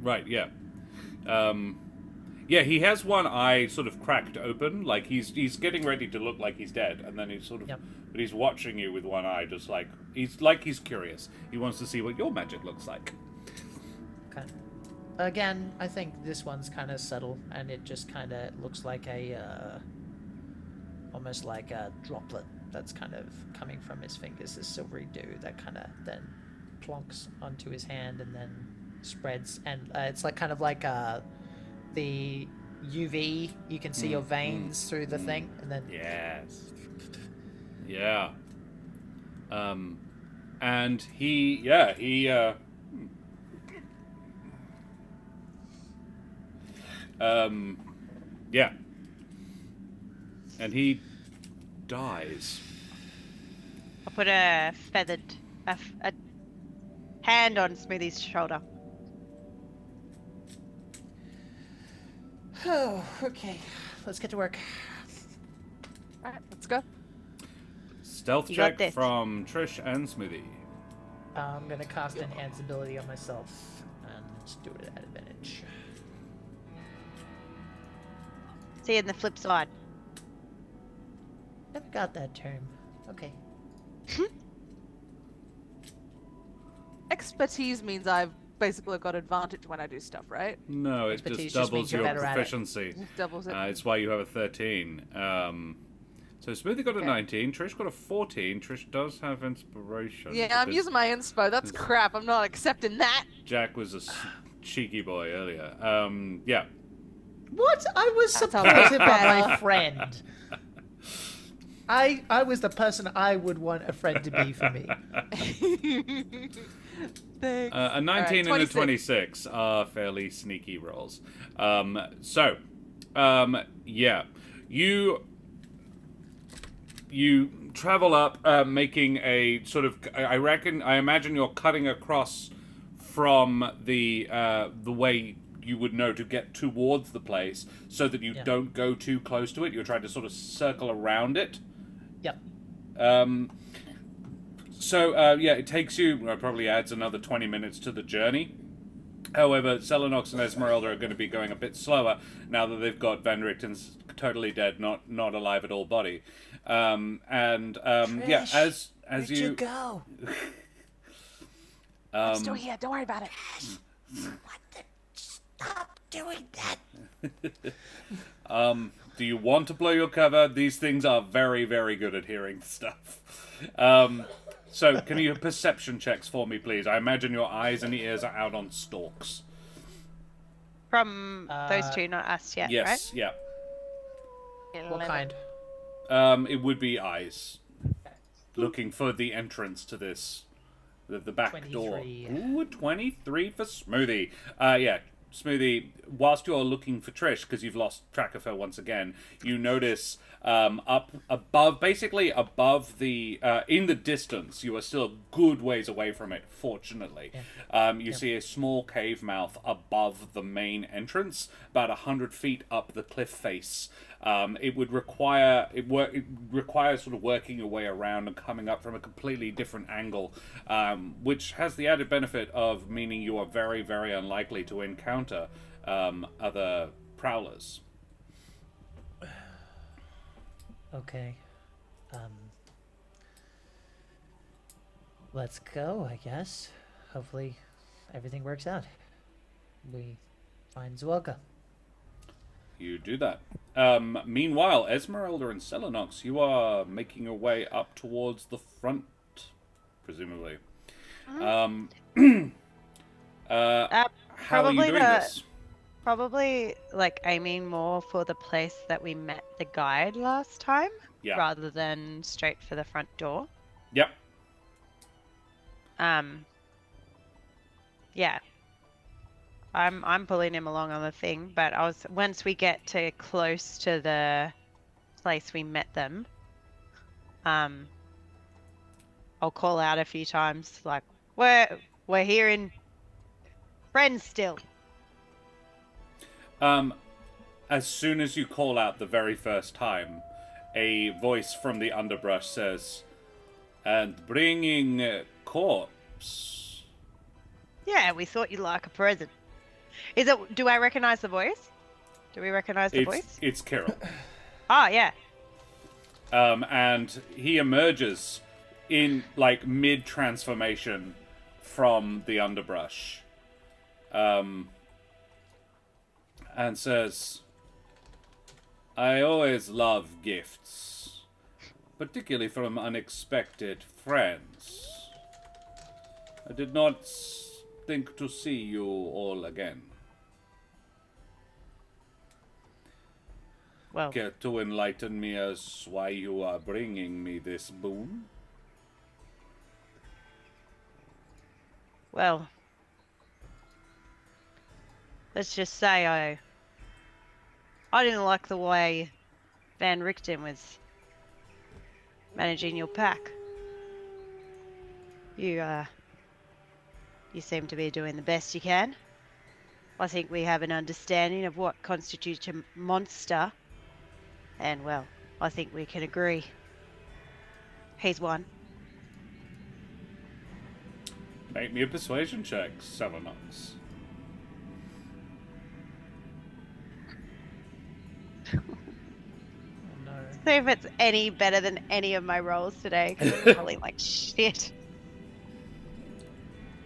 Speaker 1: Right? Yeah. Yeah, he has one eye sort of cracked open, like he's getting ready to look like he's dead, and then he's sort of, but he's watching you with one eye, just like he's curious. He wants to see what your magic looks like.
Speaker 3: Okay. Again, I think this one's kind of subtle, and it just kind of looks like almost like a droplet that's kind of coming from his fingers, this silvery dew that kind of then plonks onto his hand and then spreads, and it's like kind of like the UV, you can see your veins through the thing, and then
Speaker 1: yes, yeah, and he and he dies.
Speaker 5: I'll put a hand on Smoothie's shoulder.
Speaker 3: Oh, okay. Let's get to work.
Speaker 2: All right, let's go.
Speaker 1: Stealth
Speaker 5: You got
Speaker 1: check
Speaker 5: this.
Speaker 1: from Trish and Smoothie.
Speaker 3: I'm gonna cast Enhance ability on myself and do it at advantage.
Speaker 5: See you in the flip side.
Speaker 3: Never got that term. Okay.
Speaker 2: Expertise means I've basically got advantage when I do stuff, right?
Speaker 1: No, it
Speaker 3: Expertise
Speaker 1: just
Speaker 3: just
Speaker 1: doubles
Speaker 3: means you're
Speaker 1: your
Speaker 3: better at it.
Speaker 1: proficiency.
Speaker 2: Just doubles it.
Speaker 1: It's why you have a 13. So Smoothie got a 19, Trish got a 14. Trish does have inspiration.
Speaker 2: Yeah, I'm
Speaker 1: because
Speaker 2: using my inspo. That's crap. I'm not accepting that.
Speaker 1: Jack was a cheeky boy earlier. Yeah.
Speaker 3: What? I was
Speaker 2: That's how
Speaker 3: supported by
Speaker 2: better.
Speaker 3: my friend. I was the person I would want a friend to be for me.
Speaker 2: Thanks.
Speaker 1: A 19
Speaker 2: Alright,
Speaker 1: and a
Speaker 2: 26.
Speaker 1: 26 are fairly sneaky rolls. Yeah. You travel up, making a sort of, I imagine you're cutting across from the way you would know to get towards the place, so that you don't go too close to it. You're trying to sort of circle around it.
Speaker 3: Yep.
Speaker 1: It takes you, probably adds another 20 minutes to the journey. However, Selenox and Esmeralda are going to be going a bit slower now that they've got Van Richten's totally dead, not alive at all body.
Speaker 3: Trish,
Speaker 1: as
Speaker 3: where'd
Speaker 1: you
Speaker 3: you go?
Speaker 2: I'm still here. Don't worry about it.
Speaker 3: What the? Stop. doing that.
Speaker 1: Do you want to blow your cover? These things are very, very good at hearing stuff. So, can you perception checks for me, please? I imagine your eyes and ears are out on stalks.
Speaker 5: From those two, not us yet,
Speaker 1: Yes, yeah.
Speaker 5: right?
Speaker 3: What kind?
Speaker 1: It would be eyes. Looking for the entrance to this. The back
Speaker 3: 23.
Speaker 1: door. Ooh, 23 for Smoothie. Yeah, Smoothie, whilst you're looking for Trish, because you've lost track of her once again, you notice up above, basically above the, in the distance, you are still a good ways away from it, fortunately.
Speaker 3: Yeah.
Speaker 1: You see a small cave mouth above the main entrance, about 100 feet up the cliff face. It would require it requires sort of working your way around and coming up from a completely different angle, which has the added benefit of meaning you are very, very unlikely to encounter other prowlers.
Speaker 3: Okay. Let's go, I guess. Hopefully everything works out. We find Zwelka.
Speaker 1: You do that. Meanwhile, Esmeralda and Selenox, you are making your way up towards the front, presumably. How are you doing this?
Speaker 5: Probably like aiming more for the place that we met the guide last time,
Speaker 1: Yeah.
Speaker 5: rather than straight for the front door.
Speaker 1: Yep.
Speaker 5: Yeah. I'm pulling him along on the thing, but once we get to close to the place we met them, I'll call out a few times like we're here in Friends still.
Speaker 1: As soon as you call out the very first time, a voice from the underbrush says, "And bringing corpse."
Speaker 5: Yeah, we thought you'd like a present. Do I recognize the voice? Do we recognize the voice?
Speaker 1: It's Kirill.
Speaker 5: Oh, yeah.
Speaker 1: And he emerges in, like, mid-transformation from the underbrush. And says, "I always love gifts, particularly from unexpected friends. I did not think to see you all again.
Speaker 5: Well,
Speaker 1: Care to enlighten me as why you are bringing me this boon?"
Speaker 5: well, let's just say I didn't like the way Van Richten was managing your pack. You seem to be doing the best you can. I think we have an understanding of what constitutes a monster. And, well, I think we can agree. He's one.
Speaker 1: Make me a persuasion check, Selenox.
Speaker 3: Oh no.
Speaker 5: See if it's any better than any of my rolls today, because I'm rolling like shit.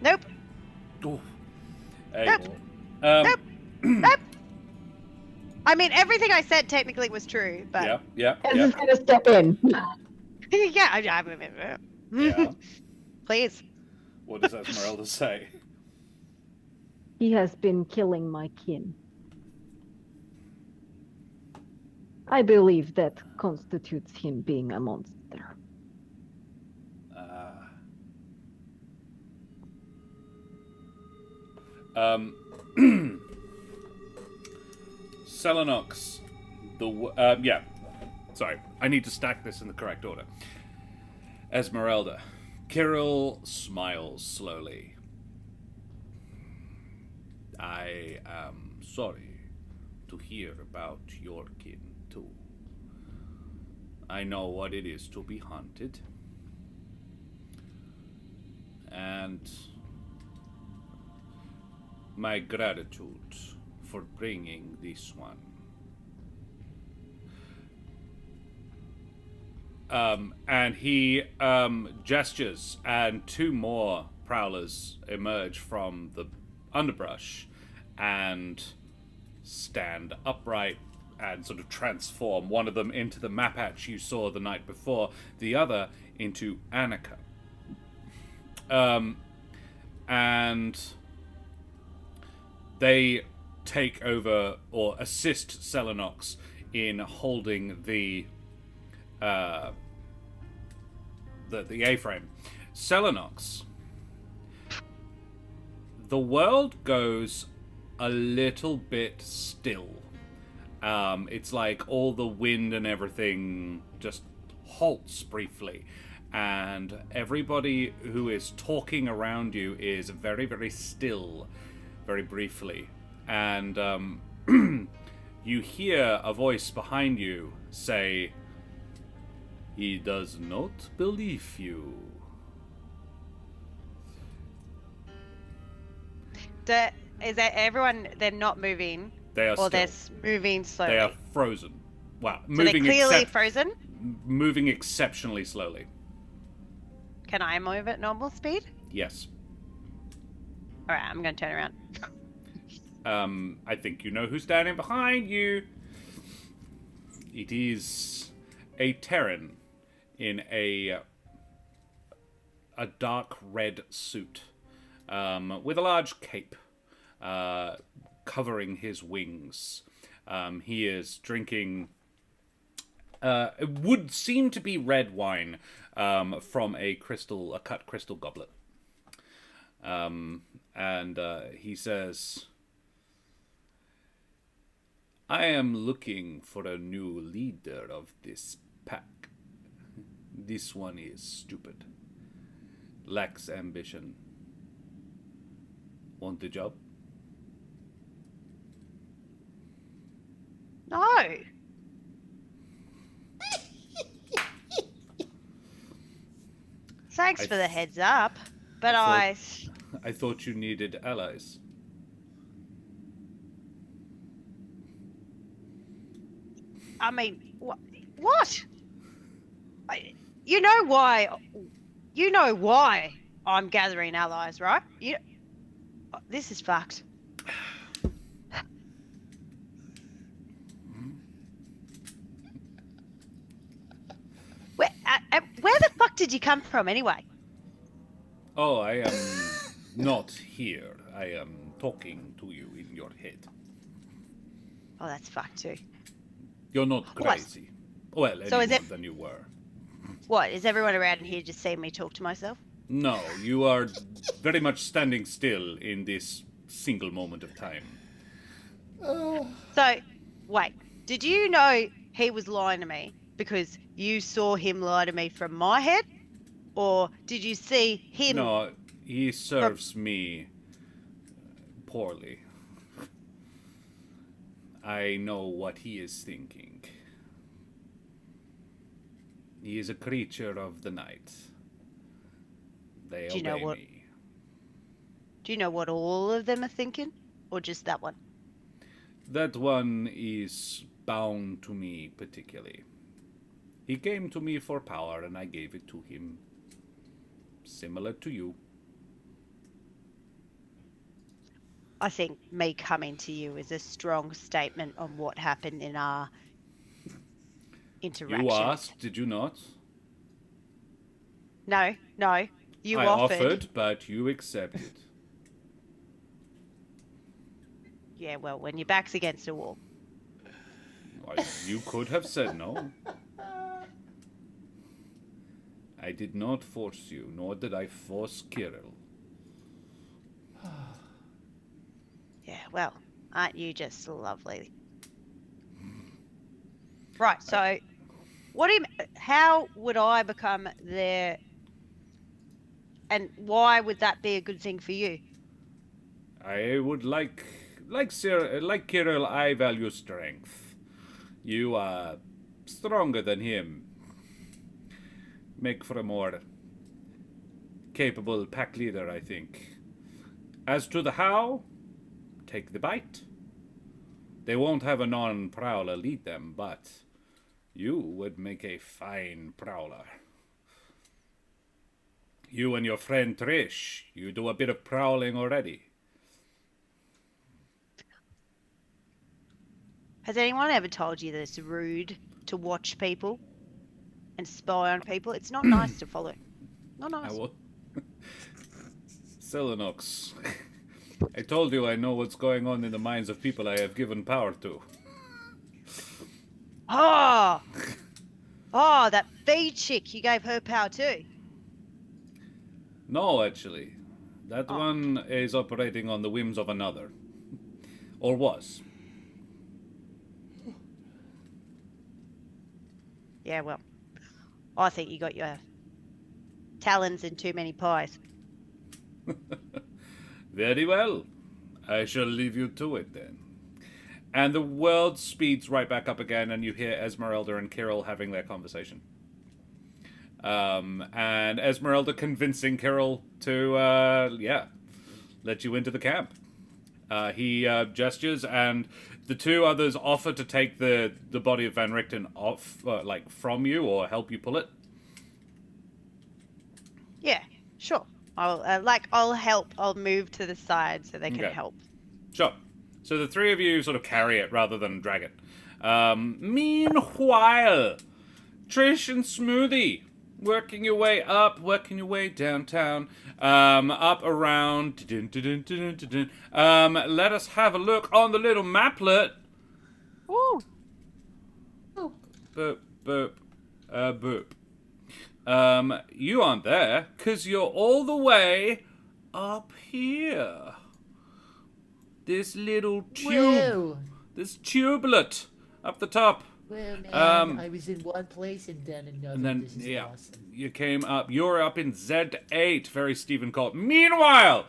Speaker 5: Nope.
Speaker 1: Ooh. Hey.
Speaker 5: Nope.
Speaker 1: Nope.
Speaker 5: Nope. I mean, everything I said technically was true, but...
Speaker 1: Yeah.
Speaker 4: Ezra's gonna step in.
Speaker 5: yeah.
Speaker 1: Yeah.
Speaker 5: Please.
Speaker 1: What does Esmeralda say?
Speaker 4: He has been killing my kin. I believe that constitutes him being a monster.
Speaker 1: Selenox, yeah. Sorry, I need to stack this in the correct order. Esmeralda. Kirill smiles slowly. "I am sorry to hear about your kin, too. I know what it is to be hunted. And my gratitude for bringing this one." And he gestures, and two more prowlers emerge from the underbrush and stand upright and sort of transform, one of them into the Mapatch you saw the night before, the other into Annika. And they take over or assist Selenox in holding the A-frame. Selenox, the world goes a little bit still. It's like all the wind and everything just halts briefly, and everybody who is talking around you is very, very still, very briefly. And you hear a voice behind you say, "He does not believe you."
Speaker 5: Is that everyone? They're not moving,
Speaker 1: They are
Speaker 5: or
Speaker 1: still.
Speaker 5: they're moving slowly.
Speaker 1: They are frozen. Wow,
Speaker 5: so they're clearly frozen.
Speaker 1: moving exceptionally slowly.
Speaker 5: Can I move at normal speed?
Speaker 1: Yes.
Speaker 5: All right, I'm going to turn around.
Speaker 1: I think you know who's standing behind you. It is a Terran in a dark red suit, with a large cape covering his wings. He is drinking it would seem to be red wine from a cut crystal goblet. And he says, "I am looking for a new leader of this pack. This one is stupid. Lacks ambition. Want the job?"
Speaker 5: No. Thanks for the heads up, but
Speaker 1: I thought you needed allies.
Speaker 5: I mean, what? You know why? You know why I'm gathering allies, right? This is fucked. Where the fuck did you come from, anyway?
Speaker 1: Oh, I am not here. I am talking to you in your head.
Speaker 5: Oh, that's fucked too.
Speaker 1: You're not crazy. Well, any
Speaker 5: So
Speaker 1: more than you were.
Speaker 5: What, is everyone around here just seeing me talk to myself?
Speaker 1: No, you are very much standing still in this single moment of time.
Speaker 5: So, wait, did you know he was lying to me because you saw him lie to me from my head? Or did you see him...
Speaker 1: No, he serves me poorly. I know what he is thinking. He is a creature of the night. They
Speaker 5: Do you know
Speaker 1: obey
Speaker 5: what-
Speaker 1: me.
Speaker 5: Do you know what all of them are thinking? Or just that one?
Speaker 1: That one is bound to me particularly. He came to me for power and I gave it to him. Similar to you.
Speaker 5: I think me coming to you is a strong statement on what happened in our interaction.
Speaker 1: You asked, did you not?
Speaker 5: No. You
Speaker 1: I
Speaker 5: offered.
Speaker 1: but you accepted.
Speaker 5: Yeah, well, when your back's against a wall.
Speaker 1: Well, you could have said no. I did not force you, nor did I force Kirill.
Speaker 5: Yeah, well, aren't you just lovely? Right, so how would I become their... And why would that be a good thing for you?
Speaker 1: I would like Kirill, I value strength. You are stronger than him. Make for a more capable pack leader, I think. As to the how, take the bite. They won't have a non-Prowler lead them, but you would make a fine Prowler. You and your friend Trish, you do a bit of prowling already.
Speaker 5: Has anyone ever told you that it's rude to watch people and spy on people? It's not nice to follow. Not
Speaker 1: I
Speaker 5: nice.
Speaker 1: will. Selenox. I told you I know what's going on in the minds of people I have given power to.
Speaker 5: Oh! Oh, that fee chick, you gave her power too.
Speaker 1: No, actually. That one is operating on the whims of another. Or was.
Speaker 5: Yeah, well, I think you got your talons in too many pies.
Speaker 1: Very well. I shall leave you to it then. And the world speeds right back up again, and you hear Esmeralda and Kirill having their conversation. And Esmeralda convincing Kirill to, let you into the camp. He gestures, and the two others offer to take the body of Van Richten off, from you, or help you pull it.
Speaker 5: Yeah, sure. I'll help. I'll move to the side so they can
Speaker 1: Okay.
Speaker 5: help.
Speaker 1: Sure. So the three of you sort of carry it rather than drag it. Meanwhile, Trish and Smoothie, working your way up, working your way downtown, up around. Let us have a look on the little maplet.
Speaker 2: Woo!
Speaker 1: Boop, boop, boop. You aren't there, 'cause you're all the way up here. This little tube.
Speaker 3: Whoa.
Speaker 1: This tubelet up the top.
Speaker 3: Well, man, I was in one place and then another.
Speaker 1: And then,
Speaker 3: this is
Speaker 1: yeah,
Speaker 3: awesome.
Speaker 1: you came up. You're up in Z8. Very Stephen Colbert. Meanwhile,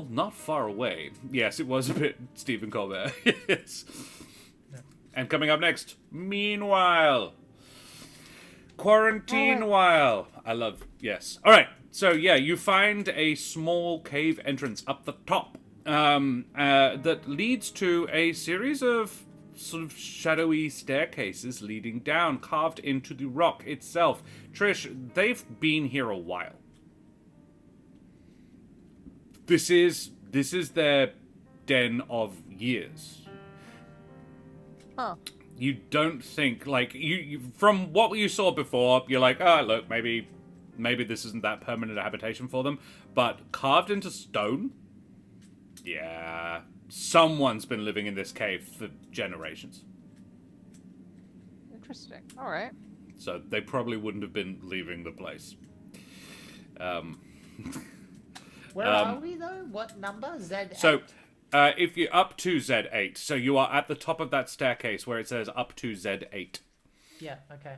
Speaker 1: not far away. Yes, it was a bit Stephen Colbert. Yes. And coming up next, meanwhile. Quarantine while. I love, yes. All right, so yeah, you find a small cave entrance up the top that leads to a series of sort of shadowy staircases leading down, carved into the rock itself. Trish, they've been here a while. This is their den of years.
Speaker 2: Huh.
Speaker 1: You don't think, like, you from what you saw before, you're like, oh, look, maybe this isn't that permanent a habitation for them. But carved into stone? Yeah. Someone's been living in this cave for generations.
Speaker 2: Interesting. All right.
Speaker 1: So they probably wouldn't have been leaving the place.
Speaker 3: Where are we though? What number? Z8?
Speaker 1: So, if you're up to Z8, so you are at the top of that staircase where it says up to Z8.
Speaker 3: Yeah. Okay.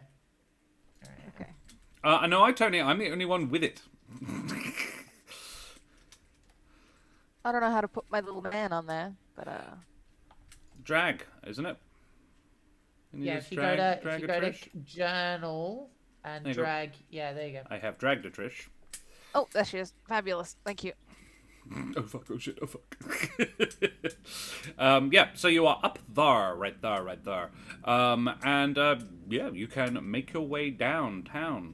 Speaker 3: All right.
Speaker 2: Okay.
Speaker 1: No, Tony, I'm the only one with it.
Speaker 2: I don't know how to put my little man on there, but
Speaker 1: Drag, isn't it? Can
Speaker 3: Yeah,
Speaker 1: just
Speaker 3: if you go to
Speaker 1: Trish?
Speaker 3: journal and
Speaker 1: There you go.
Speaker 3: drag, yeah, there you go.
Speaker 1: I have dragged a Trish.
Speaker 2: oh, there she is. Fabulous. Thank you.
Speaker 1: Oh fuck, oh shit, oh fuck. Yeah, so you are up there, right there. Yeah, you can make your way downtown.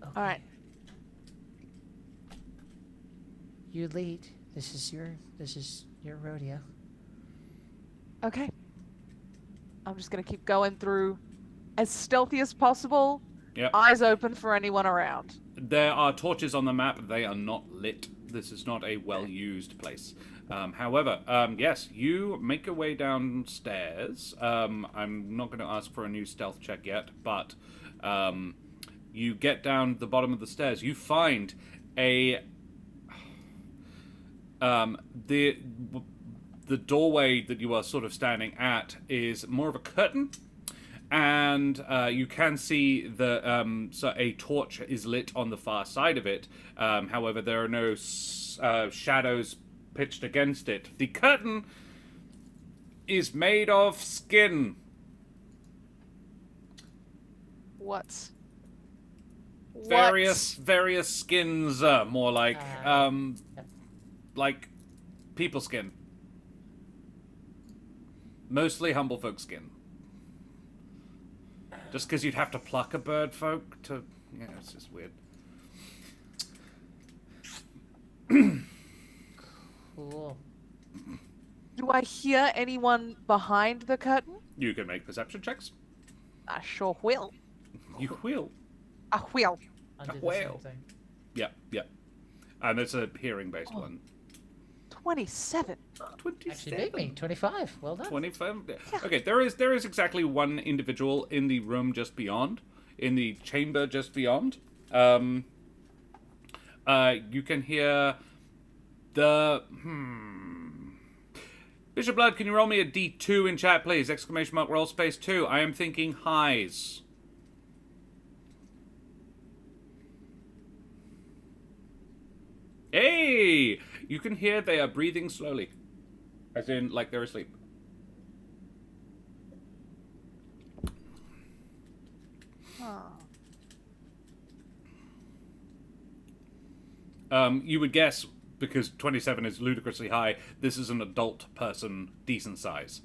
Speaker 3: Okay.
Speaker 2: All right.
Speaker 3: You lead. This is your rodeo.
Speaker 2: Okay. I'm just gonna keep going through as stealthy as possible.
Speaker 1: Yep.
Speaker 2: Eyes open for anyone around.
Speaker 1: There are torches on the map. They are not lit. This is not a well-used place. However, yes, you make your way downstairs. I'm not going to ask for a new stealth check yet, but you get down the bottom of the stairs. You find a the doorway that you are sort of standing at is more of a curtain. And you can see so a torch is lit on the far side of it. However, there are no shadows pitched against it. The curtain is made of skin.
Speaker 2: What?
Speaker 1: Various skins, more like people skin. Mostly humble folk skin. Just because you'd have to pluck a bird folk to... Yeah, it's just weird.
Speaker 3: Cool.
Speaker 2: Do Do I hear anyone behind the curtain?
Speaker 1: You can make perception checks.
Speaker 2: I sure will.
Speaker 1: You will.
Speaker 2: I will.
Speaker 3: I did the
Speaker 1: Well.
Speaker 3: same thing.
Speaker 1: Yep. And it's a hearing-based one.
Speaker 2: 27.
Speaker 1: 27.
Speaker 3: Actually beat me. 25. Well done.
Speaker 1: 25. Okay, there is exactly one individual in the room just beyond, in the chamber just beyond. You can hear the Bishop Blood, can you roll me a D2 in chat, please? Exclamation mark roll space 2. I am thinking highs. Hey! You can hear they are breathing slowly. As in, like they're asleep. You would guess, because 27 is ludicrously high, this is an adult person, decent size.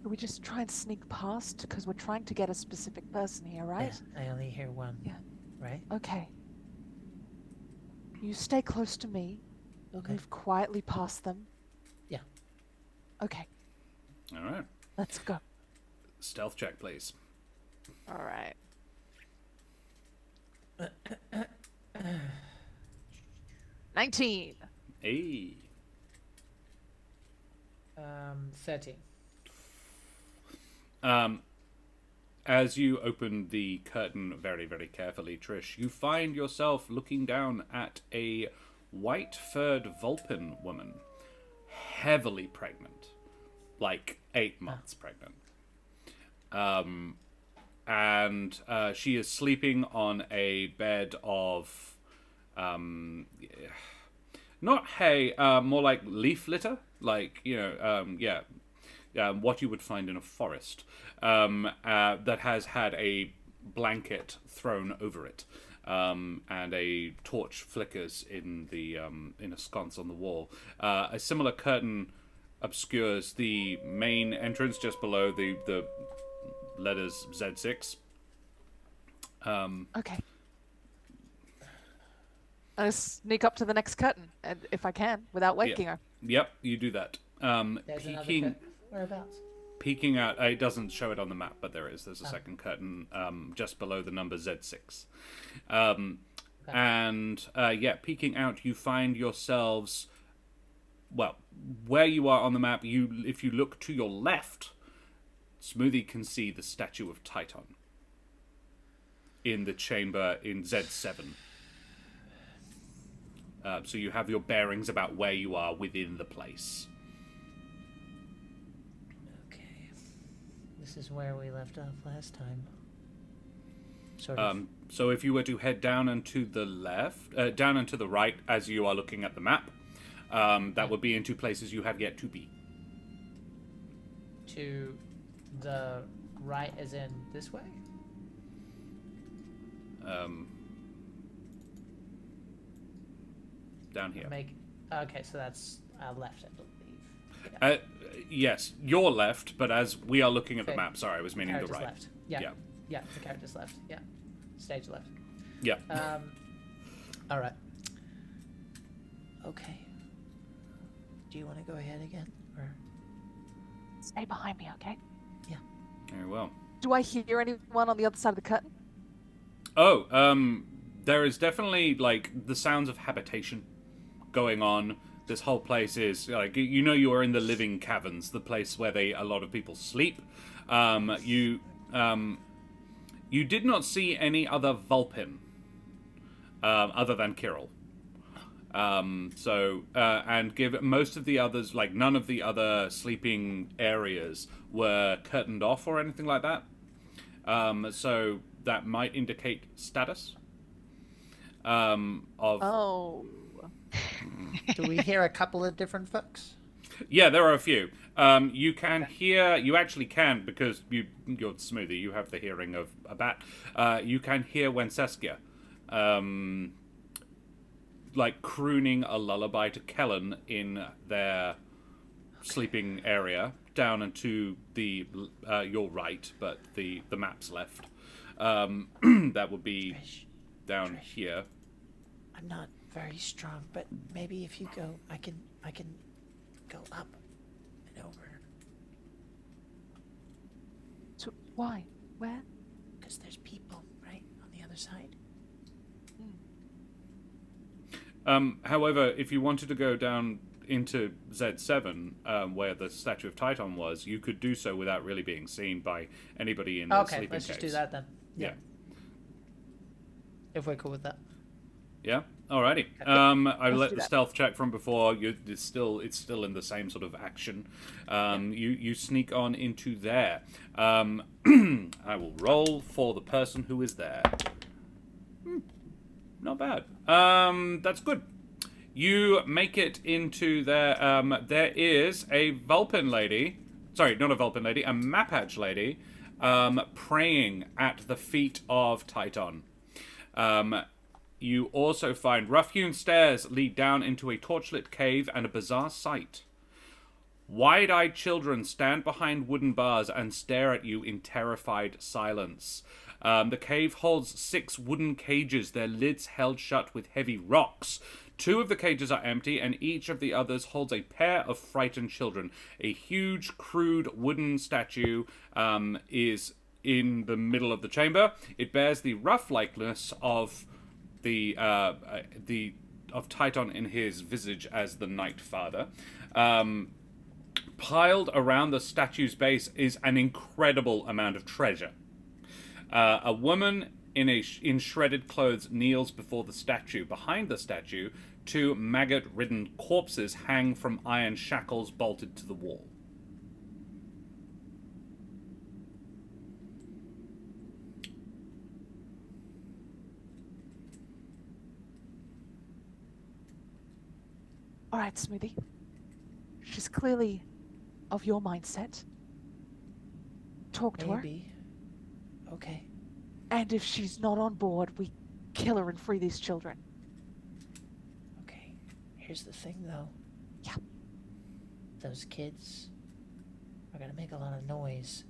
Speaker 2: We just try and sneak past because we're trying to get a specific person here, right?
Speaker 3: Yeah, I only hear one.
Speaker 2: Yeah.
Speaker 3: Right?
Speaker 2: Okay. You stay close to me.
Speaker 3: Okay.
Speaker 2: Move quietly past them.
Speaker 3: Yeah.
Speaker 2: Okay,
Speaker 1: All right.
Speaker 2: let's go.
Speaker 1: Stealth check, please.
Speaker 2: All right. 19.
Speaker 1: Hey.
Speaker 3: 13.
Speaker 1: As you open the curtain very, very carefully, Trish, you find yourself looking down at a white-furred Vulpin woman, heavily pregnant, like 8 months pregnant. And she is sleeping on a bed of, not hay, more like leaf litter, like, what you would find in a forest, that has had a blanket thrown over it, and a torch flickers in a sconce on the wall. A similar curtain obscures the main entrance just below the letters Z6.
Speaker 2: Okay. I sneak up to the next curtain, if I can, without waking her.
Speaker 1: Yep, you do that.
Speaker 3: There's another curtain. Whereabouts?
Speaker 1: Peeking out, it doesn't show it on the map, but there's a second curtain just below the number Z6. And peeking out, you find yourselves, well, where you are on the map, if you look to your left, Smoothie can see the statue of Titan in the chamber in Z7. So you have your bearings about where you are within the place.
Speaker 3: Okay. This is where we left off last time. Sort of.
Speaker 1: So if you were to head down and to the left, down and to the right as you are looking at the map, that would be in 2 places you have yet to be.
Speaker 3: To the right as in this way?
Speaker 1: Down here.
Speaker 3: Okay, so that's left, I believe. Yeah.
Speaker 1: Yes, your left, but as we are looking at the
Speaker 3: Okay.
Speaker 1: map, sorry, I was meaning the
Speaker 3: Character's
Speaker 1: right.
Speaker 3: left. Yeah.
Speaker 1: Yeah.
Speaker 3: Yeah, the character's left. Yeah. Stage left.
Speaker 1: Yeah.
Speaker 3: All right. Okay. Do you want to go ahead again, or?
Speaker 2: Stay behind me, okay?
Speaker 3: Yeah.
Speaker 1: Very well.
Speaker 2: Do I hear anyone on the other side of the curtain?
Speaker 1: Oh, there is definitely, like, the sounds of habitation going on. This whole place is, like, you are in the living caverns, the place where a lot of people sleep. You did not see any other Vulpin, other than Kirill. And give most of the others, like, none of the other sleeping areas were curtained off or anything like that. So that might indicate status.
Speaker 2: Oh.
Speaker 3: Do we hear a couple of different folks?
Speaker 1: Yeah, there are a few. You can hear. You actually can, because you're Smoothie. You have the hearing of a bat. You can hear Wenceskia, like crooning a lullaby to Kellen in their sleeping area. down and to the your right, but the map's left. That would be
Speaker 3: Trish,
Speaker 1: down
Speaker 3: Trish.
Speaker 1: here.
Speaker 3: I'm not very strong, but maybe if you go, I can go up and over.
Speaker 2: So why? Where?
Speaker 3: Because there's people right on the other side.
Speaker 1: However, if you wanted to go down into Z7, where the statue of Titan was, you could do so without really being seen by anybody in the
Speaker 3: Okay,
Speaker 1: sleeping
Speaker 3: let's just do
Speaker 1: caves.
Speaker 3: that then.
Speaker 1: Yeah.
Speaker 3: If we're cool with that.
Speaker 1: Yeah. Alrighty. I let
Speaker 2: do
Speaker 1: the
Speaker 2: that.
Speaker 1: stealth check from before. It's still in the same sort of action. You sneak on into there. I will roll for the person who is there. Not bad. That's good. You make it into there. There is a Vulpin lady. Sorry, not a Vulpin lady. A Mapatch lady. Praying at the feet of Titan. You also find rough-hewn stairs lead down into a torchlit cave and a bizarre sight. Wide-eyed children stand behind wooden bars and stare at you in terrified silence. The cave holds 6 wooden cages, their lids held shut with heavy rocks. 2 of the cages are empty, and each of the others holds a pair of frightened children. A huge, crude wooden statue is in the middle of the chamber. It bears the rough likeness of of Titan in his visage as the Night Father. Piled around the statue's base is an incredible amount of treasure. A woman in shredded clothes kneels before the statue. Behind the statue, 2 maggot-ridden corpses hang from iron shackles bolted to the wall.
Speaker 2: All right, Smoothie. She's clearly of your mindset. Talk to her.
Speaker 3: Maybe. Okay.
Speaker 2: And if she's not on board, we kill her and free these children.
Speaker 3: Okay. Here's the thing, though.
Speaker 2: Yeah.
Speaker 3: Those kids are gonna make a lot of noise.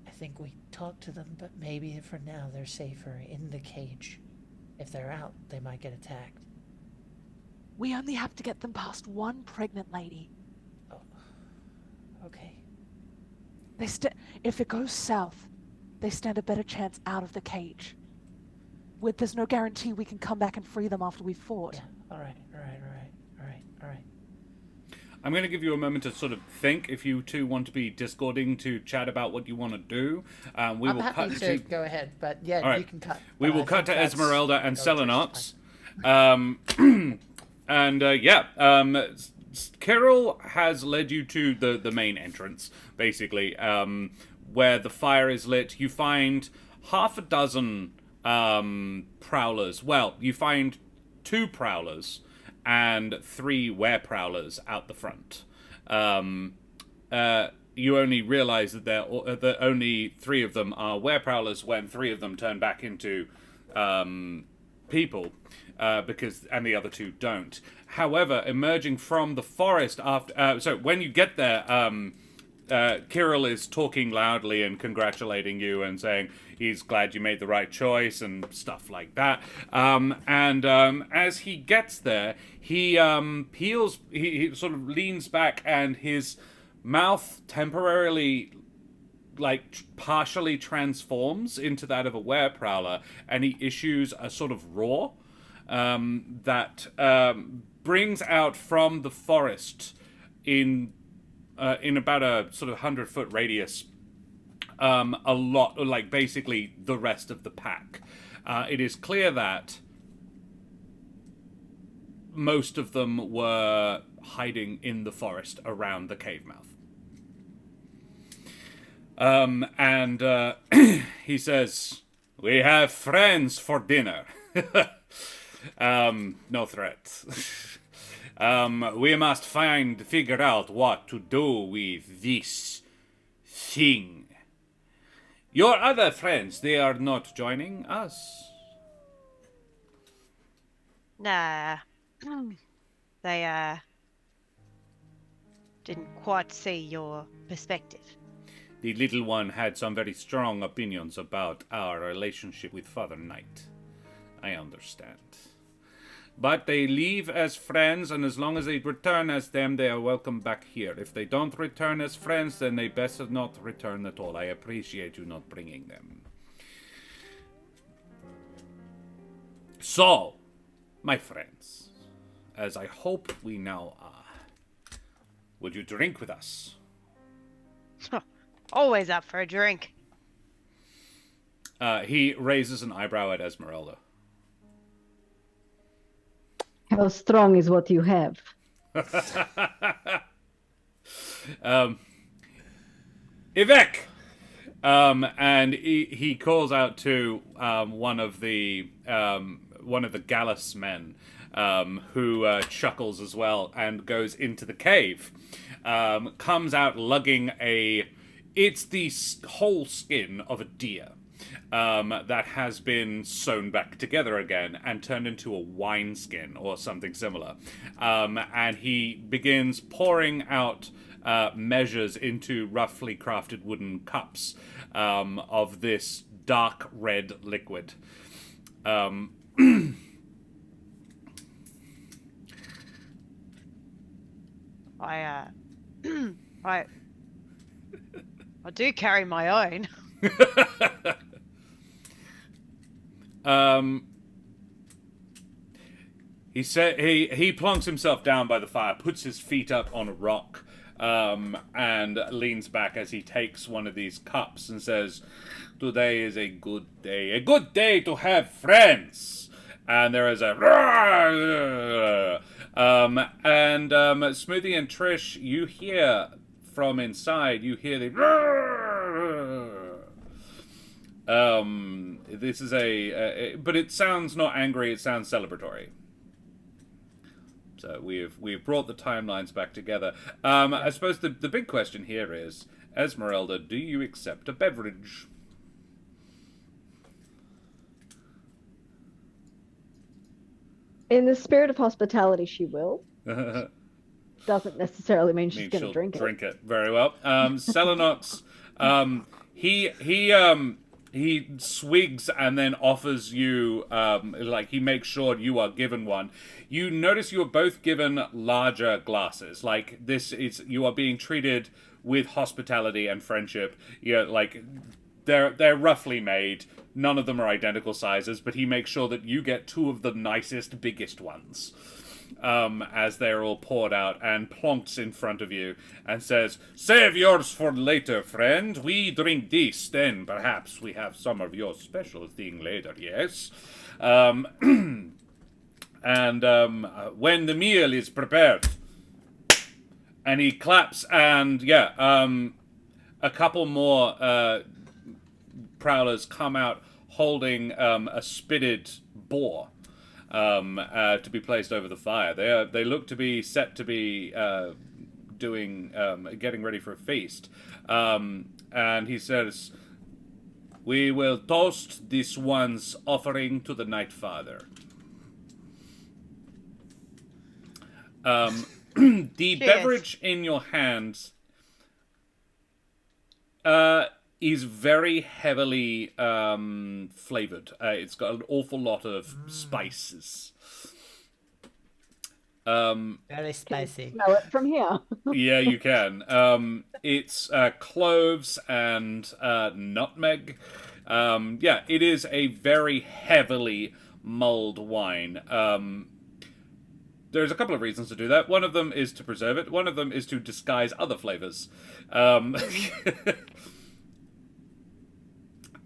Speaker 3: I think we talk to them, but maybe for now they're safer in the cage. If they're out, they might get attacked.
Speaker 2: We only have to get them past one pregnant lady.
Speaker 3: Oh. Okay.
Speaker 2: If it goes south, they stand a better chance out of the cage. There's no guarantee we can come back and free them after we've fought.
Speaker 3: Yeah. All right.
Speaker 1: I'm going to give you a moment to sort of think if you two want to be discording to chat about what you want to do.
Speaker 3: I'm happy to go ahead, but yeah,
Speaker 1: All right.
Speaker 3: you can cut.
Speaker 1: We will cut to Esmeralda and Selenox. Kirill has led you to the main entrance, basically, where the fire is lit. You find half a dozen prowlers. Well, you find 2 prowlers and 3 were-prowlers out the front. You only realize that only 3 of them are were-prowlers when 3 of them turn back into people, and the other 2 don't. However, emerging from the forest after, when you get there, Kirill is talking loudly and congratulating you and saying he's glad you made the right choice and stuff like that. As he gets there, he sort of leans back and his mouth temporarily, partially transforms into that of a were-prowler, and he issues a sort of roar that brings out from the forest in about a sort of 100-foot radius a lot, basically the rest of the pack. It is clear that most of them were hiding in the forest around the cave mouth. He says, "We have friends for dinner." No threat. We must figure out what to do with this thing. Your other friends, they are not joining us.
Speaker 5: Nah. They didn't quite see your perspective.
Speaker 1: The little one had some very strong opinions about our relationship with Father Knight. I understand. But they leave as friends, and as long as they return as them, they are welcome back here. If they don't return as friends, then they best not return at all. I appreciate you not bringing them. So, my friends, as I hope we now are, would you drink with us?
Speaker 5: Always up for a drink.
Speaker 1: He raises an eyebrow at Esmeralda.
Speaker 4: How strong is what you have?
Speaker 1: Yvette! And he calls out to one of the Gallus men, who chuckles as well and goes into the cave. Comes out lugging it's the whole skin of a deer. That has been sewn back together again and turned into a wineskin or something similar. And he begins pouring out measures into roughly crafted wooden cups of this dark red liquid.
Speaker 5: I do carry my own.
Speaker 1: He said he plonks himself down by the fire, puts his feet up on a rock, and leans back as he takes one of these cups and says, "Today is a good day to have friends." And there is a Smoothie and Trish, you hear from inside, you hear the this is but it sounds not angry, it sounds celebratory. So we've brought the timelines back together. I suppose the big question here is, Esmeralda, do you accept a beverage?
Speaker 4: In the spirit of hospitality, she will. Doesn't necessarily mean she's going to drink it.
Speaker 1: Drink it. Very well. Selenox, he swigs and then offers you, he makes sure you are given one. You notice you are both given larger glasses. You are being treated with hospitality and friendship. They're roughly made. None of them are identical sizes, but he makes sure that you get two of the nicest, biggest ones. As they're all poured out, and plonks in front of you and says, "Save yours for later, friend. We drink this, then perhaps we have some of your special thing later, yes? And when the meal is prepared." And he claps, and a couple more prowlers come out holding a spitted boar. To be placed over the fire. They look to be set to be getting ready for a feast. And he says, "We will toast this one's offering to the Night Father." The
Speaker 5: Cheers.
Speaker 1: beverage in your hands is very heavily flavored. It's got an awful lot of spices.
Speaker 3: Very spicy.
Speaker 4: Smell it from here.
Speaker 1: Yeah, you can. It's cloves and nutmeg. It is a very heavily mulled wine. There's a couple of reasons to do that. One of them is to preserve it. One of them is to disguise other flavors.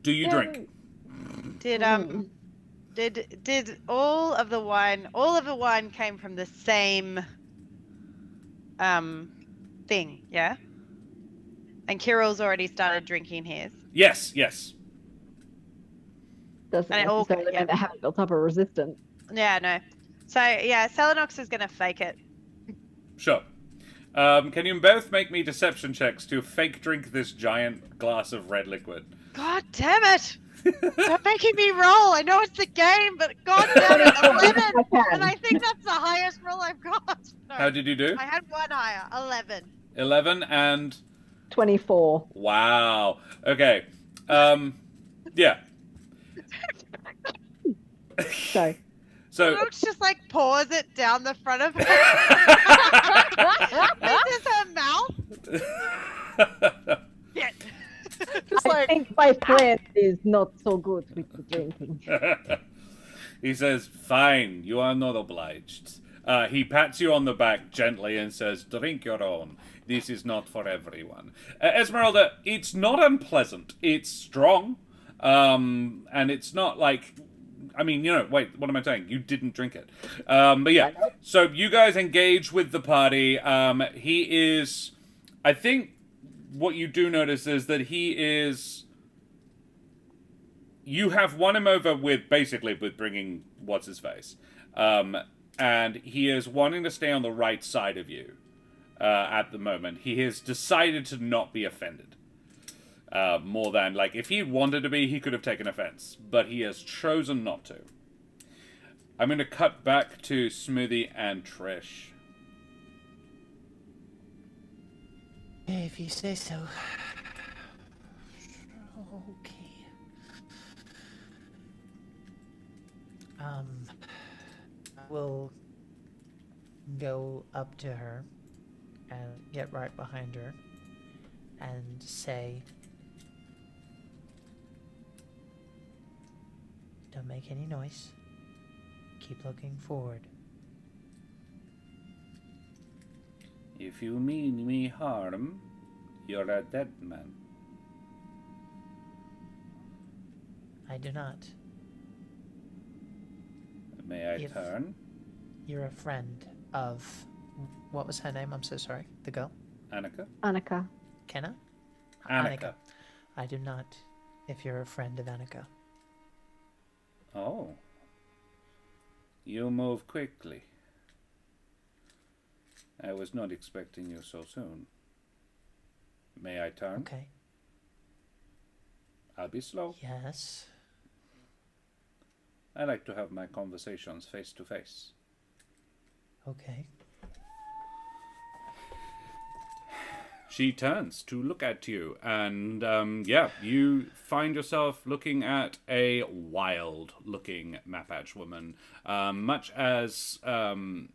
Speaker 1: Do you drink?
Speaker 5: Did all of the wine came from the same thing, yeah? And Kirill's already started drinking his.
Speaker 1: Yes.
Speaker 4: Doesn't
Speaker 5: And it all-
Speaker 4: necessarily mean they haven't built up a resistance.
Speaker 5: Yeah, no. So yeah, Selenox is gonna fake it.
Speaker 1: Sure. Can you both make me deception checks to fake drink this giant glass of red liquid?
Speaker 5: God damn it! You're making me roll. I know it's the game, but god damn it, 11! And I think that's the highest roll I've got. No,
Speaker 1: How did you do?
Speaker 5: I had one higher, 11.
Speaker 1: 11 and
Speaker 4: 24.
Speaker 1: wow. Okay. Yeah.
Speaker 4: Sorry.
Speaker 1: So
Speaker 5: Luke's just like pours it down the front of her. This is her mouth. Yeah.
Speaker 2: Just
Speaker 4: I
Speaker 2: like,
Speaker 4: think my friend is not so good with the drinking.
Speaker 1: he says, "Fine, you are not obliged." He pats you on the back gently and says, "Drink your own. This is not for everyone." Esmeralda, it's not unpleasant. It's strong, and it's not like. I mean, wait, what am I saying? You didn't drink it. But yeah, so you guys engage with the party. He is, I think what you do notice is that he is, you have won him over with bringing what's-his-face. And he is wanting to stay on the right side of you at the moment. He has decided to not be offended. More than, like, if he wanted to be, he could have taken offense. But he has chosen not to. I'm going to cut back to Smoothie and Trish.
Speaker 3: If you say so. Okay. I will go up to her and get right behind her and say, don't make any noise. Keep looking forward.
Speaker 1: If you mean me harm, you're a dead man.
Speaker 3: I do not.
Speaker 1: May I
Speaker 3: If-
Speaker 1: turn?
Speaker 3: You're a friend of... What was her name? I'm so sorry. The girl?
Speaker 1: Annika?
Speaker 4: Annika.
Speaker 3: Kenna?
Speaker 1: Annika.
Speaker 3: I do not, if you're a friend of Annika.
Speaker 1: Oh. You move quickly. I was not expecting you so soon. May I turn?
Speaker 3: Okay.
Speaker 1: I'll be slow.
Speaker 3: Yes.
Speaker 1: I like to have my conversations face to face.
Speaker 3: Okay.
Speaker 1: She turns to look at you, and you find yourself looking at a wild-looking Mapatch woman, much as Van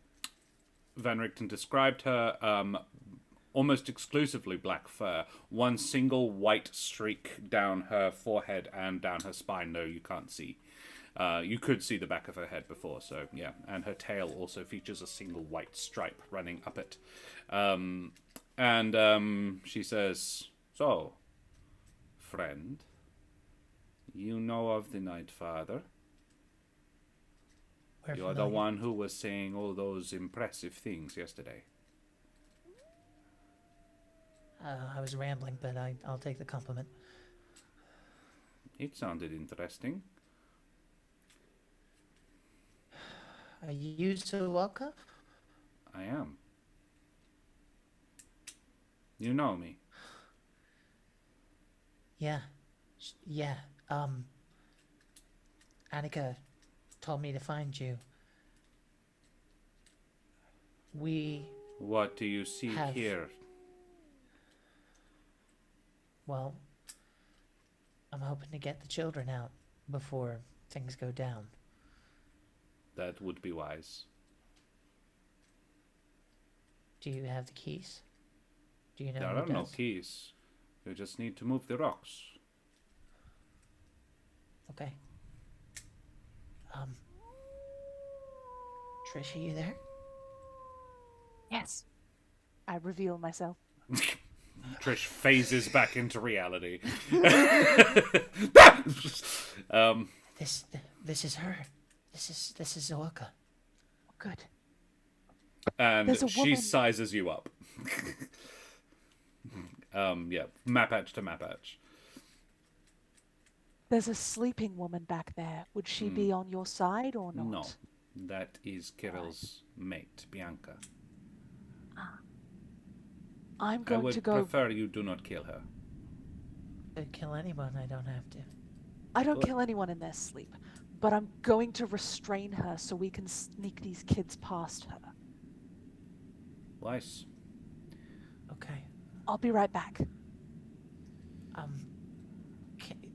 Speaker 1: Richten described her. Almost exclusively black fur, one single white streak down her forehead and down her spine. No, you can't see. You could see the back of her head before, so yeah. And her tail also features a single white stripe running up it. And she says, "So, friend, you know of the Night Father?
Speaker 3: We're
Speaker 1: You're the
Speaker 3: familiar.
Speaker 1: one who was saying all those impressive things yesterday."
Speaker 3: I was rambling, but I'll take the compliment.
Speaker 1: It sounded interesting.
Speaker 3: Are you Sawaka?
Speaker 1: I am. You know me.
Speaker 3: Yeah. Yeah. Annika told me to find you. We,
Speaker 1: What do you see
Speaker 3: Have-
Speaker 1: here?
Speaker 3: well, I'm hoping to get the children out before things go down.
Speaker 1: That would be wise.
Speaker 3: Do you have the keys? Do you know
Speaker 1: There
Speaker 3: who
Speaker 1: are no
Speaker 3: does?
Speaker 1: keys. You just need to move the rocks.
Speaker 3: Okay. Trish, are you there?
Speaker 2: yes. I reveal myself.
Speaker 1: Trish phases back into reality.
Speaker 3: This is her. This is Sawaka.
Speaker 2: Good.
Speaker 1: And
Speaker 2: There's a
Speaker 1: she
Speaker 2: woman-
Speaker 1: sizes you up. Mapatch to Mapatch.
Speaker 2: There's a sleeping woman back there. Would she be on your side or not?
Speaker 1: No, that is Kirill's mate, Bianca.
Speaker 2: I'm
Speaker 1: I
Speaker 2: going
Speaker 1: would
Speaker 2: to go.
Speaker 1: prefer you do not kill her.
Speaker 3: To kill anyone, I don't have to.
Speaker 2: I don't
Speaker 1: Good.
Speaker 2: kill anyone in their sleep, but I'm going to restrain her so we can sneak these kids past her.
Speaker 1: Wise.
Speaker 3: Okay.
Speaker 2: I'll be right back.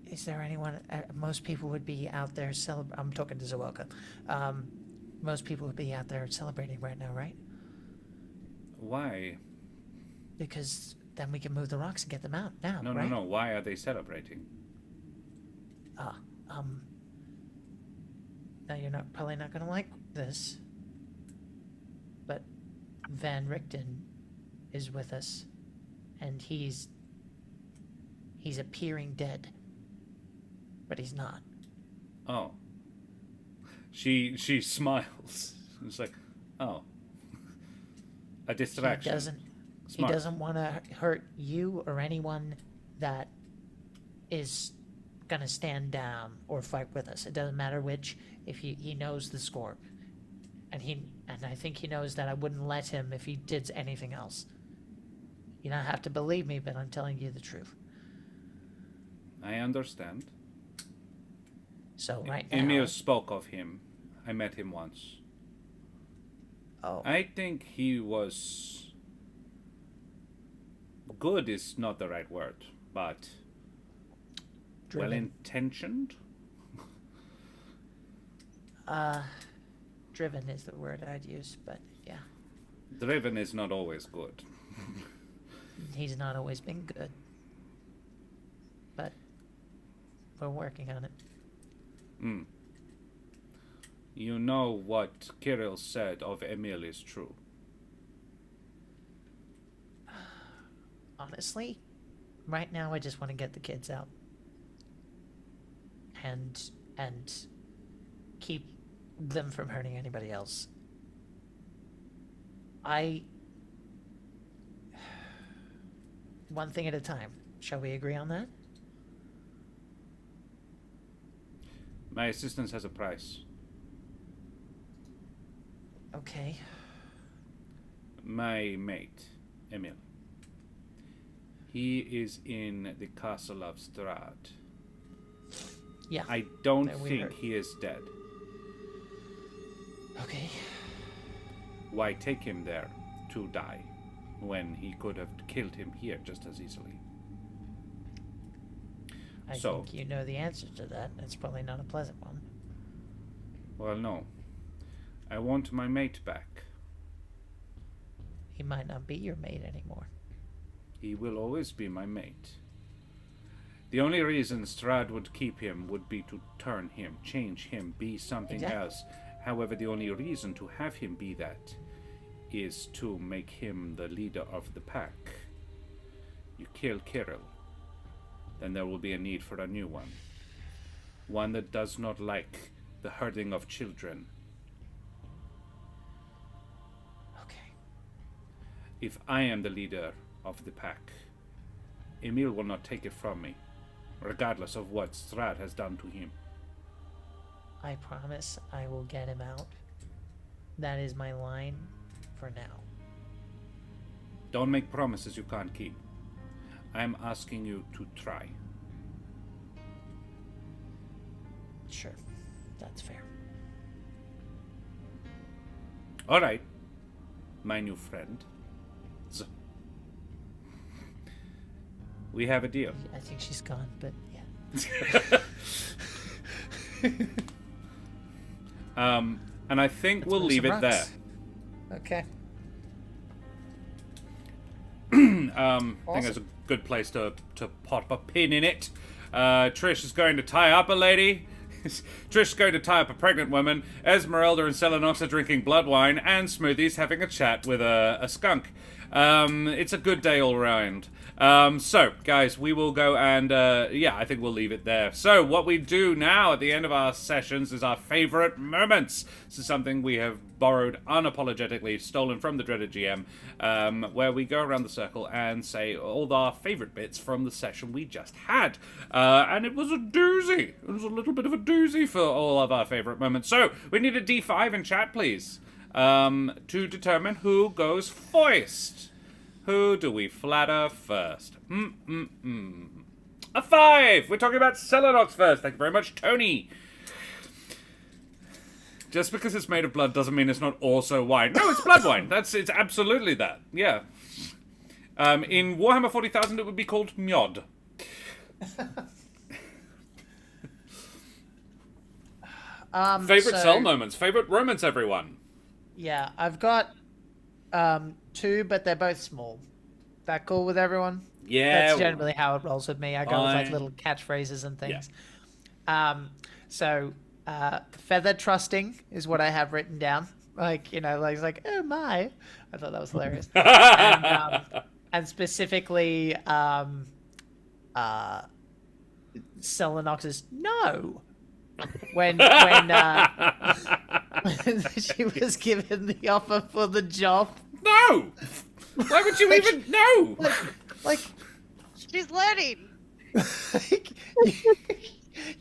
Speaker 3: Is there anyone? Most people would be out there I'm talking to Zawelka. Most people would be out there celebrating right now, right?
Speaker 1: Why?
Speaker 3: Because then we can move the rocks and get them out now,
Speaker 1: No,
Speaker 3: right?
Speaker 1: no. Why are they celebrating?
Speaker 3: Now you're probably not gonna like this, but Van Richten is with us, and he's appearing dead, but he's not.
Speaker 1: Oh. She smiles. It's like, oh. A distraction.
Speaker 3: He doesn't want to hurt you or anyone that is gonna stand down or fight with us. It doesn't matter which. If he knows the score, and I think he knows that I wouldn't let him if he did anything else. You don't have to believe me, but I'm telling you the truth.
Speaker 1: I understand.
Speaker 3: So right now,
Speaker 1: Emil spoke of him. I met him once.
Speaker 3: oh,
Speaker 1: I think he was... Good is not the right word, but...
Speaker 3: driven.
Speaker 1: Well-intentioned?
Speaker 3: Driven is the word I'd use, but yeah,
Speaker 1: Driven is not always good.
Speaker 3: he's not always been good, but we're working on it.
Speaker 1: You know what Kirill said of Emil is true.
Speaker 3: Honestly, right now I just want to get the kids out and keep them from hurting anybody else. One thing at a time. Shall we agree on that?
Speaker 1: My assistance has a price.
Speaker 3: Okay.
Speaker 1: My mate, Emil. He is in the castle of Strahd.
Speaker 3: Yeah.
Speaker 1: I don't
Speaker 3: That we
Speaker 1: think
Speaker 3: heard.
Speaker 1: he is dead.
Speaker 3: Okay.
Speaker 1: Why take him there to die when he could have killed him here just as easily?
Speaker 3: I
Speaker 1: So-
Speaker 3: think you know the answer to that. It's probably not a pleasant one.
Speaker 1: Well, no. I want my mate back.
Speaker 3: He might not be your mate anymore.
Speaker 1: He will always be my mate. The only reason Strahd would keep him would be to turn him, change him, be something
Speaker 3: Exactly.
Speaker 1: else. However, the only reason to have him be that is to make him the leader of the pack. You kill Kirill, then there will be a need for a new one. One that does not like the hurting of children.
Speaker 3: Okay.
Speaker 1: If I am the leader of the pack, Emil will not take it from me, regardless of what Strahd has done to him.
Speaker 3: I promise I will get him out. That is my line for now.
Speaker 1: Don't make promises you can't keep. I am asking you to try.
Speaker 3: Sure. That's fair.
Speaker 1: All right, my new friend. We have a deal.
Speaker 3: I think she's gone, but yeah.
Speaker 1: And I think we'll
Speaker 3: move
Speaker 1: leave
Speaker 3: some
Speaker 1: it there.
Speaker 3: rocks. Okay.
Speaker 1: I think it's a good place to pop a pin in it. Trish is going to tie up a lady. Trish is going to tie up a pregnant woman. Esmeralda and Selenox are drinking blood wine, and Smoothie's having a chat with a skunk. It's a good day all around. So, guys, we will go and, I think we'll leave it there. So, what we do now at the end of our sessions is our favorite moments. This is something we have borrowed unapologetically, stolen from the Dreaded GM, where we go around the circle and say all our favorite bits from the session we just had. And it was a doozy. It was a little bit of a doozy for all of our favorite moments. So, we need a D5 in chat, please, to determine who goes first. Who do we flatter first? A 5! We're talking about Selenox first. Thank you very much, Tony. Just because it's made of blood doesn't mean it's not also wine. No, it's blood wine. It's absolutely that. Yeah. In Warhammer 40,000, it would be called Mjod. Favorite cell moments, favorite romance, everyone.
Speaker 3: Yeah, I've got 2, but they're both small. That cool with everyone?
Speaker 1: Yeah.
Speaker 3: That's generally how it rolls with me. I go with like little catchphrases and things. Yeah. Feather trusting is what I have written down. Like, you know, like oh my. I thought that was hilarious. And specifically, Selenox's no. When she was given the offer for the job.
Speaker 1: No! Why would you even no?
Speaker 3: Like
Speaker 5: She's learning.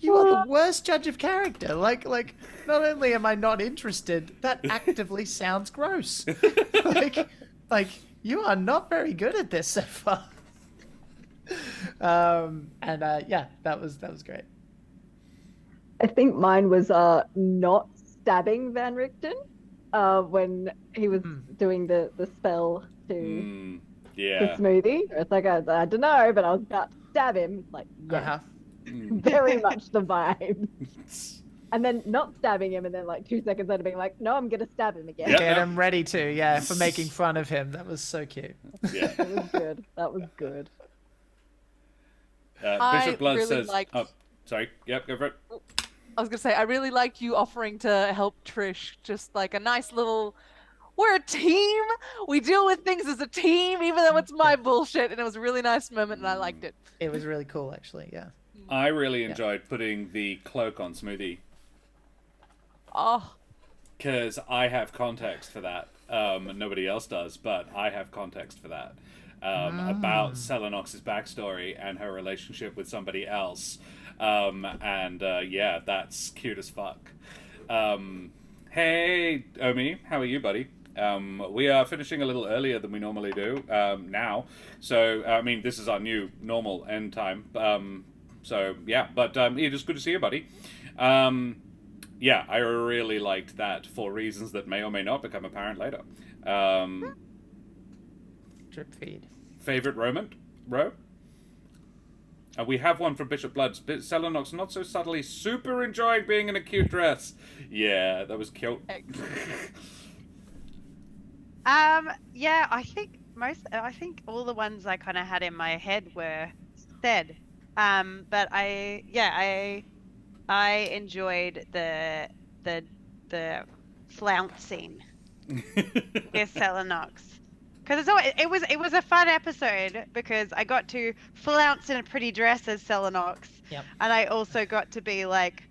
Speaker 3: You are the worst judge of character. Like not only am I not interested, that actively sounds gross. like you are not very good at this so far. Yeah, that was great.
Speaker 4: I think mine was not stabbing Van Richten when he was doing the spell to the Smoothie. It's like, I don't know, but I was about to stab him. It's like, yeah, very much the vibe. And then not stabbing him, and then like 2 seconds later being like, no, I'm going to stab him again.
Speaker 3: Get him ready to, for making fun of him. That was so cute.
Speaker 1: Yeah.
Speaker 4: That was good. That was good.
Speaker 1: Bishop Blood
Speaker 2: really
Speaker 1: says...
Speaker 2: liked-
Speaker 1: Oh, sorry. Yep, go for it.
Speaker 2: I was gonna say, I really liked you offering to help Trish. Just like a nice little, we're a team. We deal with things as a team, even though it's my bullshit. And it was a really nice moment, and I liked it.
Speaker 3: It was really cool, actually. Yeah.
Speaker 1: I really enjoyed putting the cloak on Smoothie.
Speaker 2: Oh,
Speaker 1: Because I have context for that. Nobody else does, but I have context for that. About Selenox's backstory and her relationship with somebody else. Yeah, that's cute as fuck. Hey, Omi, how are you, buddy? We are finishing a little earlier than we normally do now. So, I mean, this is our new normal end time. It is good to see you, buddy. Yeah, I really liked that for reasons that may or may not become apparent later.
Speaker 3: Drip feed.
Speaker 1: Favorite romance, Ro? We have one from Bishop Blood. Selenox not so subtly super enjoying being in a cute dress. Yeah, that was cute.
Speaker 5: Yeah, I think all the ones I kind of had in my head were said. But I enjoyed the flouncing with Selenox. Because it was a fun episode because I got to flounce in a pretty dress as Selenox, and I also got to be like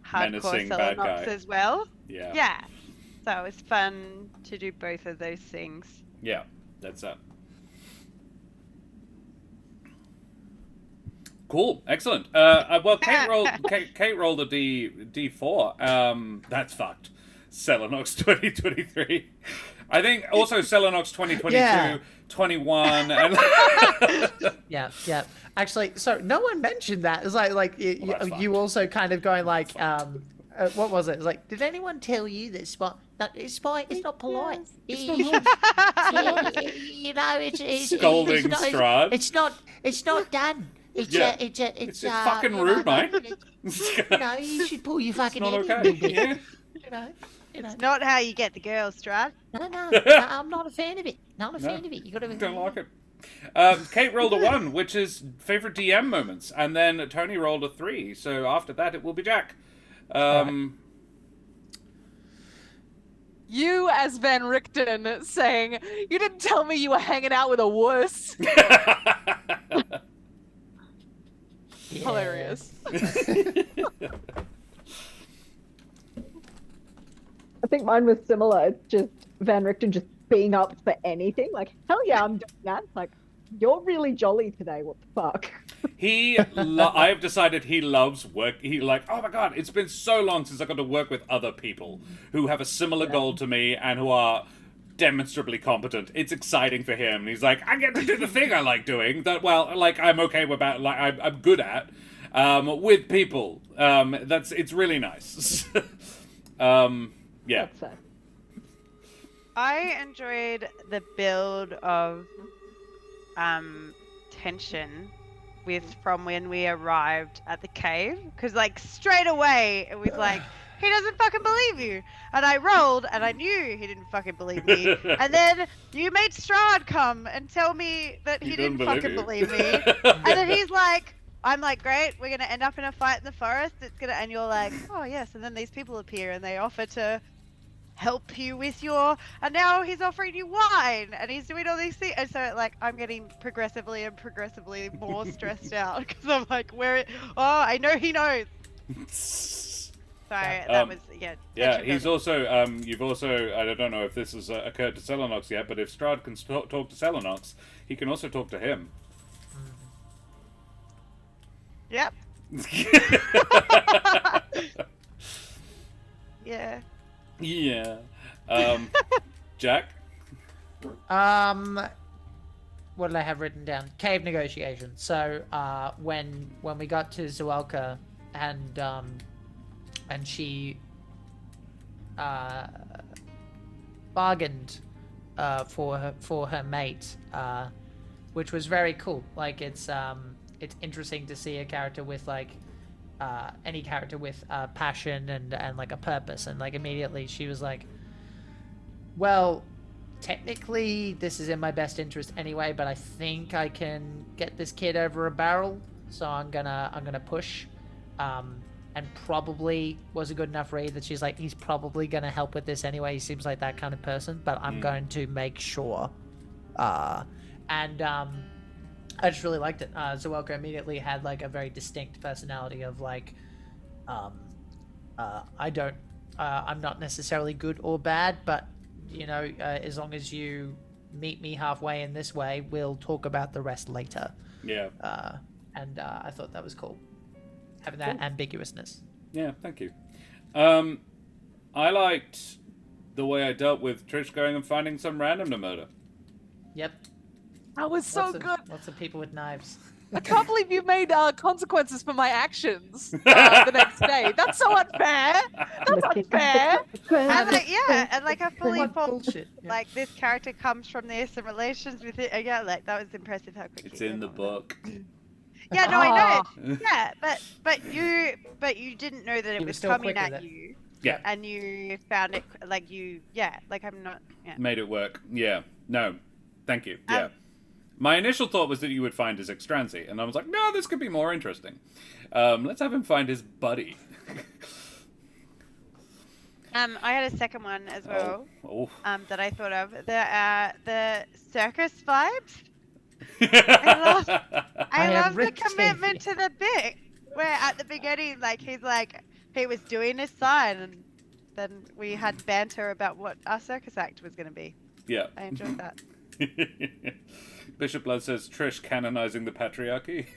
Speaker 5: hardcore
Speaker 1: Menacing bad guy
Speaker 5: Selenox as well.
Speaker 1: Yeah.
Speaker 5: So it was fun to do both of those things.
Speaker 1: Yeah, that's up. Cool, excellent. Well, Kate rolled a D4. That's fucked. Selenox 2023. I think also Selenox 2022, 21, and
Speaker 3: yeah. Actually, so no one mentioned that. It's like you also kind of going like, what was it? It's like, did anyone tell you that Spy is not polite?
Speaker 1: it's scolding Strahd.
Speaker 3: It's not done. It's
Speaker 1: fucking rude, mate.
Speaker 3: You should pull your fucking
Speaker 1: Not
Speaker 3: head
Speaker 1: okay.
Speaker 3: in a bit.
Speaker 1: Yeah.
Speaker 5: It's not how you get the girls, Strahd.
Speaker 3: No, I'm not a fan of it. Not a fan of it. You got to.
Speaker 1: Don't like it. Kate rolled a 1, which is favorite DM moments, and then Tony rolled a 3. So after that, it will be Jack.
Speaker 2: you as Van Richten saying, you didn't tell me you were hanging out with a wuss. Hilarious.
Speaker 4: I think mine was similar. It's just Van Richten just being up for anything. Like, hell yeah, I'm doing that. It's like, you're really jolly today. What the fuck?
Speaker 1: I have decided he loves work. He oh my god, it's been so long since I got to work with other people who have a similar goal to me and who are demonstrably competent. It's exciting for him. And he's like, I get to do the thing I like doing that. Well, like I'm okay with that. Like I'm good at with people. It's really nice. Yeah.
Speaker 4: That's fair.
Speaker 5: I enjoyed the build of tension from when we arrived at the cave, because like straight away it was like, he doesn't fucking believe you, and I rolled and I knew he didn't fucking believe me, and then you made Strahd come and tell me that he didn't fucking believe me, and then he's like, I'm like, great, we're gonna end up in a fight in the forest, and you're like, oh yes, and then these people appear and they offer to help you with and now he's offering you wine and he's doing all these things, and so like I'm getting progressively more stressed out because I'm like, I know he knows. So that was
Speaker 1: he's also you've also, I don't know if this has occurred to Selenox yet, but if Strahd can talk to Selenox, he can also talk to him.
Speaker 5: Yep. Yeah.
Speaker 1: Yeah. Jack?
Speaker 3: What did I have written down? Cave negotiations. So, when we got to Zuelka and she bargained for her mate, which was very cool. Like, it's interesting to see a character with like any character with passion and like a purpose, and like immediately she was like, well, technically this is in my best interest anyway, but I think I can get this kid over a barrel, so I'm gonna push, and probably was a good enough read that she's like, he's probably gonna help with this anyway, he seems like that kind of person, but I'm going to make sure. I just really liked it. Zuelka immediately had like a very distinct personality of like, I'm not necessarily good or bad, but you know, as long as you meet me halfway in this way, we'll talk about the rest later.
Speaker 1: Yeah.
Speaker 3: And I thought that was cool, having that ambiguousness.
Speaker 1: Yeah, thank you. I liked the way I dealt with Trish going and finding some random to murder.
Speaker 3: Yep.
Speaker 2: That was so good.
Speaker 3: Lots of people with knives.
Speaker 2: I can't believe you made consequences for my actions the next day. That's so unfair. That's unfair.
Speaker 5: And like, and like a fully
Speaker 3: bullshit. Yeah.
Speaker 5: like this character comes from this and relations with it. Yeah, like that was impressive how quickly.
Speaker 1: It's in the book.
Speaker 5: Yeah, no, I know. Yeah, but you didn't know that it was coming at you.
Speaker 1: Yeah.
Speaker 5: And you found it like I'm not. Yeah.
Speaker 1: Made it work. Yeah. No. Thank you. Yeah. My initial thought was that you would find his extransi, and I was like, no, this could be more interesting. Let's have him find his buddy.
Speaker 5: I had a second one as well.
Speaker 1: Oh.
Speaker 5: That I thought of. The circus vibes. I love the commitment to the bit where at the beginning, like he was doing his sign, and then we had banter about what our circus act was going to be.
Speaker 1: Yeah.
Speaker 5: I enjoyed that.
Speaker 1: Bishop Blood says Trish canonizing the patriarchy.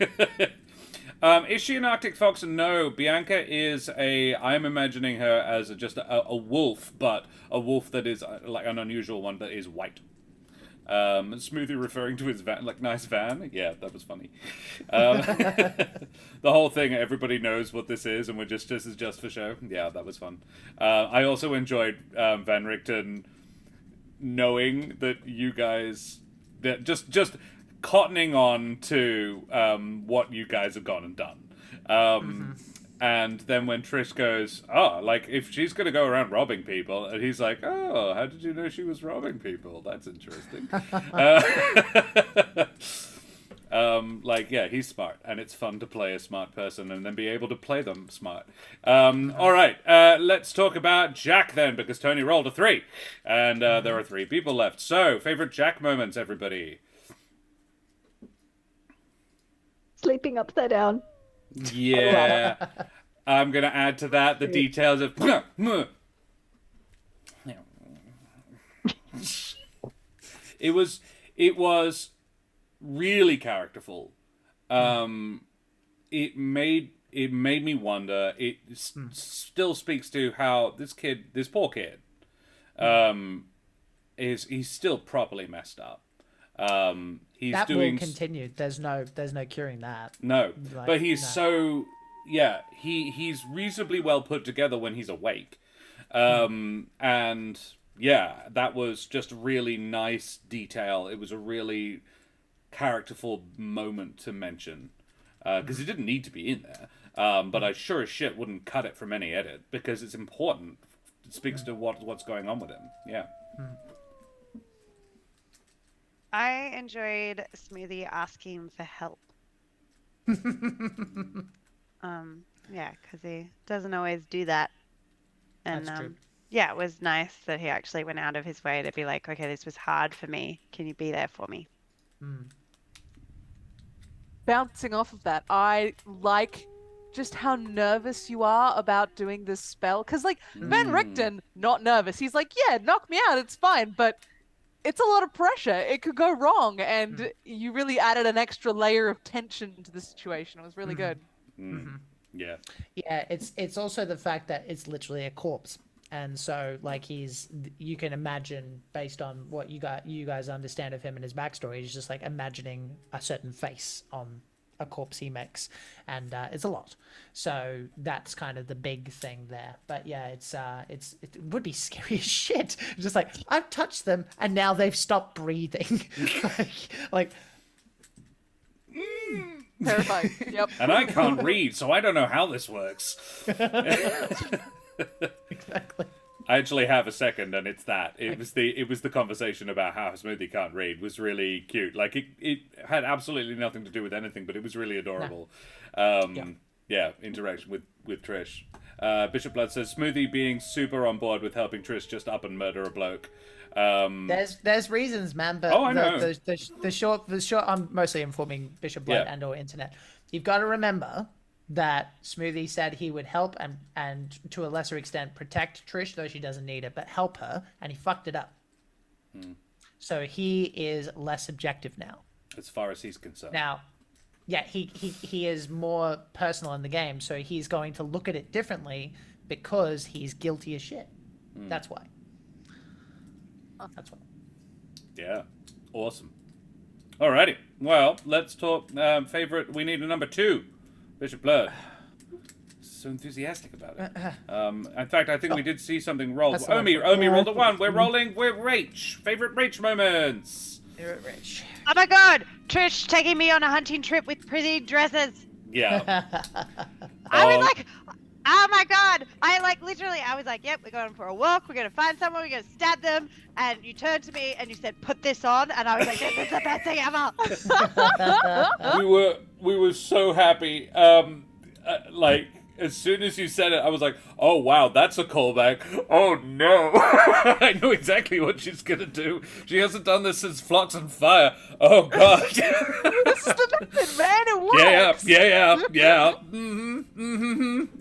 Speaker 1: Is she an Arctic fox? No, Bianca is I'm imagining her as just a wolf, but a wolf that is like an unusual one that is white. Smoothie referring to his van, like nice van. Yeah, that was funny. The whole thing, everybody knows what this is, and this is just for show. Yeah, that was fun. I also enjoyed Van Richten knowing that you guys that just cottoning on to what you guys have gone and done. And then when Trish goes, oh, like if she's gonna go around robbing people, and he's like, oh, how did you know she was robbing people? That's interesting. Like, yeah, he's smart, and it's fun to play a smart person and then be able to play them smart. All right, let's talk about Jack then, because Tony rolled a 3, and there are 3 people left. So, favorite Jack moments, everybody?
Speaker 4: Sleeping upside down.
Speaker 1: Yeah, I'm gonna add to that the details of. It was really characterful. It made me wonder. It still speaks to how this poor kid, he's still properly messed up. He's
Speaker 3: that
Speaker 1: doing
Speaker 3: will continue. There's no curing that.
Speaker 1: No,
Speaker 3: Like,
Speaker 1: but he's reasonably well put together when he's awake, and yeah, that was just really nice detail. It was a really characterful moment to mention. Because it didn't need to be in there. But I sure as shit wouldn't cut it from any edit, because it's important. It speaks to what's going on with him. Yeah.
Speaker 5: I enjoyed Smoothie asking for help. Yeah, because he doesn't always do that. And
Speaker 3: That's true.
Speaker 5: yeah, it was nice that he actually went out of his way to be like, okay, this was hard for me. Can you be there for me?
Speaker 2: Bouncing off of that, I like just how nervous you are about doing this spell. Because, like, Ben Richten, not nervous. He's like, yeah, knock me out, it's fine. But it's a lot of pressure. It could go wrong. And you really added an extra layer of tension to the situation. It was really good.
Speaker 1: Yeah.
Speaker 3: Yeah, it's also the fact that it's literally a corpse. And so, like, you can imagine, based on what you guys understand of him and his backstory, he's just like imagining a certain face on a corpse he makes, and it's a lot. So that's kind of the big thing there. But yeah, it would be scary as shit. Just like, I've touched them and now they've stopped breathing. like
Speaker 2: Terrifying. Yep.
Speaker 1: And I can't read, so I don't know how this works.
Speaker 3: Exactly.
Speaker 1: I actually have a second, and it's that. It was the conversation about how Smoothie can't read was really cute. Like, it had absolutely nothing to do with anything, but it was really adorable. Yeah, interaction with Trish. Bishop Blood says, Smoothie being super on board with helping Trish just up and murder a bloke.
Speaker 3: There's reasons, man. But
Speaker 1: I know.
Speaker 3: The short. I'm mostly informing Bishop Blood and or internet. You've got to remember that Smoothie said he would help and to a lesser extent protect Trish, though she doesn't need it, but help her, and he fucked it up. So he is less objective now.
Speaker 1: As far as he's concerned.
Speaker 3: Now, yeah, he is more personal in the game, so he's going to look at it differently because he's guilty as shit. That's why. That's why.
Speaker 1: Yeah. Awesome. Alrighty. Well, let's talk favorite. We need a number 2. Bishop Blood. So enthusiastic about it. In fact, I think we did see something roll. Omi rolled a 1. We're rolling. We're Rach. Favorite Rach moments.
Speaker 3: Favorite Rach.
Speaker 5: Oh my god! Trish taking me on a hunting trip with pretty dresses.
Speaker 1: Yeah.
Speaker 5: I was like, oh my god! I was like, yep, we're going for a walk, we're gonna find someone, we're gonna stab them, and you turned to me and you said, put this on, and I was like, this is the best thing ever!
Speaker 1: we were so happy. Like, as soon as you said it, I was like, oh wow, that's a callback. Oh no. I know exactly what she's gonna do. She hasn't done this since Flux and Fire. Oh god.
Speaker 2: This is the method, man. It works.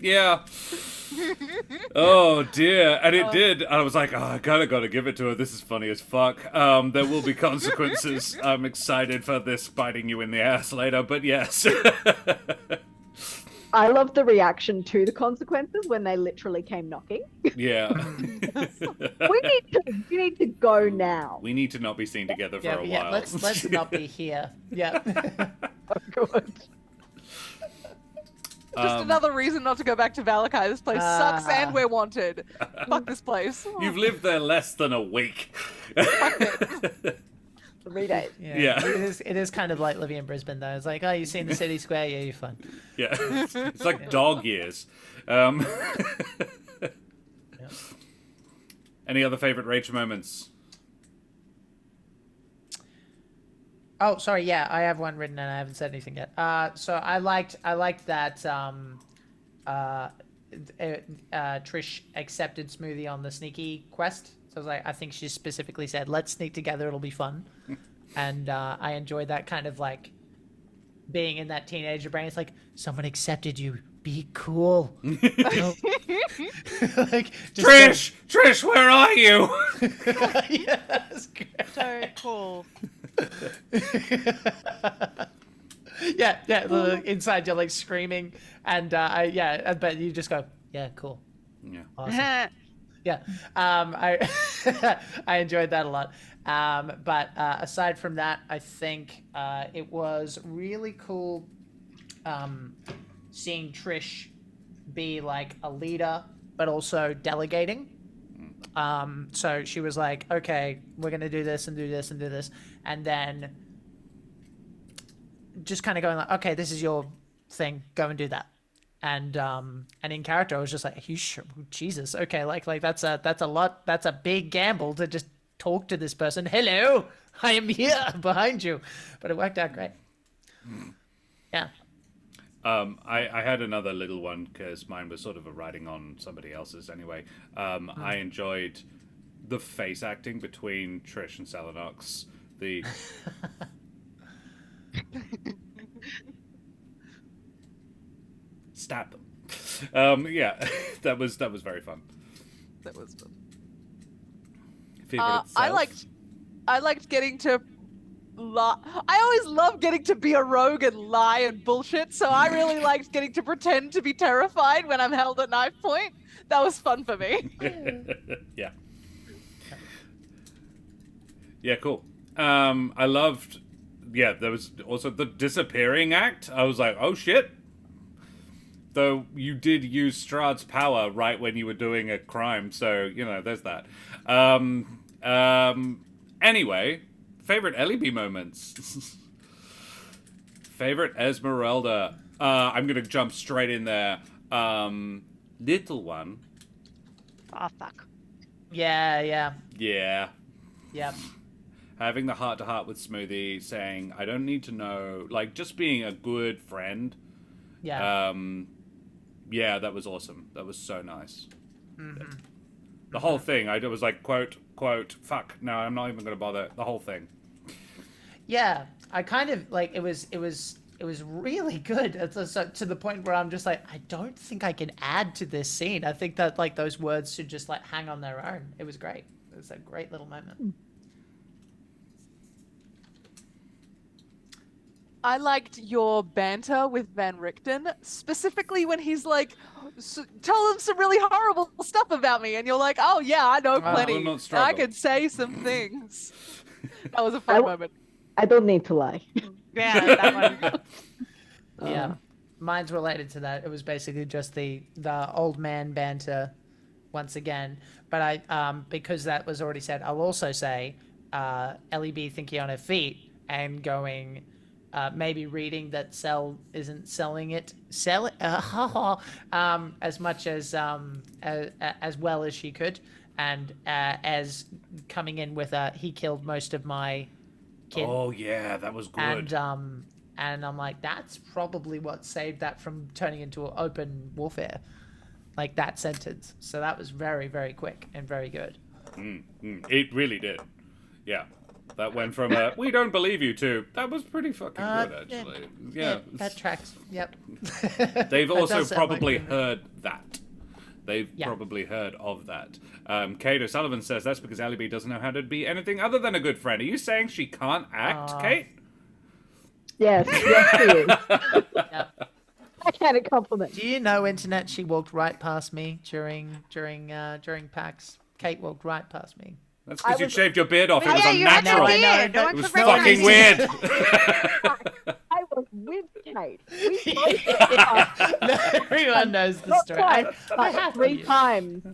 Speaker 1: Yeah. Oh dear. And it did. And I was like, oh, I gotta give it to her. This is funny as fuck. There will be consequences. I'm excited for this biting you in the ass later, but yes.
Speaker 4: I love the reaction to the consequences when they literally came knocking.
Speaker 1: Yeah.
Speaker 4: we need to go now.
Speaker 1: We need to not be seen together for a while.
Speaker 3: Yeah, let's not be here. Yeah.
Speaker 4: Oh, good.
Speaker 2: Just another reason not to go back to Valakai. This place sucks and we're wanted. Fuck this place.
Speaker 1: You've lived there less than a week.
Speaker 2: Fuck it.
Speaker 4: 3 days.
Speaker 1: Yeah.
Speaker 3: It is kind of like living in Brisbane, though. It's like, oh, you've seen the city square? Yeah, you're fine.
Speaker 1: Yeah. It's like dog years. Any other favorite Rach moments?
Speaker 3: Oh, sorry. Yeah, I have one written and I haven't said anything yet. So I liked that Trish accepted Smoothie on the sneaky quest. So I was like, I think she specifically said, let's sneak together. It'll be fun. And I enjoyed that kind of like being in that teenager brain. It's like, someone accepted you. Be cool. Like,
Speaker 1: Trish, where are you?
Speaker 3: Yeah, that's great.
Speaker 5: So cool.
Speaker 3: Yeah. Inside you're like screaming, and but you just go, yeah, cool.
Speaker 1: Yeah.
Speaker 3: Awesome. Yeah. I enjoyed that a lot. But aside from that, I think it was really cool seeing Trish be like a leader, but also delegating. So she was like, okay, we're going to do this and do this and do this. And then just kind of going like, okay, this is your thing, go and do that. And in character, I was just like, are you sure? Jesus, okay, like that's a big gamble to just talk to this person. Hello, I am here behind you, but it worked out great. Yeah.
Speaker 1: I had another little one because mine was sort of a writing on somebody else's anyway. I enjoyed the face acting between Trish and Selenox. The stab them. Yeah, that was very fun.
Speaker 2: That was fun.
Speaker 1: Favorite
Speaker 2: I liked getting to lie. I always love getting to be a rogue and lie and bullshit, so I really liked getting to pretend to be terrified when I'm held at knife point. That was fun for me.
Speaker 1: Yeah. Yeah, cool. I loved, there was also the disappearing act. I was like, oh shit. Though you did use Strahd's power right when you were doing a crime, so, there's that. Anyway, favorite Ellie moments. Favorite Esmeralda. I'm gonna jump straight in there. Little one.
Speaker 5: Oh, fuck.
Speaker 3: Yeah.
Speaker 1: Yeah.
Speaker 3: Yep.
Speaker 1: Having the heart-to-heart with Smoothie, saying, I don't need to know, like, just being a good friend.
Speaker 3: Yeah.
Speaker 1: Yeah, that was awesome. That was so nice.
Speaker 3: Mm-hmm.
Speaker 1: The whole thing, I was like, quote, fuck, no, I'm not even going to bother. The whole thing.
Speaker 3: Yeah, I kind of, like, it was really good. It's to the point where I'm just like, I don't think I can add to this scene. I think that, like, those words should just, like, hang on their own. It was great. It was a great little moment.
Speaker 2: I liked your banter with Van Richten, specifically when he's like, tell them some really horrible stuff about me. And you're like, oh, yeah, I know plenty. I can say some things. That was a fun moment.
Speaker 4: I don't need to lie.
Speaker 5: Yeah, that one.
Speaker 3: Yeah. Mine's related to that. It was basically just the old man banter once again. But I because that was already said, I'll also say Ellie B thinking on her feet and going... maybe reading that Cell isn't selling it as much as well as she could, and as coming in with he killed most of my kid.
Speaker 1: Oh yeah, that was good.
Speaker 3: And I'm like, that's probably what saved that from turning into open warfare, like that sentence. So that was very, very quick and very good.
Speaker 1: It really did. Yeah. That went from we don't believe you to that was pretty fucking good, actually. Yeah.
Speaker 3: That tracks. Yep.
Speaker 1: They've also probably heard that. They've probably heard of that. Kate O'Sullivan says that's because Ellie B doesn't know how to be anything other than a good friend. Are you saying she can't act, Kate?
Speaker 4: Yes, she is.
Speaker 3: Yep.
Speaker 4: I can't compliment.
Speaker 3: Do you know, Internet? She walked right past me during PAX. Kate walked right past me.
Speaker 1: That's because you shaved your beard off. It was
Speaker 5: you had
Speaker 1: unnatural.
Speaker 5: your beard. No
Speaker 1: It
Speaker 5: one
Speaker 1: was
Speaker 5: could
Speaker 1: fucking
Speaker 5: recognize
Speaker 1: weird.
Speaker 4: I was with Kate. We both
Speaker 3: Everyone knows the
Speaker 4: not
Speaker 3: story.
Speaker 4: twice,
Speaker 3: I
Speaker 4: but
Speaker 3: have
Speaker 4: 3 times.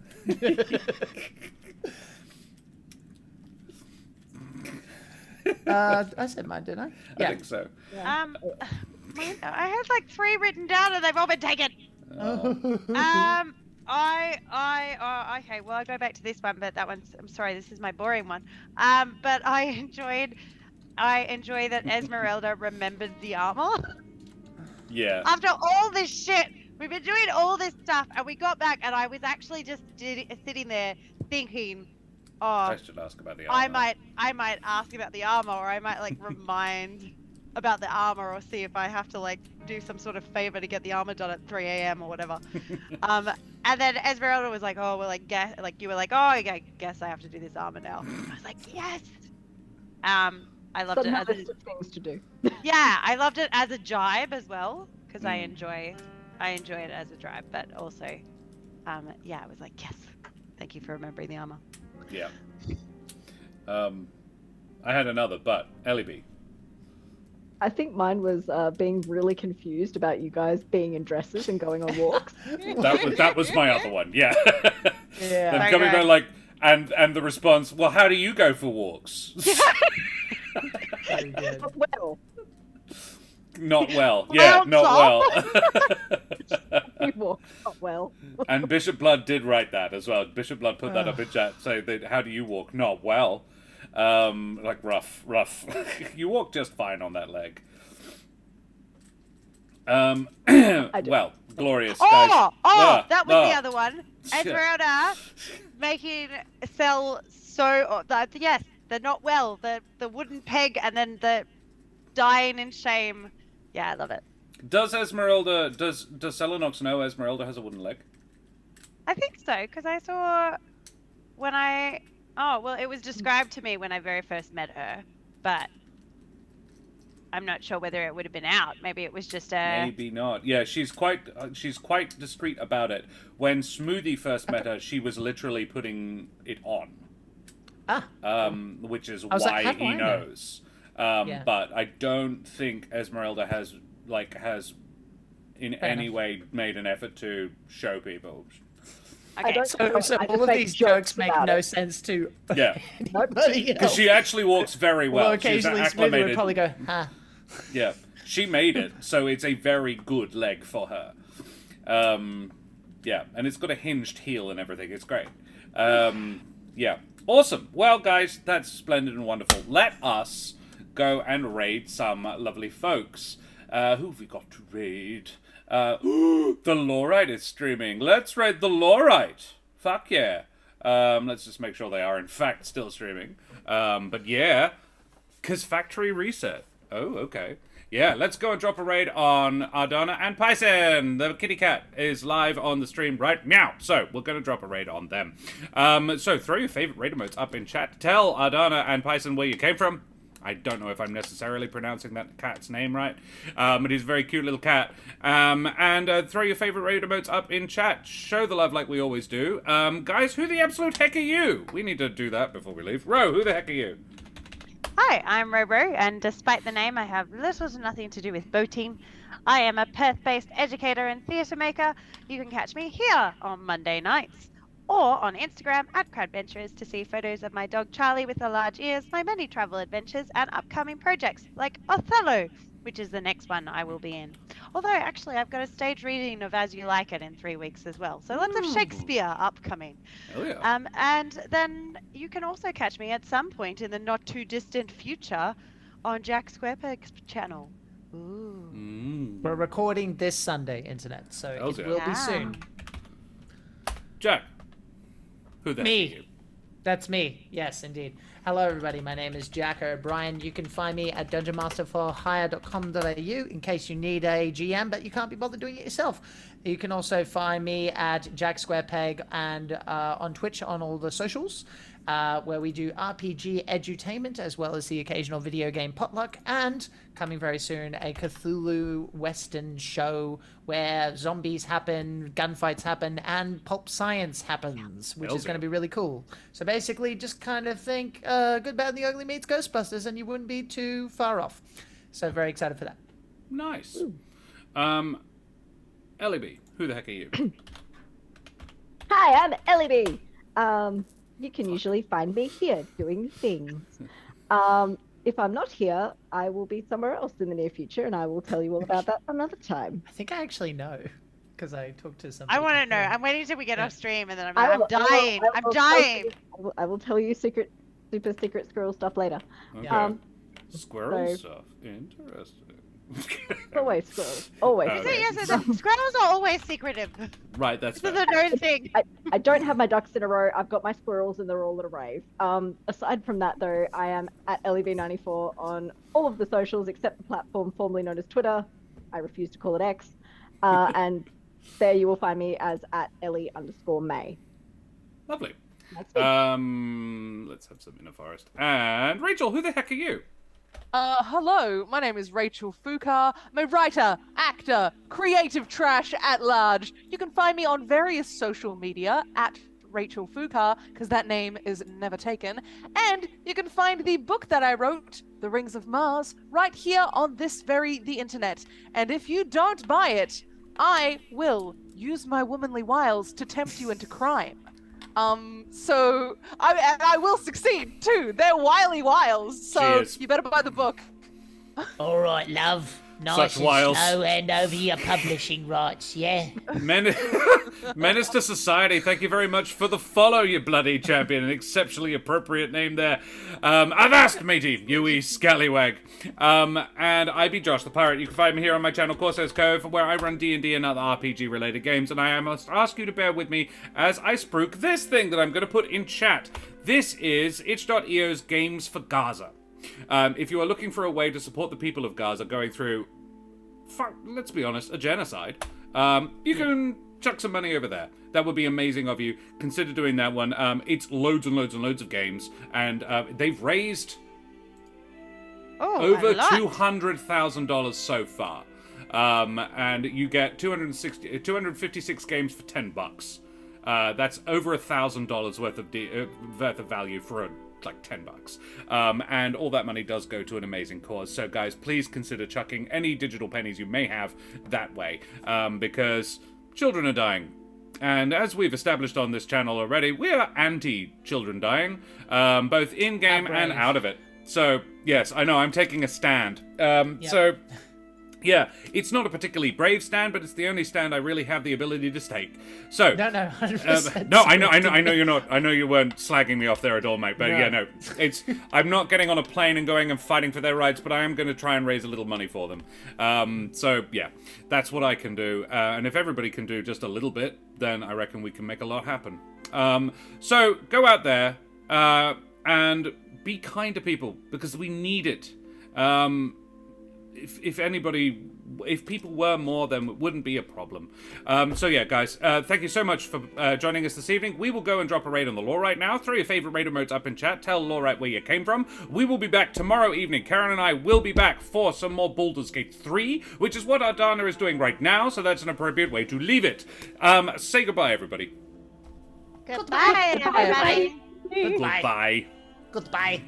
Speaker 3: I said mine, didn't I?
Speaker 1: I think so.
Speaker 5: Mine, I had like 3 written down and they've all been taken. Okay, well, I'll go back to this one, but that one's, I'm sorry, this is my boring one. But I enjoy that Esmeralda remembered the armor.
Speaker 1: Yeah.
Speaker 5: After all this shit, we've been doing all this stuff, and we got back, and I was actually just sitting there thinking, oh,
Speaker 1: I should ask about the armor.
Speaker 5: I might ask about the armor, or I might like remind about the armor, or see if I have to like do some sort of favor to get the armor done at 3 a.m. or whatever. And then Esmeralda was like, oh, well, like, you were like, oh, I guess I have to do this armor now. I was like, yes. I loved it as
Speaker 4: list of things to do.
Speaker 5: yeah, I loved it as a jibe as well, because I enjoy it as a jibe, but also, yeah, I was like, yes, thank you for remembering the armor.
Speaker 1: Yeah. I had another, but Ellie B.
Speaker 4: I think mine was being really confused about you guys being in dresses and going on walks.
Speaker 1: That was my other one. Yeah.
Speaker 3: Yeah.
Speaker 1: Them coming back like, and the response, well, how do you go for walks?
Speaker 3: Very good.
Speaker 4: Well,
Speaker 1: Not well. Yeah, not well.
Speaker 4: You walk not well.
Speaker 1: And Bishop Blood did write that as well. Bishop Blood put that up in chat. So that, how do you walk? Not well. Like rough. You walk just fine on that leg. Well, glorious guys.
Speaker 5: That was the other one. Esmeralda making sell yes, the not well, the wooden peg, and then the dying in shame. Yeah, I love it.
Speaker 1: Does Esmeralda, does Selenox know Esmeralda has a wooden leg?
Speaker 5: I think so, because I saw when it was described to me when I very first met her, but I'm not sure whether it would have been out. Maybe it was just a...
Speaker 1: Maybe not. Yeah, she's quite discreet about it. When Smoothie first met her, she was literally putting it on. Which is why he knows. But I don't think Esmeralda has in any way made an effort to show people.
Speaker 5: Okay.
Speaker 3: So all of these jokes make no sense to anybody else.
Speaker 1: Because she actually walks very well.
Speaker 3: Occasionally Smoothie would probably go, ha.
Speaker 1: Yeah, she made it, so it's a very good leg for her. Yeah, and it's got a hinged heel and everything. It's great. Yeah, awesome. Well, guys, that's splendid and wonderful. Let us go and raid some lovely folks. Who have we got to raid? The Lorite is streaming. Let's raid the Lorite. Fuck yeah. Let's just make sure they are in fact still streaming. But yeah, because factory reset. Oh, okay. Yeah, let's go and drop a raid on Ardana and Python. The kitty cat is live on the stream right meow. So we're going to drop a raid on them. So throw your favorite raid emotes up in chat. Tell Ardana and Python where you came from. I don't know if I'm necessarily pronouncing that cat's name right. But he's a very cute little cat. And throw your favorite raid emotes up in chat. Show the love like we always do. Guys, who the absolute heck are you? We need to do that before we leave. Ro, who the heck are you?
Speaker 5: Hi, I'm Robo, and despite the name, I have little to nothing to do with boating. I am a Perth-based educator and theatre maker. You can catch me here on Monday nights, or on Instagram at Crowdventurers to see photos of my dog Charlie with the large ears, my many travel adventures, and upcoming projects like Othello, which is the next one I will be in. Although, actually, I've got a stage reading of As You Like It in 3 weeks as well. So lots of Shakespeare upcoming.
Speaker 1: Oh, yeah.
Speaker 5: And then you can also catch me at some point in the not-too-distant future on Jack Squarepeg's channel. Ooh.
Speaker 3: We're recording this Sunday, Internet, so it will be soon.
Speaker 1: Jack, who the heck are you?
Speaker 3: That's me. Yes, indeed. Hello, everybody. My name is Jack O'Brien. You can find me at dungeonmasterforhire.com.au in case you need a GM, but you can't be bothered doing it yourself. You can also find me at Jack Squarepeg and on Twitch on all the socials, where we do RPG edutainment as well as the occasional video game potluck, and coming very soon, a Cthulhu Western show where zombies happen, gunfights happen, and pulp science happens, which is going to be really cool. So basically, just kind of think Good, Bad, and the Ugly meets Ghostbusters, and you wouldn't be too far off. So very excited for that.
Speaker 1: Nice. Ellie B, who the heck are you?
Speaker 4: Hi, I'm Ellie B. You can usually find me here doing things. If I'm not here, I will be somewhere else in the near future, and I will tell you all about that another time.
Speaker 3: I think I actually know, because I talked to some
Speaker 5: I want to know. I'm waiting till we get off stream, and then I'm dying. I'm dying.
Speaker 4: I will tell you super secret squirrel stuff later.
Speaker 1: Okay. Squirrel stuff. Interesting.
Speaker 4: Always squirrels. Always.
Speaker 5: Yes, squirrels are always secretive.
Speaker 1: Right, that's
Speaker 5: This is a known thing.
Speaker 4: I don't have my ducks in a row. I've got my squirrels and they're all at a rave. Aside from that, though, I am at LEB94 on all of the socials except the platform formerly known as Twitter. I refuse to call it X. And there you will find me as at Ellie_May.
Speaker 1: Lovely.
Speaker 4: That's me.
Speaker 1: Let's have some Inner Forest. And Rachel, who the heck are you?
Speaker 2: Hello, my name is Rachel Fukar. I'm a writer, actor, creative trash at large. You can find me on various social media at Rachel Fukar, because that name is never taken. And you can find the book that I wrote, The Rings of Mars, right here on the internet. And if you don't buy it, I will use my womanly wiles to tempt you into crime. So I will succeed too. They're wily wiles, so
Speaker 1: Cheers.
Speaker 2: you better buy the book.
Speaker 3: All right, love. Nice
Speaker 1: such wiles.
Speaker 3: and slow and over your publishing rights, yeah?
Speaker 1: Menace to Society, thank you very much for the follow, you bloody champion. An exceptionally appropriate name there. Avast, matey, you wee scallywag. And I be Josh the Pirate. You can find me here on my channel, Corsair's Cove, where I run D&D and other RPG-related games, and I must ask you to bear with me as I spruik this thing that I'm going to put in chat. This is itch.io's Games for Gaza. If you are looking for a way to support the people of Gaza going through, let's be honest, a genocide, you can chuck some money over there. That would be amazing of you. Consider doing that one. It's loads and loads and loads of games, and they've raised over $200,000 so far. And you get 256 games for $10. That's over $1,000 worth of value for like $10. And all that money does go to an amazing cause. So guys, please consider chucking any digital pennies you may have that way, because children are dying. And as we've established on this channel already, we are anti-children dying, both in-game and out of it. So, yes, I know, I'm taking a stand. So, yeah, it's not a particularly brave stand, but it's the only stand I really have the ability to take. So,
Speaker 3: No, 100%.
Speaker 1: no, I know you're not. I know you weren't slagging me off there at all, mate. But yeah, no, I'm not getting on a plane and going and fighting for their rights, but I am going to try and raise a little money for them. So yeah, that's what I can do. And if everybody can do just a little bit, then I reckon we can make a lot happen. So go out there and be kind to people, because we need it. If people were more, then it wouldn't be a problem. So yeah, guys, thank you so much for joining us this evening. We will go and drop a raid on the lore right now. Throw your favorite raid emotes up in chat. Tell Lorite where you came from. We will be back tomorrow evening. Karen and I will be back for some more Baldur's Gate 3, which is what Ardana is doing right now, so that's an appropriate way to leave it. Say goodbye, everybody.
Speaker 5: Goodbye, everybody.
Speaker 1: Goodbye.
Speaker 3: Goodbye.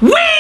Speaker 1: Whee!